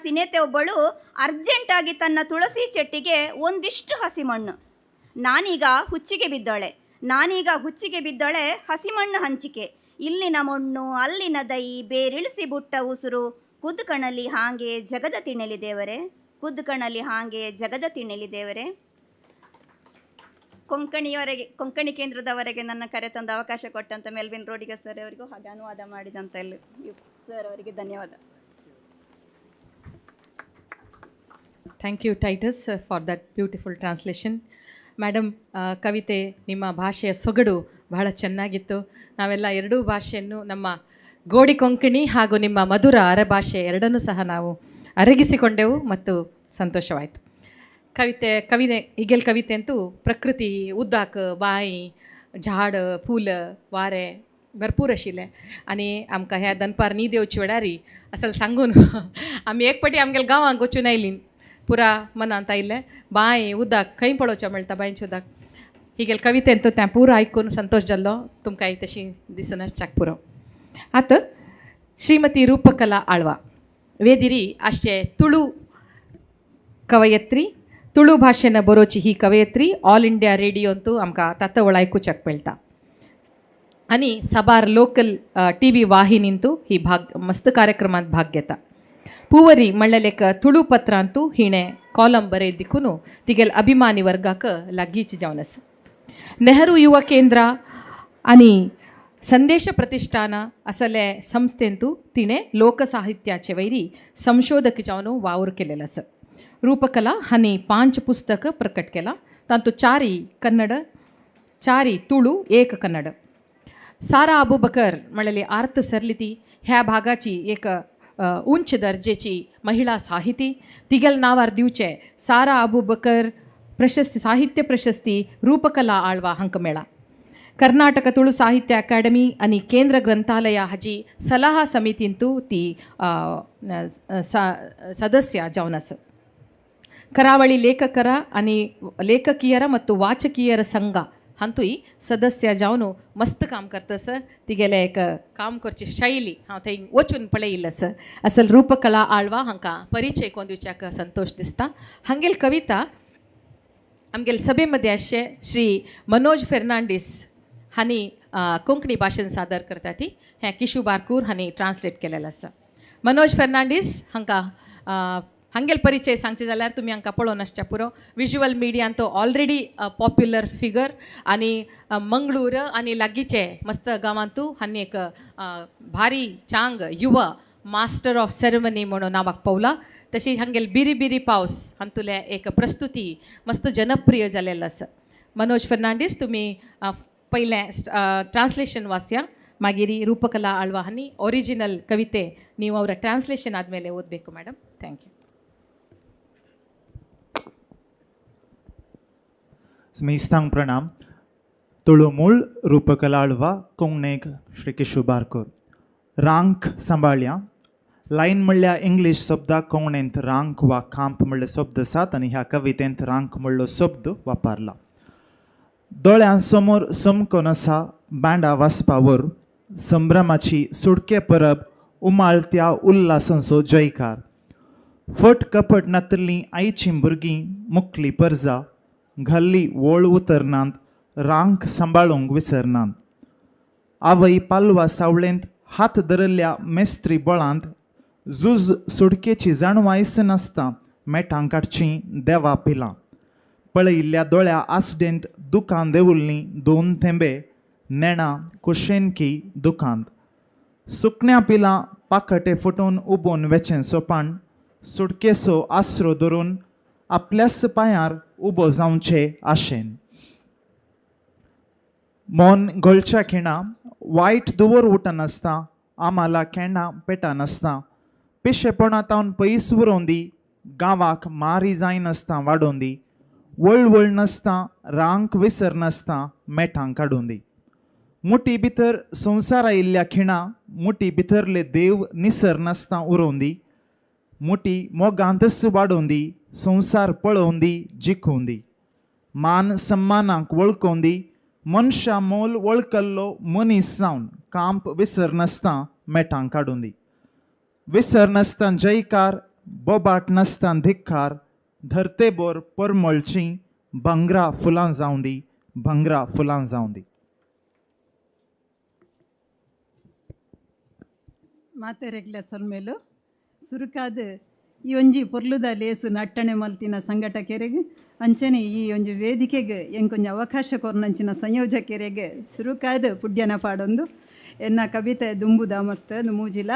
ಸಿನೇತೆ ಒಬ್ಬಳು ಅರ್ಜೆಂಟಾಗಿ ತನ್ನ ತುಳಸಿ ಚೆಟ್ಟಿಗೆ ಒಂದಿಷ್ಟು ಹಸಿಮಣ್ಣು. ನಾನೀಗ ಹುಚ್ಚಿಗೆ ಬಿದ್ದಳೆ ಹಸಿಮಣ್ಣು ಹಂಚಿಕೆ. ಇಲ್ಲಿನ ಮಣ್ಣು ಅಲ್ಲಿನ ದೈ ಬೇರಿಳಿಸಿ ಬುಟ್ಟ ಉಸುರು ಕುದ್ಕಣಲಿ ಹಾಗೆ ಜಗದ ತಿಣಲಿದೇವರೇ. ಕೊಂಕಣಿ ಕೇಂದ್ರದವರೆಗೆ ನನ್ನ ಕರೆ ತಂದು ಅವಕಾಶ ಕೊಟ್ಟಂತ ಮೆಲ್ವಿನ್ ರೋಡಿಗ ಸರ್ ಅವರಿಗೂ ಹಾಗೆ ಅನುವಾದ ಮಾಡಿದಂತ ಸರ್ ಅವರಿಗೆ ಧನ್ಯವಾದ. Thank you Titus for that beautiful translation. Madam, ಕವಿತೆ ನಿಮ್ಮ ಭಾಷೆಯ ಸೊಗಡು ಬಹಳ ಚೆನ್ನಾಗಿತ್ತು. ನಾವೆಲ್ಲ ಎರಡೂ ಭಾಷೆಯನ್ನು, ನಮ್ಮ ಗೋಡಿ ಕೊಂಕಣಿ ಹಾಗೂ ನಿಮ್ಮ ಮಧುರ ಅರಭಾಷೆ ಎರಡನ್ನೂ ಸಹ ನಾವು ಅರಗಿಸಿಕೊಂಡೆವು ಮತ್ತು ಸಂತೋಷವಾಯಿತು. ಈಗೆಲ್ಲ ಕವಿತೆ ಅಂತೂ प्रकृती उदक बाई झाड फुलं वारे भरपूर आशिल्ले आनी आमकां ह्या दनपार न्हीद येवचे वेळारी असल सांगून आमी एक पाटी आमगेल्या गांवांक वचून आयलीं. पुरा मनांत आयिल्लें बांय उदक खंय पळोवचें मेळटा बांयचें उदक. हिगेल कवितेन तो तें पुरो आयकून संतोश जाल्लो. तुमकांय तशी दिसून आसच्याक पुरो. आतां श्रीमती रूपकला आळवा वेदिरी आसचे तुळू कवयत्री, तुळू भाषेन बरोवची ही कवयत्री ऑल इंडिया रेडियो ಅಂತೂ आमकां तातवळ आयकुच्याक मेळटा. आनी सबार लोकल TV वाहिनींतू ही मस्त कार्यक्रमांत भाग घेता. पूवरी म्हणलें एक तुळू पत्र ಅಂತೂ हिणें कॉलम बरयदिकून तिगेल अभिमानी वर्गाक लागींची जावन आसा. नेहरू युवा केंद्र आनी संदेश प्रतिष्ठान असले संस्थेंतू तिणें लोकसाहित्याचे वैरी संशोधक जावन वावर केलेलो आसा. रूपकला हांणी 5 पुस्तक प्रकट केला. तातूंत 4 कन्नड, 4 तुळू, 1 कन्नड. सारा अबूबकर म्हणलेली आर्त सरलिती ह्या भागाची एक उंच दर्जेची महिला साहिती. तिगेल नांवार दिवचे सारा अबूबकर प्रशस्ती, साहित्य प्रशस्ती रूपकला आळवा हांकां मेळ्ळा. कर्नाटक तुळू साहित्य अकाडेमी आनी केंद्र ग्रंथालय हाजी सलाहा समितींतू ती सदस्य जावन आसा. ಕರಾವಳಿ ಲೇಖಕರ आणि लेखकियर ಮತ್ತು वाचकियर संघ हांतूय सदस्य जावन मस्त काम करता सर. तिगेले एक काम करची शैली हांव थंय वचून पळयिल्लें सर. असल रूपकला आळवा हांकां परिचय कोण दिवच्याक संतोष दिसता. हांगेल कविता आमगेल सभे मध्ये आसचे श्री मनोज फेर्नांडीस हांणी कोंकणी भाशेन सादर करता ती. हें किशू बारकूर हांणी ट्रान्सलेट केलेलें आसा. मनोज फेर्नांडीस हांकां हांगेल परिचय सांगचे जाल्यार तुमी हांकां पळोवन आसच्या पुरो. विज्युअल मिडियान तो ऑलरेडी पॉप्युलर फिगर आनी मंगळूर आनी लागींचे मस्त गांवांतू हांणी एक भारी चांग युवा मास्टर ऑफ सेरेमनी म्हणून नांवाक पावला. तशी हांगेल बिरी बिरी पावस हांतुले एक प्रस्तुती मस्त जनप्रिय जालेलो आसा. मनोज फर्नांडीस तुमी पयलें ट्रान्सलेशन वाचया, मागीर रूपकला आळवा हांणी ओरिजिनल कविते ನೀವು ಅವರ ಟ್ರಾನ್ಸ್ಲೇಷನ್ ಆದಮೇಲೆ ಓದಬೇಕು ಮೇಡಮ್. Thank you. स्मिस्तांग प्रणाम. तुळू मूळ रूपकला आळवा कोंकणीक श्री किशू बारकर. रांक सांबाळ्या. लायन म्हणल्यार इंग्लीश शब्दाक कोंकणींत रांक वा कांप म्हणले शब्द आसात आनी ह्या कवितेंत रांक म्हणलो शब्द वापरला. दोळ्यां समकोन आसा बांडा वाजपावर संभ्रमाची सुडके परब उमाळत्या उल्हासांचो जयकार. फट कपट नातरलीं आईचीं भुरगीं मुखली पर्जा घाल्ली वोळ उतरनांत रांक सांबाळूंक विसरनांत. आवय पालवा सावळेंत हात धरल्ल्या मेस्त्री बळांत झूज सुडकेची जाणवायस नासता मेटां काडचीं देवा पिलां. पळयिल्ल्या दोळ्या आसडेंत दुकान देवुल्लीं 2 थेंबे नेणां कुशेनकी दुकांत. सुकण्या पिलां पाखटे फुटून उबोन वेचें सोपान सुडकेचो आसरो धरून आपल्याच पांयार उबो जावचे आशेन. मोन गोलच्या खिणा वायट दुवर उठा नासता आम्हाला केन्ना पेटा नासता पिशेपणांतावन पयस उरोंदी गांवाक मारी जाय नासता वाडोंदी वळ नासता रांक विसर नासता मेठांक काडूंदी मुठी भितर संवसार आयिल्ल्या खिणा मुठी भितरले देव निसर नासता उरोंदी मुठी मोगांतस वाडोंदी संवसार पळोवंदी जिखोंदी मान सम्मानाक वळखोंदी मनशा मोल वळखल्लो मनीस जावन कांप विसर नासता मेठांक काडूंदी विसर नासता जयकार बोबाट नासता धिक्कार धरते बोर परमळची भंगरा फुलां जावंदी भंगरा फुलां जावंदी ಮಾತೆರೆಗ್ಲ ಸೊಲ್ಮೇಲು ಸುರುಕಾದ ಈ ಒಂಜಿ ಪೊರ್ಲುದ ಲೇಸು ನಟ್ಟಣೆ ಮಲ್ತಿನ ಸಂಘಟಕರಿಗೆ ಅಂಚನೆ ಈ ಒಂಜಿ ವೇದಿಕೆಗೆ ಎಂಕೊಂಜಿ ಅವಕಾಶ ಕೊರ್ನಂಚಿನ ಸಂಯೋಜಕರಿಗೆ ಸುರುಕಾದ ಪುಡ್ಯನ ಪಾಡೊಂದು ಎನ್ನ ಕವಿತೆ ದುಂಬುದ ಮಸ್ತ್ ಮೂಜಿಲ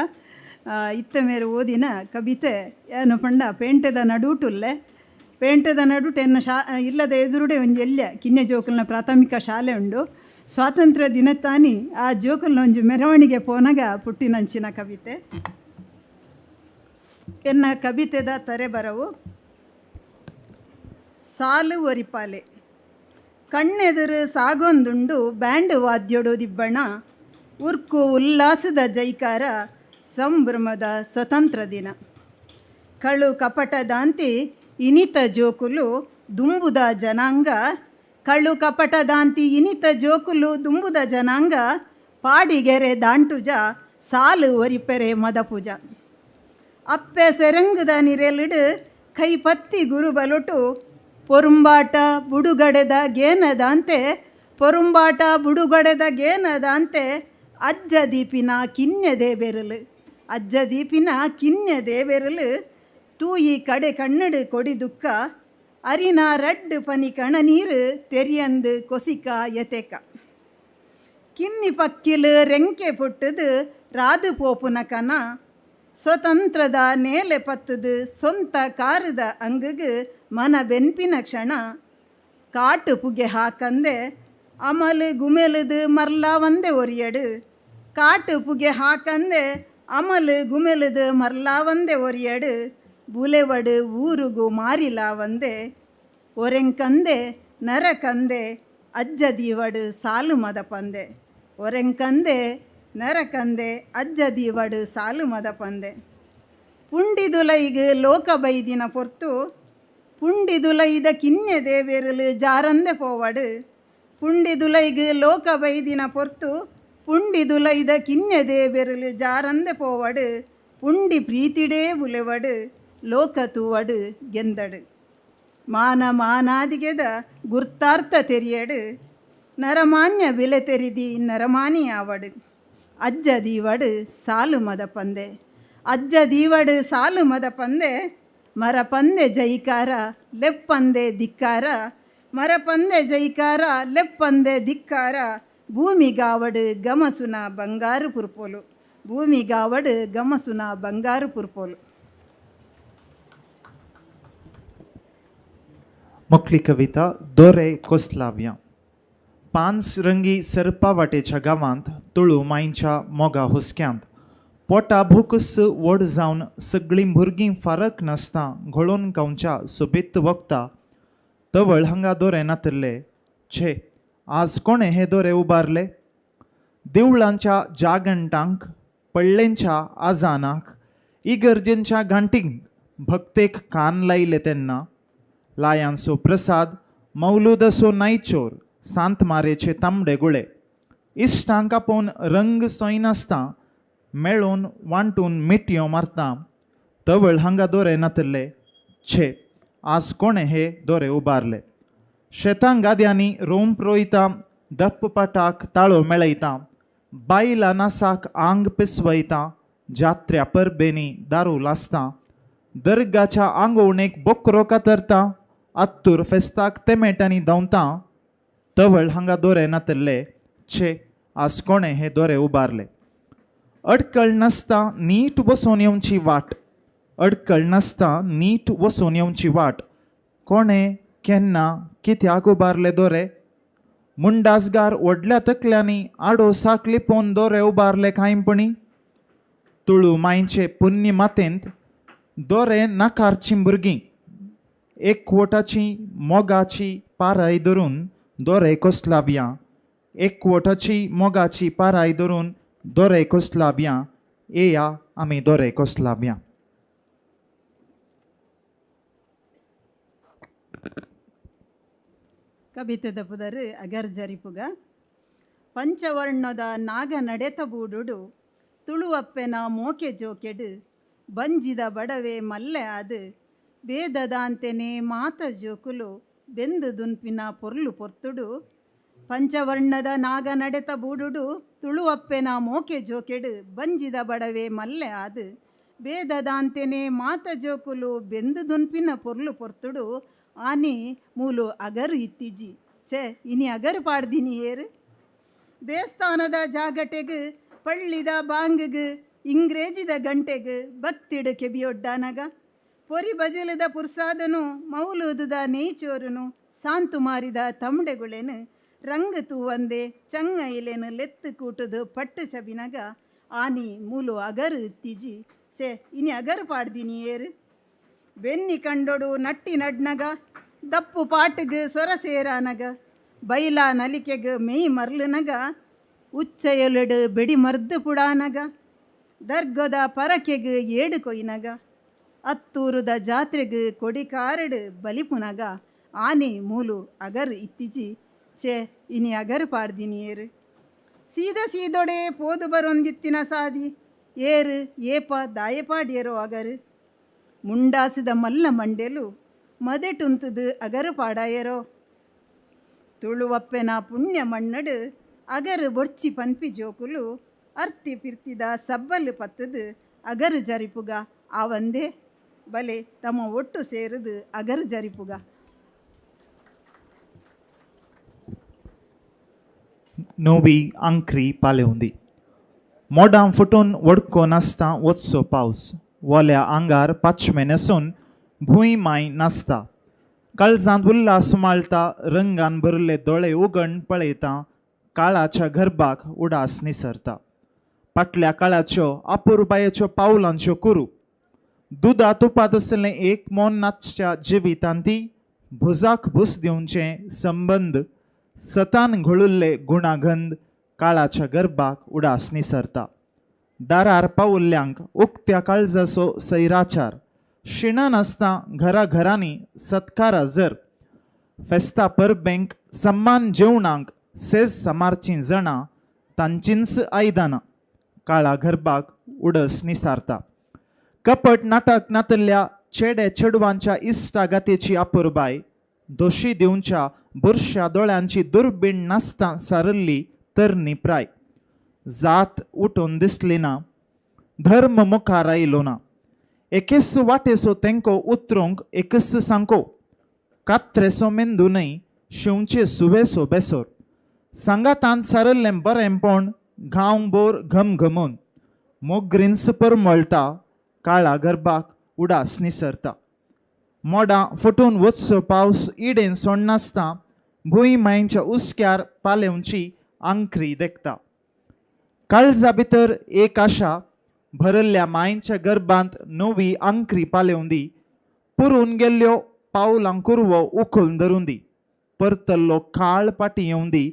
ಇತ್ತ ಮೇರೆ ಓದಿನ ಕವಿತೆ ಏನು ಪಂಡ ಪೇಂಟೆದ ನಡೂಟುಲ್ಲೆ ಪೇಂಟೆದ ನಡುಟು ಎನ್ನ ಇಲ್ಲದ ಎದುರುಡೆ ಒಂಜಿ ಎಲ್ಯ ಕಿನ್ನೆ ಜೋಕಲ್ನ ಪ್ರಾಥಮಿಕ ಶಾಲೆ ಉಂಡು ಸ್ವಾತಂತ್ರ್ಯ ದಿನತ್ತಾನಿ ಆ ಜೋಕಲ್ನ ಒಂಜಿ ಮೆರವಣಿಗೆ ಪೋನಾಗ ಪುಟ್ಟಿನಂಚಿನ ಕವಿತೆ ಎನ್ನ ಕವಿತೆದ ತರೆ ಬರವು ಸಾಲು ಒರಿಪಾಲೆ ಕಣ್ಣೆದುರು ಸಾಗೊಂದುಂಡು ಬ್ಯಾಂಡ್ ವಾದ್ಯೊಡು ದಿಬ್ಬಣ ಉರ್ಕು ಉಲ್ಲಾಸದ ಜೈಕಾರ ಸಂಭ್ರಮದ ಸ್ವತಂತ್ರ ದಿನ ಕಳು ಕಪಟದಾಂತಿ ಇನಿತ ಜೋಕುಲು ದುಂಬುದ ಜನಾಂಗ ಕಳ್ಳು ಕಪಟದಾಂತಿ ಇನಿತ ಜೋಕುಲು ದುಂಬುದ ಜನಾಂಗ ಪಾಡಿಗೆರೆ ದಾಂಟುಜ ಸಾಲು ಒರಿಪೆರೆ ಮದಪುಜ ಅಪ್ಪೆ ಸೆರಂಗದ ನಿರೆಲಿಡು ಕೈ ಪತ್ತಿ ಗುರುಬಲೊಟು ಪೊರುಂಬಾಟ ಬುಡುಗಡೆದ ಗೇನದಾಂತೆ ಪೊರುಂಬಾಟ ಬುಡುಗಡೆದ ಗೇನದಾಂತೆ ಅಜ್ಜ ದೀಪಿನ ಕಿನ್ಯದೆ ಬೆರಲು ಅಜ್ಜ ದೀಪಿನ ಕಿನ್ಯದೆ ಬೆರಲು ತೂಯಿ ಕಡೆ ಕಣ್ಣಡು ಕೊಡಿ ದುಃಖ ಅರಿನ ರಡ್ಡು ಪನಿ ಕಣನೀರು ತೆರಿಯಂದು ಕೊಸಿಕ ಎತೆಕ ಕಿನ್ನಿ ಪಕ್ಕಿಲು ರೆಂಕೆ ಪುಟ್ಟದು ರಾದು ಪೋಪುನ ಕನ ಸ್ವತಂತ್ರದ ನೇಲೆ ಪತ್ತದು ಸ್ವಂತ ಕಾರದ ಅಂಗಗೆ ಮನ ಬೆನ್ಪಿನ ಕ್ಷಣ ಕಾಟು ಪುಗೆ ಹಾಕಂದೆ ಅಮಲು ಗುಮೆಲದು ಮರ್ಲಾ ಒಂದೆ ಒರಿಯಡು ಕಾಟು ಪುಗೆ ಹಾಕಂದೆ ಅಮಲು ಗುಮೆಲದು ಮರ್ಲಾ ಒಂದೆ ಒರಿಯಡು ಬುಲೆವಡು ಊರುಗು ಮಾರಿಲ ಒಂದೆ ಒರೆಂಕಂದೆ ನರಕಂದೆ ಅಜ್ಜ ದೀವಡು ಸಾಲು ಮದ ಪಂದೆ ಒರೆಂಕಂದೆ ನರಕಂದೆ ಅಜ್ಜ ದೀವಡು ಸಾಲು ಮದ ಪಂದೆ ಪುಂಡಿದುಲೈಗೆ ಲೋಕ ಬೈದಿನ ಪೊರ್ತು ಪುಂಡಿದುಲೈದ ಕಿನ್ಯ ದೇವೆರಲು ಜಾರಂದೆ ಪೋವಡು ಪುಂಡಿದುಲೈಗೆ ಲೋಕ ಬೈದಿನ ಪೊರ್ತು ಪುಂಡಿದುಲೈದ ಕಿನ್ಯ ದೇವೆರಲು ಜಾರಂದೆ ಪೋವಡು ಪುಂಡಿ ಪ್ರೀತಿಡೇ ಬುಲೆವಡು ಲೋಕ ತೂವಡು ಗೆಂದಡು ಮಾನ ಮಾನಾದಿಗೆದ ಗುರ್ತಾರ್ಥ ತೆರಿಯಡು ನರಮಾನ್ಯ ಬೆಲೆ ತೆರಿದಿ ನರಮಾನಿ ಆವಡು ಅಜ್ಜ ದೀವಡು ಸಾಲು ಮದ ಪಂದೆ ಅಜ್ಜ ದೀವಡು ಸಾಲು ಮದ ಪಂದೆ ಮರ ಪಂದೆ ಜೈಕಾರ ಲೆಪ್ಪಂದೆ ಧಿಕ್ಕಾರ ಮರ ಪಂದೆ ಜೈಕಾರ ಲೆಪ್ಪಂದೆ ಧಿಕ್ಕಾರ ಭೂಮಿಗಾವಡು ಗಮಸುನ ಬಂಗಾರು ಪುರ್ಪೋಲು ಭೂಮಿಗಾವಡು ಗಮಸುನ ಬಂಗಾರು ಪುರ್ಪೋಲು मुखली कविता दोरे कोस्लाव्या पांच रंगी सरपा वाटेच्या गावांत तुळू माईंच्या मोगा हुस्क्यांत पोटा भुकस व्हड जावन सगळीं भुरगीं फारक नासता घोळून गांवच्या सोबीत वखता तवळ हांगा दोरे नातरले छे आज कोणे हे दोरे उबारले देवळांच्या जागंटांक पडलेंच्या आजानाक इगर्जेंच्या घंटींक भक्तेक कान लायले तेन्ना लायांचो प्रसाद मौलूदसो नायचोर सांत मारेचे तांबडे गुळे इश्टांक आपोवन रंग सोयनासता मेळून वांटून मिटयो मारता तवळ हांगा दोरे नातरले छे आज कोणे हे दोरे उबारले शेतां गाद्यांनी रोंप रोयता दप्प पाटाक ताळो मेळयता बायला नासाक आंग पिसवयता जात्र्या परबेनी दारू लासता दर्गाच्या आंगवणेक बोकरो कातरता आत्तूर फेस्ताक तेमेटांनी धांवता तवळ हांगा दोरे नातरले छे आज कोणे हे दोरे उबारले अडकळ नासता नीट वचून येवची वाट अडकळ नासता नीट वचून येवची वाट कोणे केन्ना कित्याक उबारले दोरे मुंडासगार व्हडल्या तकल्यांनी आडो साकली पोवन दोरे उबारले कांयपणी तुळू मायचे पुण्य मातेंत दोरे नाकारची भुरगीं एकवटाची मोगाची पाराय धरून दोरे कोसलाव्या एकवटाची मोगाची पाराय धरून दोरे कोसलाव्या येया आमी दोरे कोसलाव्या. ಕವಿತೆದ ಪುದರ್ ಅಗರ್ ಜರಿಪುಗ ಪಂಚವರ್ಣದ ನಾಗ ನಡೆತ ಬೂಡುಡು ತುಳುವಪ್ಪೆನ ಮೋಕೆ ಜೋಕೆಡು ಬಂಜಿದ ಬಡವೆ ಮಲ್ಲೆ ಅದು ಬೇದದಾಂತೆನೆ ಮಾತ ಜೋಕುಲು ಬೆಂದು ದುನ್ಪಿನ ಪೊರ್ಲು ಪೊರ್ತುಡು ಪಂಚವರ್ಣದ ನಾಗ ನಡೆತ ಬೂಡುಡು ತುಳುವಪ್ಪೆನ ಮೋಕೆ ಜೋಕೆಡು ಬಂಜಿದ ಬಡವೆ ಮಲ್ಲೆ ಅದು ಬೇದದಾಂತೆನೆ ಮಾತ ಜೋಕುಲು ಬೆಂದು ದುನ್ಪಿನ ಪೊರ್ಲು ಪೊರ್ತುಡು ಆನಿ ಮೂಲು ಅಗರು ಇತ್ತಿಜಿ ಛೇ ಇನಿ ಅಗರು ಪಾಡ್ದಿನಿ ಏರು ದೇವಸ್ಥಾನದ ಜಾಗಟೆಗೆ ಪಳ್ಳಿದ ಬಾಂಗಿಗೆ ಇಂಗ್ರೇಜಿದ ಗಂಟೆಗೆ ಬತ್ತಿಡು ಕೆಬಿಯೊಡ್ಡಾನಗ ಪೊರಿ ಬಜಲದ ಪುರ್ಸಾದನು ಮೌಲೂದದ ನೇಚೋರುನು ಸಾಂತು ಮಾರಿದ ತಮಡೆಗುಳೆನು ರಂಗು ತೂವಂದೆ ಚಂಗ ಇಲೆನು ಲೆತ್ತು ಕೂಟುದು ಪಟ್ಟು ಚಬಿನಗ ಆನಿ ಮೂಲು ಅಗರು ಇತ್ತಿಜಿ ಛೇ ಇನಿ ಅಗರು ಪಾಡ್ದಿನಿ ಏರು ಬೆನ್ನಿ ಕಂಡೊಡು ನಟ್ಟಿ ನಡ್ನಗ ದಪ್ಪು ಪಾಟಿಗೆ ಸೊರ ಸೇರಾನಗ ಬೈಲ ನಲಿಕೆಗೆ ಮೇಯ್ ಮರ್ಲನಗ ಉಚ್ಚಯಲುಡು ಬೆಡಿ ಮರ್ದು ಪುಡಾನಗ ದರ್ಗದ ಪರಕೆಗೆ ಏಡು ಕೊಯ್ನಗ ಅತ್ತೂರುದ ಜಾತ್ರೆಗೆ ಕೊಡಿ ಕಾರಡು ಬಲಿಪುನಗ ಆನೆ ಮೂಲು ಅಗರ್ ಇತ್ತಿಜಿ ಛೇ ಇನಿ ಅಗರ್ ಪಾಡ್ದಿನಿ ಏರು ಸೀದ ಸೀದೊಡೆ ಪೋದು ಬರೊಂದಿತ್ತಿನ ಸಾದಿ ಏರು ಏಪ ದಾಯಪಾಡ್ಯರೋ ಅಗರು ಮುಂಡಾಸಿದ ಮಲ್ಲ ಮಂಡೆಲು ಮದೆಟುಂತುದು ಅಗರು ಪಾಡಾಯರೋ ತುಳುವಪ್ಪೆನ ಪುಣ್ಯ ಮಣ್ಣಡು ಅಗರು ಬೊಡ್ಚಿ ಪನ್ಪಿ ಜೋಕುಲು ಅರ್ತಿ ಪಿರ್ತಿದ ಸಬ್ಬಲು ಪತ್ತದು ಅಗರು ಜರಿಪುಗ ಆವಂದೇ ಬಲೆ ತಮ್ಮ ಒಟ್ಟು ಸೇರುದು ಅಗರು ಜರಿಪುಗ. नोवी अंक्री पालेउंदी मोडाम फुटून वडको नासता वचसो पावस वल्या आंगार पाचमे नेसून भूंय माय नासता काळजांत उल्हास माळटा रंगान भरले दोळे उगण पळयता काळाच्या गरबाक उडास निसरता फाटल्या काळाच्यो अपुरबायेच्यो पावलांच्यो कुरू दुदा तुपात असलें एक मोन नाचच्या जिवितांती भुजाक भूस दिवचे संबंद सतान घोळुल्ले गुणागंध काळाच्या गरबाक उडास निसरता दारार पावुल्ल्यांक उक्त्या काळजाचो सैराचार शिणान आसता घराघरांनी सत्कारा जर फेस्ता परबेंक सम्मान जेवणांक सेज समारचीं जणां तांचींच आयदानां काळा गरबाक उडस निसारता कपट नाटक नातल्ल्या चेडे चेडवांच्या इश्टागातेची अपुरबाय दोशी दिवच्या बुरश्या दोळ्यांची दुर्बीण नासता सारल्ली तरणी प्राय जात उठून दिसली ना धर्म मुखार आयलो ना एकेस वाटेसो तेंको उतरूंक एकस सांको कात्रेसो मेंदू न्हय शिवचे सुवेसो बेसोर सांगातांत सारल्लें बरेंपण घाव बोर घमघमून मोगरींस परमळटा काळा गरबाक उडास निसरता मोडां फुटून वचसो पावस इडेन सोडनासता भूंय मायेच्या उस्क्यार पालेवची आंखरी देखता काळजा भितर एक आशा भरल्ल्या मायेच्या गर्भांत नवी आंखरी पालेवंदी पुरून गेल्ल्यो पावलां कुरवो उखलून धरुंदी परतल्लो काळ पाटी येवंदी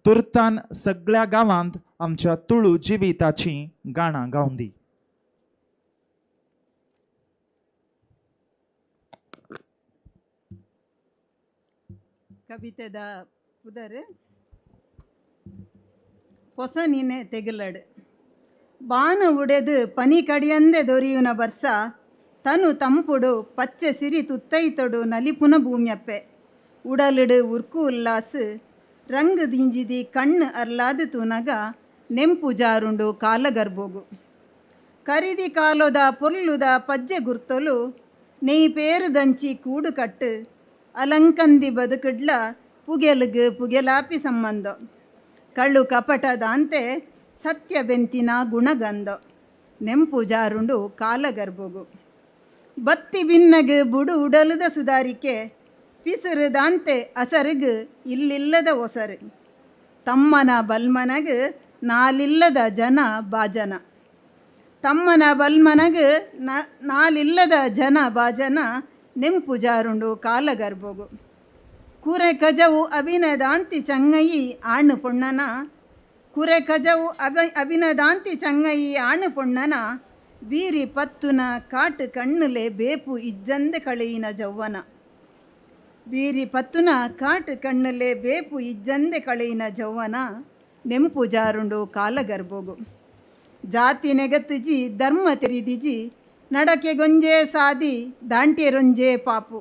तुर्तान सगळ्या गांवांत आमच्या तुळू जिविताची गाणां गावंदी. ಕವಿತೆದ ಪುದರ್ ಹೊಸನಿನೆ ತೆಗಲಡು ಬಾನ ಉಡೆದು ಪನಿ ಕಡಿಯಂದೆ ದೊರೆಯುನ ಬರ್ಸ ತನು ತಂಪುಡು ಪಚ್ಚೆ ಸಿರಿ ತುತ್ತೈತೊಡು ನಲಿಪುನ ಭೂಮ್ಯಪ್ಪೆ ಉಡಲುಡು ಉರ್ಕು ಉಲ್ಲಾಸು ರಂಗು ದಿಂಜಿದಿ ಕಣ್ಣು ಅರ್ಲಾದು ತೂನಗ ನೆಂಪು ಜಾರುಂಡು ಕಾಲಗರ್ಬೋಗು ಕರಿದಿ ಕಾಲೋದ ಪೊರ್ಲುದ ಪಜ್ಜೆ ಗುರ್ತೊಲು ನೆಯ್ ಪೇರು ದಂಚಿ ಕೂಡು ಕಟ್ಟು ಅಲಂಕಂದಿ ಬದುಕಡ್ಲ ಪುಗೆಲುಗು ಪುಗೆಲಾಪಿ ಸಂಬಂಧ ಕಳ್ಳು ಕಪಟದಂತೆ ಸತ್ಯ ಬೆಂತಿನ ಗುಣಗಂಧ ನೆಂಪು ಜಾರುಂಡು ಕಾಲಗರ್ಬೋಗು ಬತ್ತಿ ಬಿನ್ನಗು ಬುಡು ಉಡಲುದ ಸುಧಾರಿಕೆ ಪಿಸುರುದಂತೆ ಅಸರುಗು ಇಲ್ಲಿಲ್ಲದ ಒಸರು ತಮ್ಮನ ಬಲ್ಮನಗ ನಾಲಿಲ್ಲದ ಜನ ಬಾಜನ. ತಮ್ಮನ ಬಲ್ಮನಗ ನಾಲಿಲ್ಲದ ಜನ ಬಾಜನ ನೆಂಪು ಜಾರುಂಡು ಕಾಲಗರ್ಬೋಗು. ಕುರೆ ಕಜವು ಅಭಿನದಾಂತಿ ಚಂಗಯಿ ಆಣು ಪೊಣ್ಣನ. ಕುರೆ ಕಜವು ಅಭಿನದಾಂತಿ ಚಂಗಯಿ ಆಣು ಪೊಣ್ಣನ. ಬೀರಿ ಪತ್ತುನ ಕಾಟು ಕಣ್ಣುಲೆ ಬೇಪು ಇಜ್ಜಂದೆ ಕಳೆಯಿನ ಜವ್ವನ. ಬೀರಿ ಪತ್ತುನ ಕಾಟು ಕಣ್ಣುಲೆ ಬೇಪು ಇಜ್ಜಂದೆ ಕಳೆಯಿನ ಜವ್ವನ ನೆಂಪು ಜಾರುಂಡು ಕಾಲಗರ್ಬೋಗು. ಜಾತಿ ನೆಗತ್ತಿಜಿ ಧರ್ಮ ತೆರಿದಿಜಿ ನಡಕೆ ಗೊಂಜೆ ಸಾದಿ ದಾಂಟೆರೊಂಜೆ ಪಾಪು.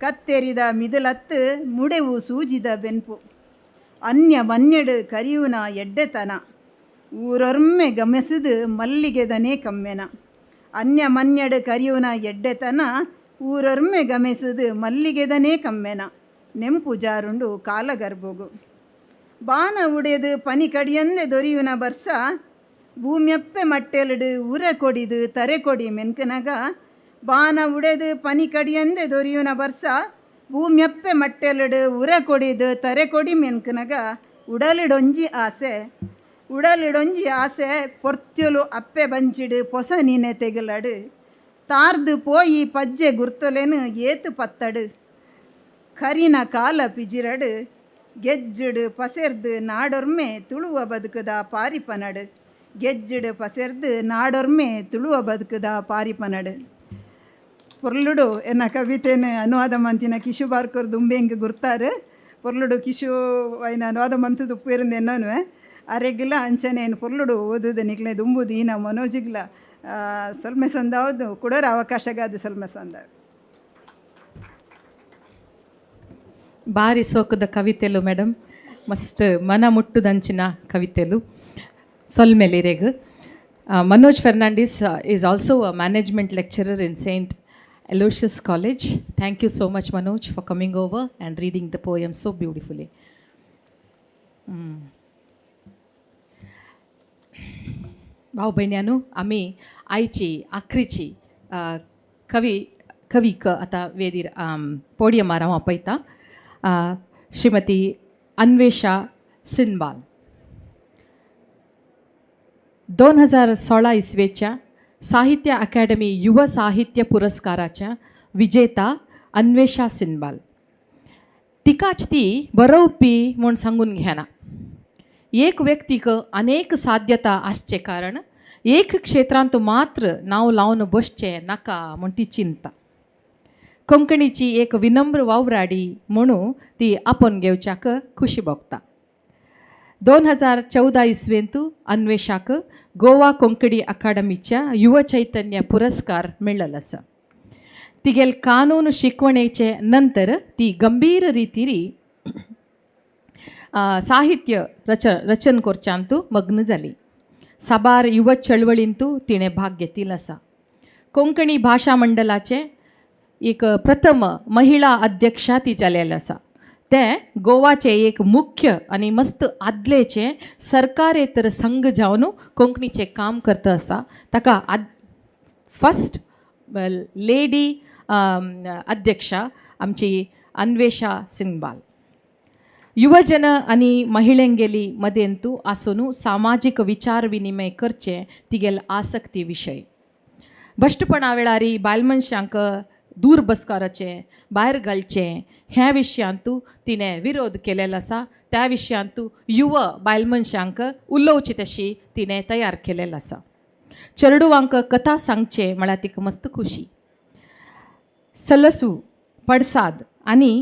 ಕತ್ತೆರಿದ ಮಿದಲತ್ತು ಮುಡೆವು ಸೂಜಿದ ಬೆನ್ಪು. ಅನ್ಯ ಮನ್ಯಡು ಕರಿಯುನ ಎಡ್ಡೆತನ. ಊರೊರ್ಮೆ ಗಮಸಿದು ಮಲ್ಲಿಗೆದನೇ ಕಮ್ಮೆನ. ಅನ್ಯ ಮನ್ಯಡು ಕರಿಯುನ ಎಡ್ಡೆತನ. ಊರೊರ್ಮೆ ಗಮಸಿದು ಮಲ್ಲಿಗೆದನೇ ಕಮ್ಮೆನ ನೆಂಪು ಜಾರುಂಡು ಕಾಲಗರ್ಬೋಗು. ಬಾನ ಉಡೆದು ಪನಿ ಕಡಿಯಂದೆ ದೊರೆಯುನ ಬರ್ಸ. ಭೂಮ್ಯಪ್ಪೆ ಮಟ್ಟೆಲಡು ಉರ ಕೊಡಿದು ತರೆ ಕೊಡಿ ಮೆನ್ಕನಗ. ಬಾನ ಉಡೆದು ಪನಿ ಕಡಿಯಂದೆ ದೊರೆಯುನ ಬರ್ಸ. ಭೂಮ್ಯಪ್ಪೆ ಮಟ್ಟೆಲಡು ಉರ ಕೊಡಿದು ತರೆ ಕೊಡಿ ಮೆನ್ಕನಗ. ಉಡಲಿಡೊಂಜಿ ಆಸೆ ಉಡಲಿಡೊಂಜಿ ಆಸೆ ಪೊರ್ತ್ಯಲು ಅಪ್ಪೆ ಬಂಚಿಡು ಪೊಸ ನೀನೆ ತೆಗಲಡು. ತಾರ್ದು ಪೋಯಿ ಪಜ್ಜೆ ಗುರ್ತೊಲೆನು ಏತು ಪತ್ತಡು. ಕರಿನ ಕಾಲ ಪಿಜಿರಡು ಗೆಜ್ಜುಡು ಪಸೆರ್ದು ನಾಡೊರ್ಮೆ ತುಳುವ ಬದುಕುದ ಪಾರಿಪನಡು. ಗೆಜ್ಜುಡು ಪಸೆರ್ದು ನಾಡೊರ್ಮೆ ತುಳುವ ಬದುಕುದ ಪಾರಿಪನಡು. ಪೊರ್ಲುಡು ಎನ್ನ ಕವಿತೆನ ಅನುವಾದ ಮಂತಿನ ಕಿಶು ಬಾರ್ಕರ್ ದುಂಬೆಂಗೆ ಗುರ್ತಾರೆ. ಪೊರ್ಲುಡು ಕಿಶು ಐನ ಅನುವಾದ ಮಂತದ್ದು ಉಪ್ಪೇರಿಂದ ಎನ್ನೋನು ಅರೆಗಿಲ್ಲ ಅಂಚನೆ ಏನು ಪೊರ್ಲುಡು ಓದುದು ನಿಕ್ಲೆ ದುಂಬುದು ಈನ ಮನೋಜಿಗ್ಲ ಸಲ್ಮೆ ಸಂದಾವ್ದು ಕೊಡೋರ ಅವಕಾಶಗಾದ ಸಲ್ಮೆ ಸಂದಾವ್. ಭಾರಿ ಸೋಕದ ಕವಿತೆಲು ಮೇಡಮ್, ಮಸ್ತ್ ಮನ ಮುಟ್ಟುದಂಚಿನ ಕವಿತೆಲು ಸೊಲ್ಮೆಲಿರೆಗ್. Manoj Fernandes is also a management lecturer in St. Aloysius College. Thank you so much, Manoj, for coming over and reading the poem so beautifully. भाऊ बहिण्यानो, आम्ही आईची आखरीची कवी आता वेदीर पोडियम राव पळयता. श्रीमती अन्वेषा सिनबाल 2016 इसवेच्या साहित्य अकादमी युवा साहित्य पुरस्काराच्या विजेता अन्वेषा सिनबाल. तिकाच ती बरोवपी म्हूण सांगून घेना. एक व्यक्तीक अनेक साध्यता आसचे कारण एक क्षेत्रांत मात्र नांव लावन बसचें नाका म्हूण ती चिंता. कोंकणीची एक विनम्र वावराडी म्हणून ती आपण घेवच्याक खुशी भोगता. 2014 इसवेंतू अन्वेषाक गोवा कोंकणी अकादमीच्या युव चैतन्य पुरस्कार मेळ्ळलो आसा. तिगेल कानून शिकवणेचे नंतर ती गंभीर रितीरी साहित्य रचन करच्यांतू मग्न जाली. साबार युव चळवळींतू तिणें भाग घेतिल्लो आसा. कोंकणी भाषा मंडलाचे एक प्रथम महिला अध्यक्षा ती जालेले आसा. ते गोवाचे एक मुख्य आणि मस्त आदलेचे सरकारेतर संघ जावन कोंकणीचे काम करता आसा. ताका फस्ट लेडी अध्यक्षा आमची अन्वेषा सिनबाल. युवजन आणि महिळेंगेली मदेंतू आसून सामाजिक विचार विनिमय करचे तिगेल आसक्ती विशय. भ्रष्टपणा वेळारी बायल मनशांक दूर बसकाराचे भायर घालचे ह्या विशयांतू तिणें विरोध केलेलो आसा. त्या विशयांतू युव बायल मनशांक उलोवची तशी तिणें तयार केलेलो आसा. चेडूवांक कथा सांगचे म्हळ्यार तिका मस्त खुशी. सलसू पडसाद आनी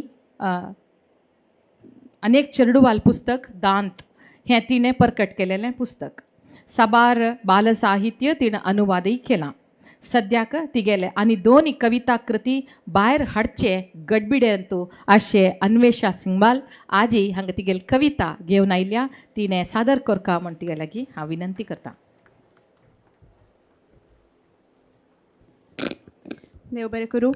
अनेक चेडूवाल पुस्तक दांत हें तिणें प्रकट केलेलें पुस्तक. साबार बालसाहित्य तिणें अनुवादय केलां. सद्याक तिगेले आनी 2 कविता कृती भायर हाडचे गडबिडेंतू अशें अन्वेषा सिनबाल आजी हांगा तिगेल कविता घेवन आयल्या. तिणें सादर करता म्हण तिगे लागीं हांव विनंती करतां. देव बरें करूं.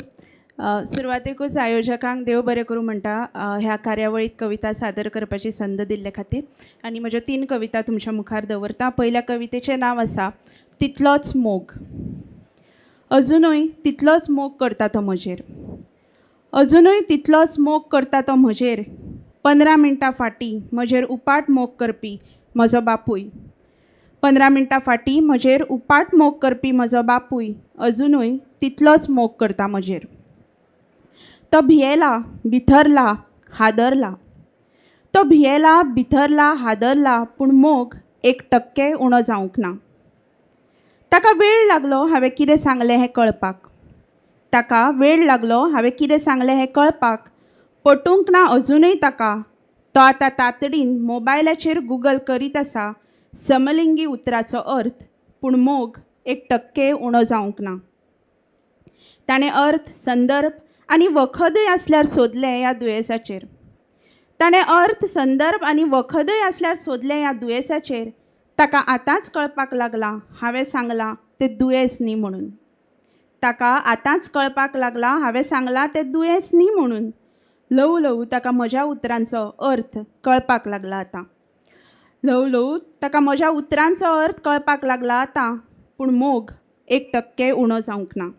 सुरवातेकूच आयोजकांक देव बरें करूं म्हणटा ह्या कार्यावळीत कविता सादर करपाची संद दिल्ले खातीर. आनी म्हज्यो 3 कविता तुमच्या मुखार दवरता. पयल्या कवितेचें नांव आसा तितलोच मोग. अजुनूय तितलोच मोग करता तो म्हजेर. अजुनूय तितलोच मोग करता तो म्हजेर. 15 मिनटां फाटीं म्हजेर उपाट मोग करपी म्हजो बापूय 15 मिनटां फाटीं म्हजेर उपाट मोग करपी म्हजो बापूय अजुनूय तितलोच मोग करता म्हजेर. तो भियेला, बिथरला, हादरला. तो भियेला, बिथरला, हादरला, पूण मोग 1% उणो जावंक ना. ताका वेळ लागलो हांवें कितें सांगलें हें कळपाक. ताका वेळ लागलो हांवें कितें सांगलें हें कळपाक. पटूंक ना अजुनूय ताका. तो आतां तातडीन मोबायलाचेर गुगल करीत आसा समलिंगी उतराचो अर्थ, पूण मोग 1% उणो जावंक ना. ताणें अर्थ, संदर्भ आनी वखदय आसल्यार सोदलें ह्या दुयेंसाचेर. ताणें अर्थ, संदर्भ आनी वखदय आसल्यार सोदलें ह्या दुयेंसाचेर. ताका आतांच कळपाक लागलां हांवें सांगलां तें दुयेंस न्ही म्हणून. ताका आतांच कळपाक लागलां हांवें सांगलां तें दुयेंस न्ही म्हणून. ल्हव ल्हव ताका म्हज्या उतरांचो अर्थ कळपाक लागला आतां. ल्हव ल्हव ताका म्हज्या उतरांचो अर्थ कळपाक लागला आतां, पूण मोग 1% उणो जावंक ना.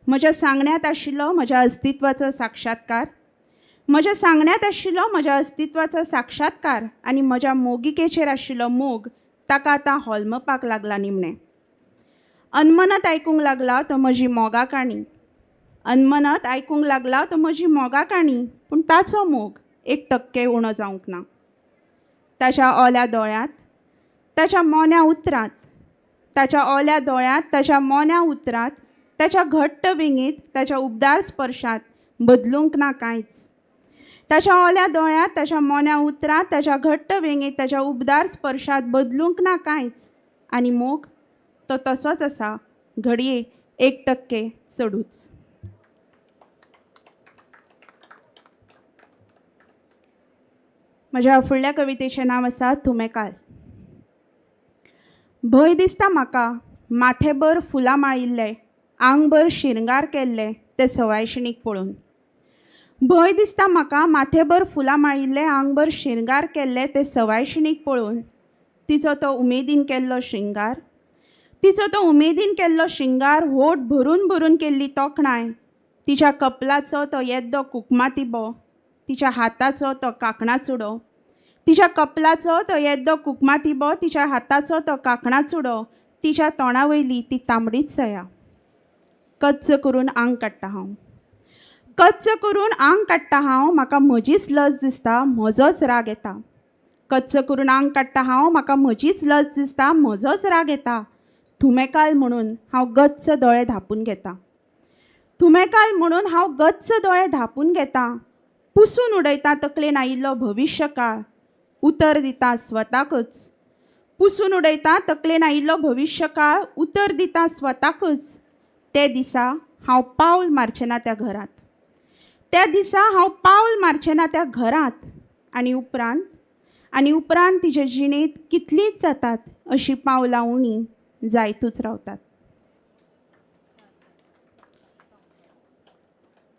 म्हज्या सांगण्यात आशिल्लो म्हज्या अस्तित्वाचो साक्षात्कार, म्हज्या सांगण्यात आशिल्लो म्हज्या अस्तित्वाचो साक्षात्कार आनी म्हज्या मोगिकेचेर आशिल्लो मोग ताका आतां होलमपाक लागला निमणें. अनमनत आयकूंक लागला तो म्हजी मोगा काणी. अनमनत आयकूंक लागला तो म्हजी मोगा काणी, पूण ताचो मोग 1% उणो जावंक ना. ताच्या ओल्या दोळ्यांत, ताच्या मोन्या उतरांत, ताच्या ओल्या दोळ्यांत, ताच्या मोन्या उतरांत, ताच्या घट्ट विंगीत, ताच्या उबदार स्पर्शांत बदलूंक ना कांयच. ताच्या ओल्या दोळ्यांत, ताच्या मोन्या उतरांत, ताच्या घट्ट विंगीत, ताच्या उबदार स्पर्शांत बदलूंक ना कांयच. आनी मोग तो तसोच आसा, घडये 1% चडूच. म्हज्या फुडल्या कवितेचें नांव आसा तुमेकाल. भंय दिसता म्हाका माथेभर फुलां माळिल्ले, आंगभर शिरंगार केल्ले ते सवायशिणीक पळोवन. भंय दिसता म्हाका माथेभर फुलां माळिल्ले, आंगभर शिरंगार केल्ले ते सवायशिणीक पळोवन. तिचो तो उमेदीन केल्लो शिंगार, तिचो तो उमेदीन केल्लो शिंगार, होठ भरून भरून केल्ली तोखणाय, तिच्या कपलाचो तो येद्दो कुकमातिबो, तिच्या हाताचो तो कांकणा चुडो, तिच्या कपलाचो तो येद्दो कुकमातिबो, तिच्या हाताचो तो कांकणा चुडो, तिच्या तोंडा वयली ती तांबडीच सया. कच्च करून आंग काडटा हांव, कच्च करून आंग काडटा हांव, म्हाका म्हजीच लज दिसता, म्हजोच राग येता. कच्च करून आंग काडटा हांव, म्हाका म्हजीच लज दिसता, म्हजोच राग येता. तुमेकाल म्हणून हांव गच्च दोळे धांपून घेता, तुमेकाल म्हणून हांव गच्च दोळे धांपून घेता. पुसून उडयता तकलेन आयिल्लो भविश्य काळ, उतर दिता स्वताकच. पुसून उडयता तकलेन आयिल्लो भविश्य काळ, उतर दिता स्वताकच. ते दिसा हांव पावल मारचें ना त्या घरांत, त्या दिसा हांव पावल मारचें ना त्या घरांत. आनी उपरांत तिचे जिणेंत कितलींच जातात अशीं पावलां उणी जायतूच रावतात.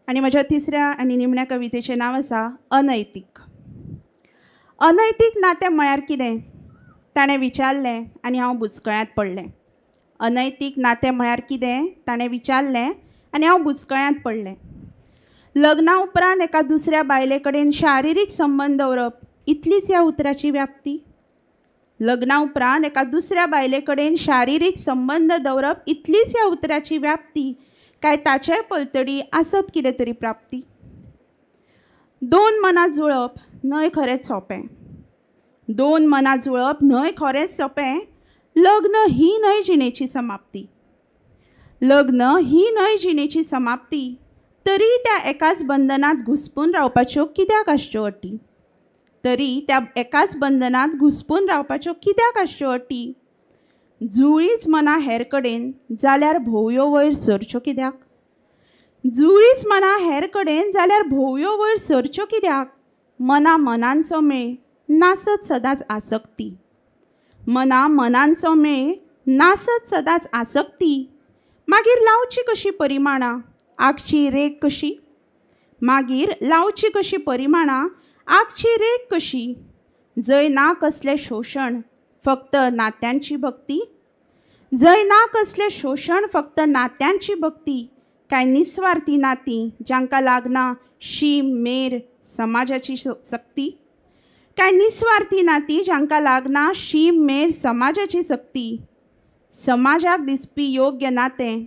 आनी म्हज्या तिसऱ्या आनी निमण्या कवितेचें नांव आसा अनैतीक. अनैतीक नातें म्हळ्यार कितें ताणें विचारलें आनी हांव बुचकळ्यांत पडलें. अनैतीक नातें म्हळ्यार कितें ताणें विचारलें आनी हांव बुचकळ्यांत पडलें. लग्ना उपरांत एका दुसऱ्या बायले कडेन शारिरीक संबंद दवरप इतलीच ह्या उतराची व्याप्ती. लग्ना उपरांत एका दुसऱ्या बायले कडेन शारिरीक संबंद दवरप इतलीच ह्या उतराची व्याप्ती, काय ताचे पलतडी आसत कितें तरी प्राप्ती. दोन मनां जुळप न्हय खरेंच सोंपें, दोन मनां जुळप न्हय खरेंच सोंपें. लग्न ही न्हय जिणेची समाप्ती, लग्न ही न्हय जिणेची समाप्ती. तरी त्या एकाच बंधनात घुस्पून रावपाच्यो कित्याक आसच्यो अटी, तरी त्या एकाच बंधनात घुस्पून रावपाच्यो कित्याक आसच्यो अटी. जुळीच मना हेर कडेन जाल्यार भोवयो वयर सरच्यो कित्याक, जुळीच मना हेर कडेन जाल्यार भोवयो वयर सरच्यो कित्याक. मना मनांचो मेळ नासत सदांच आसक्ती, मना मनांचो मेळ नासत सदांच आसक्ती. मागीर लावची कशी परिमाणां आगची रेख कशी, मागीर लावची कशी परिमाणां आगची रेख कशी. जंय ना कसलें शोशण फक्त नात्यांची भक्ती, जंय ना कसलें शोशण फक्त नात्यांची भक्ती. काय निस्वार्थी नातीं जांकां लागना शीम मेर समाजाची सक्ती, काय निस्वार्थी नाती जांकां लागना शीम मेर समाजाची सक्ती, समाजाक दिसपी योग्य नातें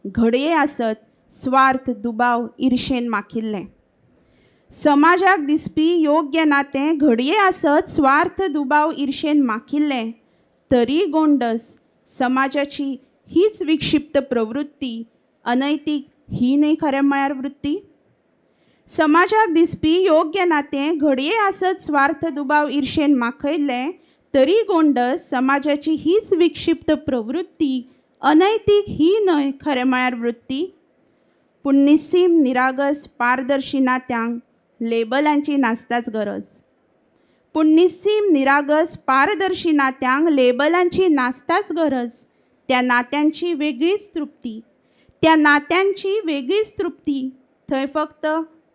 घडये आसत स्वार्थ दुबाव ईर्शेन माखिल्लें, समाजाक दिसपी योग्य नातें घडये आसत स्वार्थ दुबाव ईर्शेन माखिल्लें, तरी गोंडस समाजाची हीच विक्षिप्त प्रवृत्ती, अनैतीक ही न्हय खरें म्हळ्यार वृत्ती. समाजाक दिसपी योग्य नातें घडये आसत स्वार्थ दुबाव ईर्शेन माखयल्लें, तरी गोंडस समाजाची हीच विक्षिप्त प्रवृत्ती, अनैतीक ही न्हय खरें म्हळ्यार वृत्ती. पूण निस्सीम निरागस पारदर्शी नात्यांक लेबलांची नासताच गरज. पूण निस्सीम निरागस पारदर्शी नात्यांक लेबलांची नासताच गरज. त्या नात्यांची वेगळीच तृप्ती, त्या नात्यांची वेगळीच तृप्ती. थंय फक्त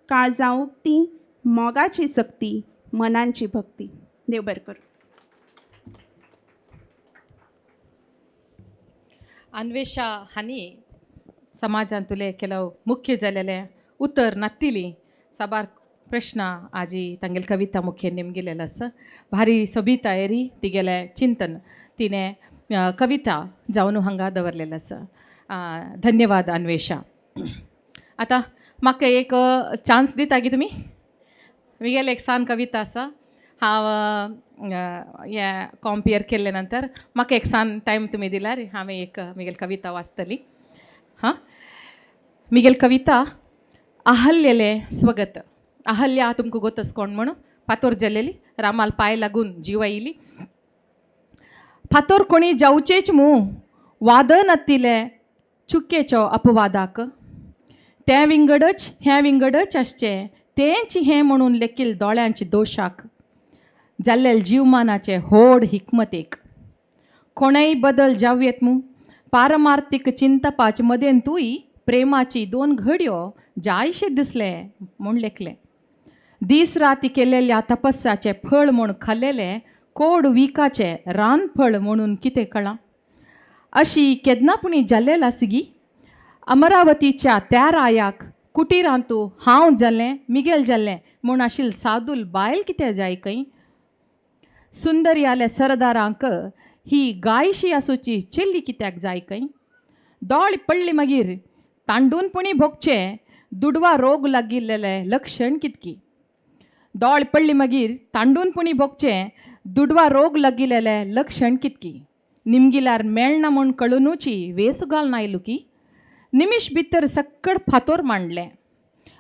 काळजां उक्ती, मोगाची सक्ती, मनांची भक्ती. देव बरें करूं. अन्वेषा हानी समाजांतले ಕೆಲವು ಮುಖ್ಯ जालेले उत्तर नातिली साबार प्रश्न आजी तांगेल कविता मुख्य नेमगेलेलं असं भारी सोबीत एरी तिगेले चिंतन तिने कविता जावन हांगा दवरलेलं असं. धन्यवाद अन्वेषा. आता म्हाका एक चान्स दिता की तुमी म्हगेले एक सान कविता आसा हांव हे कॉम्पेयर केल्ले नंतर म्हाका एक सान टायम तुमी दिल्यार हांवें एक म्हगेल कविता वाचतली. हां, म्हगेल कविता अहल्यले स्वगत. अहल्या तुमकां गोतस कोण म्हणून फातोर जाल्लेली रामाल पांय लागून जिवा येयली. फातोर कोणी जावचेच मू वाद नातिले चुकेचो अपवादाक. ते विंगडच हे विंगडच आसचे तेंच हें म्हणून लेखील दोळ्यांचे दोशाक. जाल्लेल जीवमानाचे होड हिकमतेक. कोणेय बदल जावयेत मू पारमार्थीक चिंतपाचे मदेन तुई प्रेमाची 2 घडयो जायशे दिसले म्हूण लेखले. दीस राती केलेल्या तपस्याचे फळ म्हूण खाल्लेले कोड विकाचे रानफळ म्हणून कितें कळां. अशी केदनापुणी जाल्लेला सिगी अमरावतीच्या त्या रायाक कुटिरांतू हांव जाल्लें मिगेल जाल्लें म्हूण आशिल्ल सादूल बायल कितें जाय खंय. सुंदर्याले सरदारांक ही गायशी आसूची चेल्ली कित्याक जाय खंय. दोळ पडली मागीर तांडूनपुणी भोगचे दुडवा रोग लागिल्लेले लक्षण कितकी. दोळ पडली मागीर तांडूनपुणी भोगचे दुडवा रोग लागिल्लेले लक्षण कितकी. निमगिल्यार मेळना म्हूण कळुनूची वेसुगाल नायलू की. निमिश भितर सक्कड फातोर मांडलें,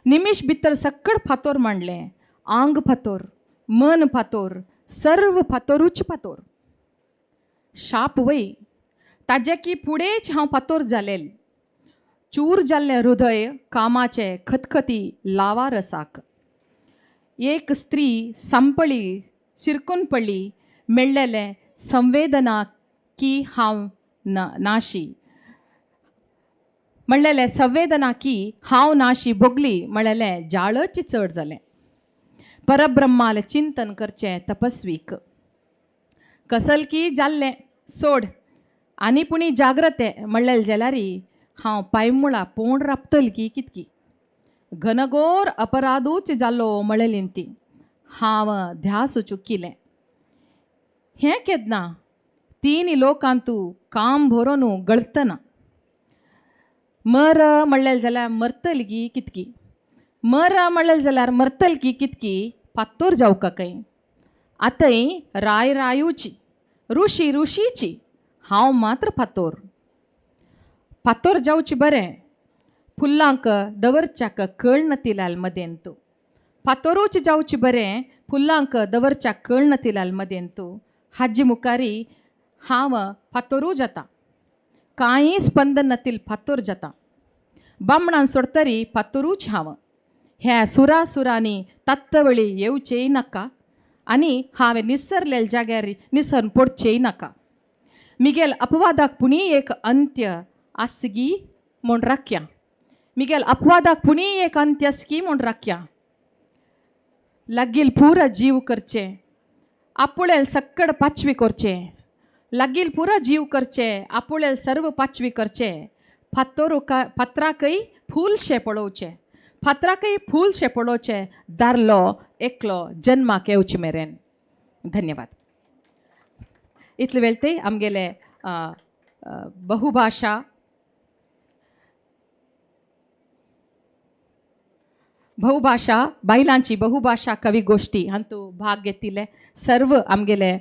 निमिश भितर सक्कड फातोर मांडलें. आंग फातोर, मन फातोर, सर्व फातोरूच फातोर. शाप वय ताजे की फुडेंच हांव फातोर जालेल. चूर जाल्लें हृदय कामाचे खतखती लावा रसाक. एक स्त्री संपळी शिरकून पडली मेळ्ळेले संवेदना की हांव नाशी. म्हणलेले संवेदना की हांव नाशी भोगली म्हणलेलें जाळच चड जालें. परब्रह्माल चिंतन करचें तपस्वीक. कसलकी जाल्लें सोड आनी पुणी जाग्रते म्हणलेलें जाल्यारी हांव पायमुळा पोंड रापतल की कितकी. घनघोर अपराधूच जाल्लो म्हणलेलीं ती हांव ध्यास चुकिलें. हें केदना 3 लोकांतू काम भरोनू गळतना. मर म्हणलेलें जाल्यार मरतल की कितकी. मर म्हणलेलें जाल्यार मरतल की कितकी फातोर जावका खंय. आतांय राय रायूची ऋषी ऋषीची हांव मात्र फातोर. फातोर जावची बरें फुल्लांक दवरच्याक कळ नातिल्याल मदेन तूं. फातोरूच जावची बरें फुल्लांक दवरच्या कळ नातिल्याल मदेन तूं. हाजी मुखारी हांव फातोरू जाता. कांय स्पंदन नातील फातोर जाता. बामणान सोडतरी फातोरूच हांव. हे सुरांनी तत्तवळी येवचेय नाका आनी हांवें निसरलेल्या जाग्यार निसरून पडचेय नाका. मिगेल अपवादाक पुणी एक अंत्य आसगी म्हूण राखया. मिगेल अपवादाक पुणी एक अंत्य आसगी म्हूण राखया. लागील पुरा जीव करचे आपुळेल सक्कड पाचवी करचे. लागील पुरा जीव करचे आपुळेल सर्व पाचवी करचे. फातराकय फूलशे पळोवचे. फातराकय फूल शेपडोचे दारलो एकलो जन्माक येवचे मेरेन. धन्यवाद. इतले वेळ ते आमगेले बहुभाषा बायलांची बहुभाषा कवी गोष्टी हातूंत भाग घेतिल्ले सर्व आमगेले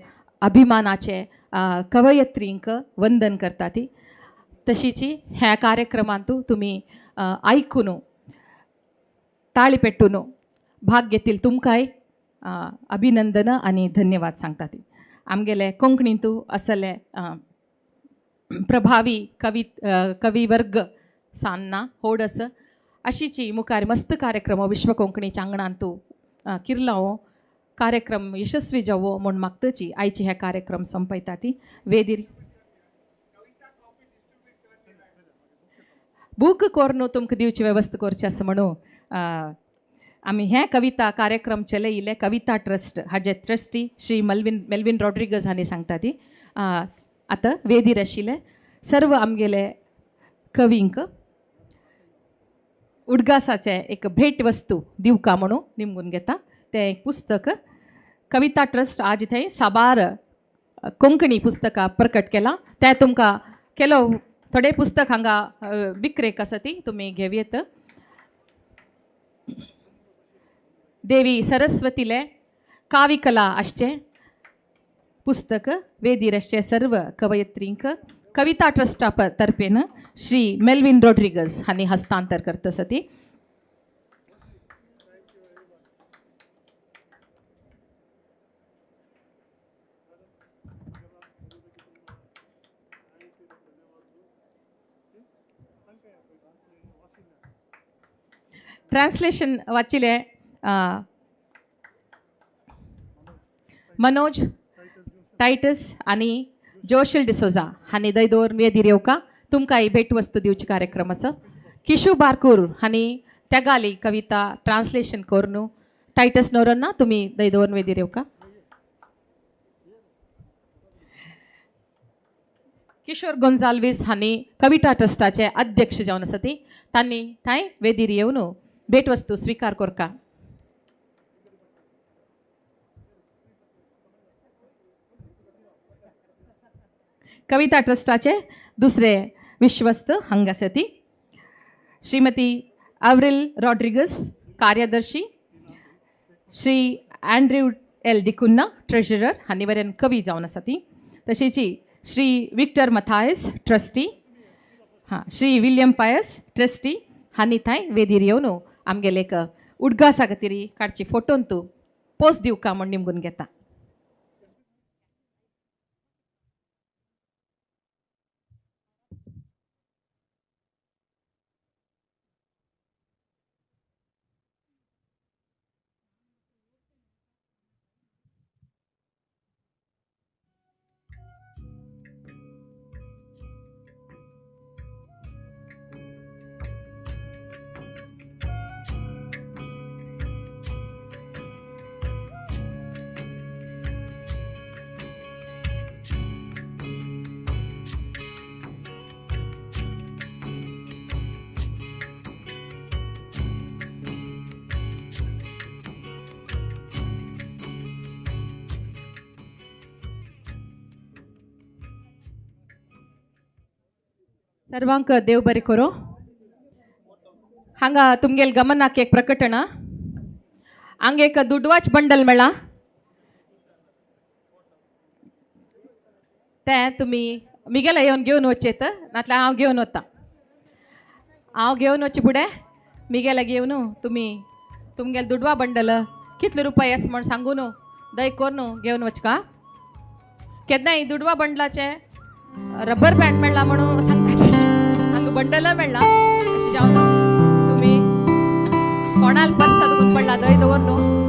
अभिमानाचे कवयत्रींक वंदन करता ती. तशीची ह्या कार्यक्रमांतू तुमी आयकून ताळी पेट्टून भाग घेतील तुमकांय अभिनंदन आणि धन्यवाद सांगता ती. आमगेले कोंकणींतू असले प्रभावी कवी वर्ग सान्ना होडस अशीची मुखार मस्त कार्यक्रम विश्व कोंकणी चांगणांतू किर्लावो कार्यक्रम यशस्वी जावो म्हूण मागतची आयची हे कार्यक्रम संपयता ती. वेदीर बूक कोरून तुमकां दिवची वेवस्था करची आसा म्हणून आमी हे कविता कार्यक्रम चलयिल्ले कविता ट्रस्ट हाजे ट्रस्टी श्री मेल्विन रॉड्रिगज हांणी सांगता ती. आतां वेदीर आशिल्ले सर्व आमगेले कवींक उडगासाचे एक भेट वस्तू दिवका म्हणून निमगून घेता. ते एक पुस्तक कविता ट्रस्ट आज थंय साबार कोंकणी पुस्तकां प्रकट केला. ते तुमकां केलो थोडे पुस्तक हांगा विक्रेक आसा ती तुमी घेवं येता. देवी सरस्वतीले काविकला आसचे पुस्तक वेदीर आसचे सर्व कवयत्रींक कविता ट्रस्टा तर्फेन श्री मेल्विन रॉड्रिगज हांणी हस्तांतर करता आसा ती. ट्रान्सलेशन वाचिले मनोज टायटस आणि जोशल डिसोजा हांणी दय दवरून वेदीर येवका तुमकां ही भेटवस्तू दिवची कार्यक्रम आसा. किशू बारकूर हांणी तेगाली कविता ट्रान्सलेशन करून टायटस नोरन्ना तुमी दय दवरून वेदीर येवका. किशोर गोंजाल्वीस हांणी कविता ट्रस्टाचे अध्यक्ष जावन आसा ती. तांणी थंय वेदीर येवन भेटवस्तू स्वीकार करका. कविता ट्रस्टाचे दुसरे विश्वस्त हांगासर ती श्रीमती अव्रिल रॉड्रिगज कार्यदर्शी, Shri Andrew L D'Cunha treasurer हांणी वरेन कवी जावन आसा ती. तशेंच Shri Victor Mathias trustee, Shri William Pius trustee हांणी थंय वेदीर येवन आमगेले एक उडगासा खातीर काडची फोटोन तूं पोस्ट दिवका म्हूण निमगून घेता. सर्वांक देव बरें करो. हांगा तुमगेल गमनाक एक प्रकटणा. हांगा एक दुडवाच बंडल मेळ्ळा ते तुमी मिगेला येवन घेवन वचेत नातल्यार हांव घेवन वता. हांव घेवन वचे फुडें मिगेला घेवन तुमी तुमगेल दुडवा बंडल कितले रुपये आसा म्हण सांगून दय करून घेवन वचका. केन्नाय दुडवा बंडलाचे रबर बँड मेळ्ळा म्हणून सांगता हांगा बंडल मेळ्ळा अशें जावन तुमी कोणाल पर्स गुण पडला दय दवर न्हू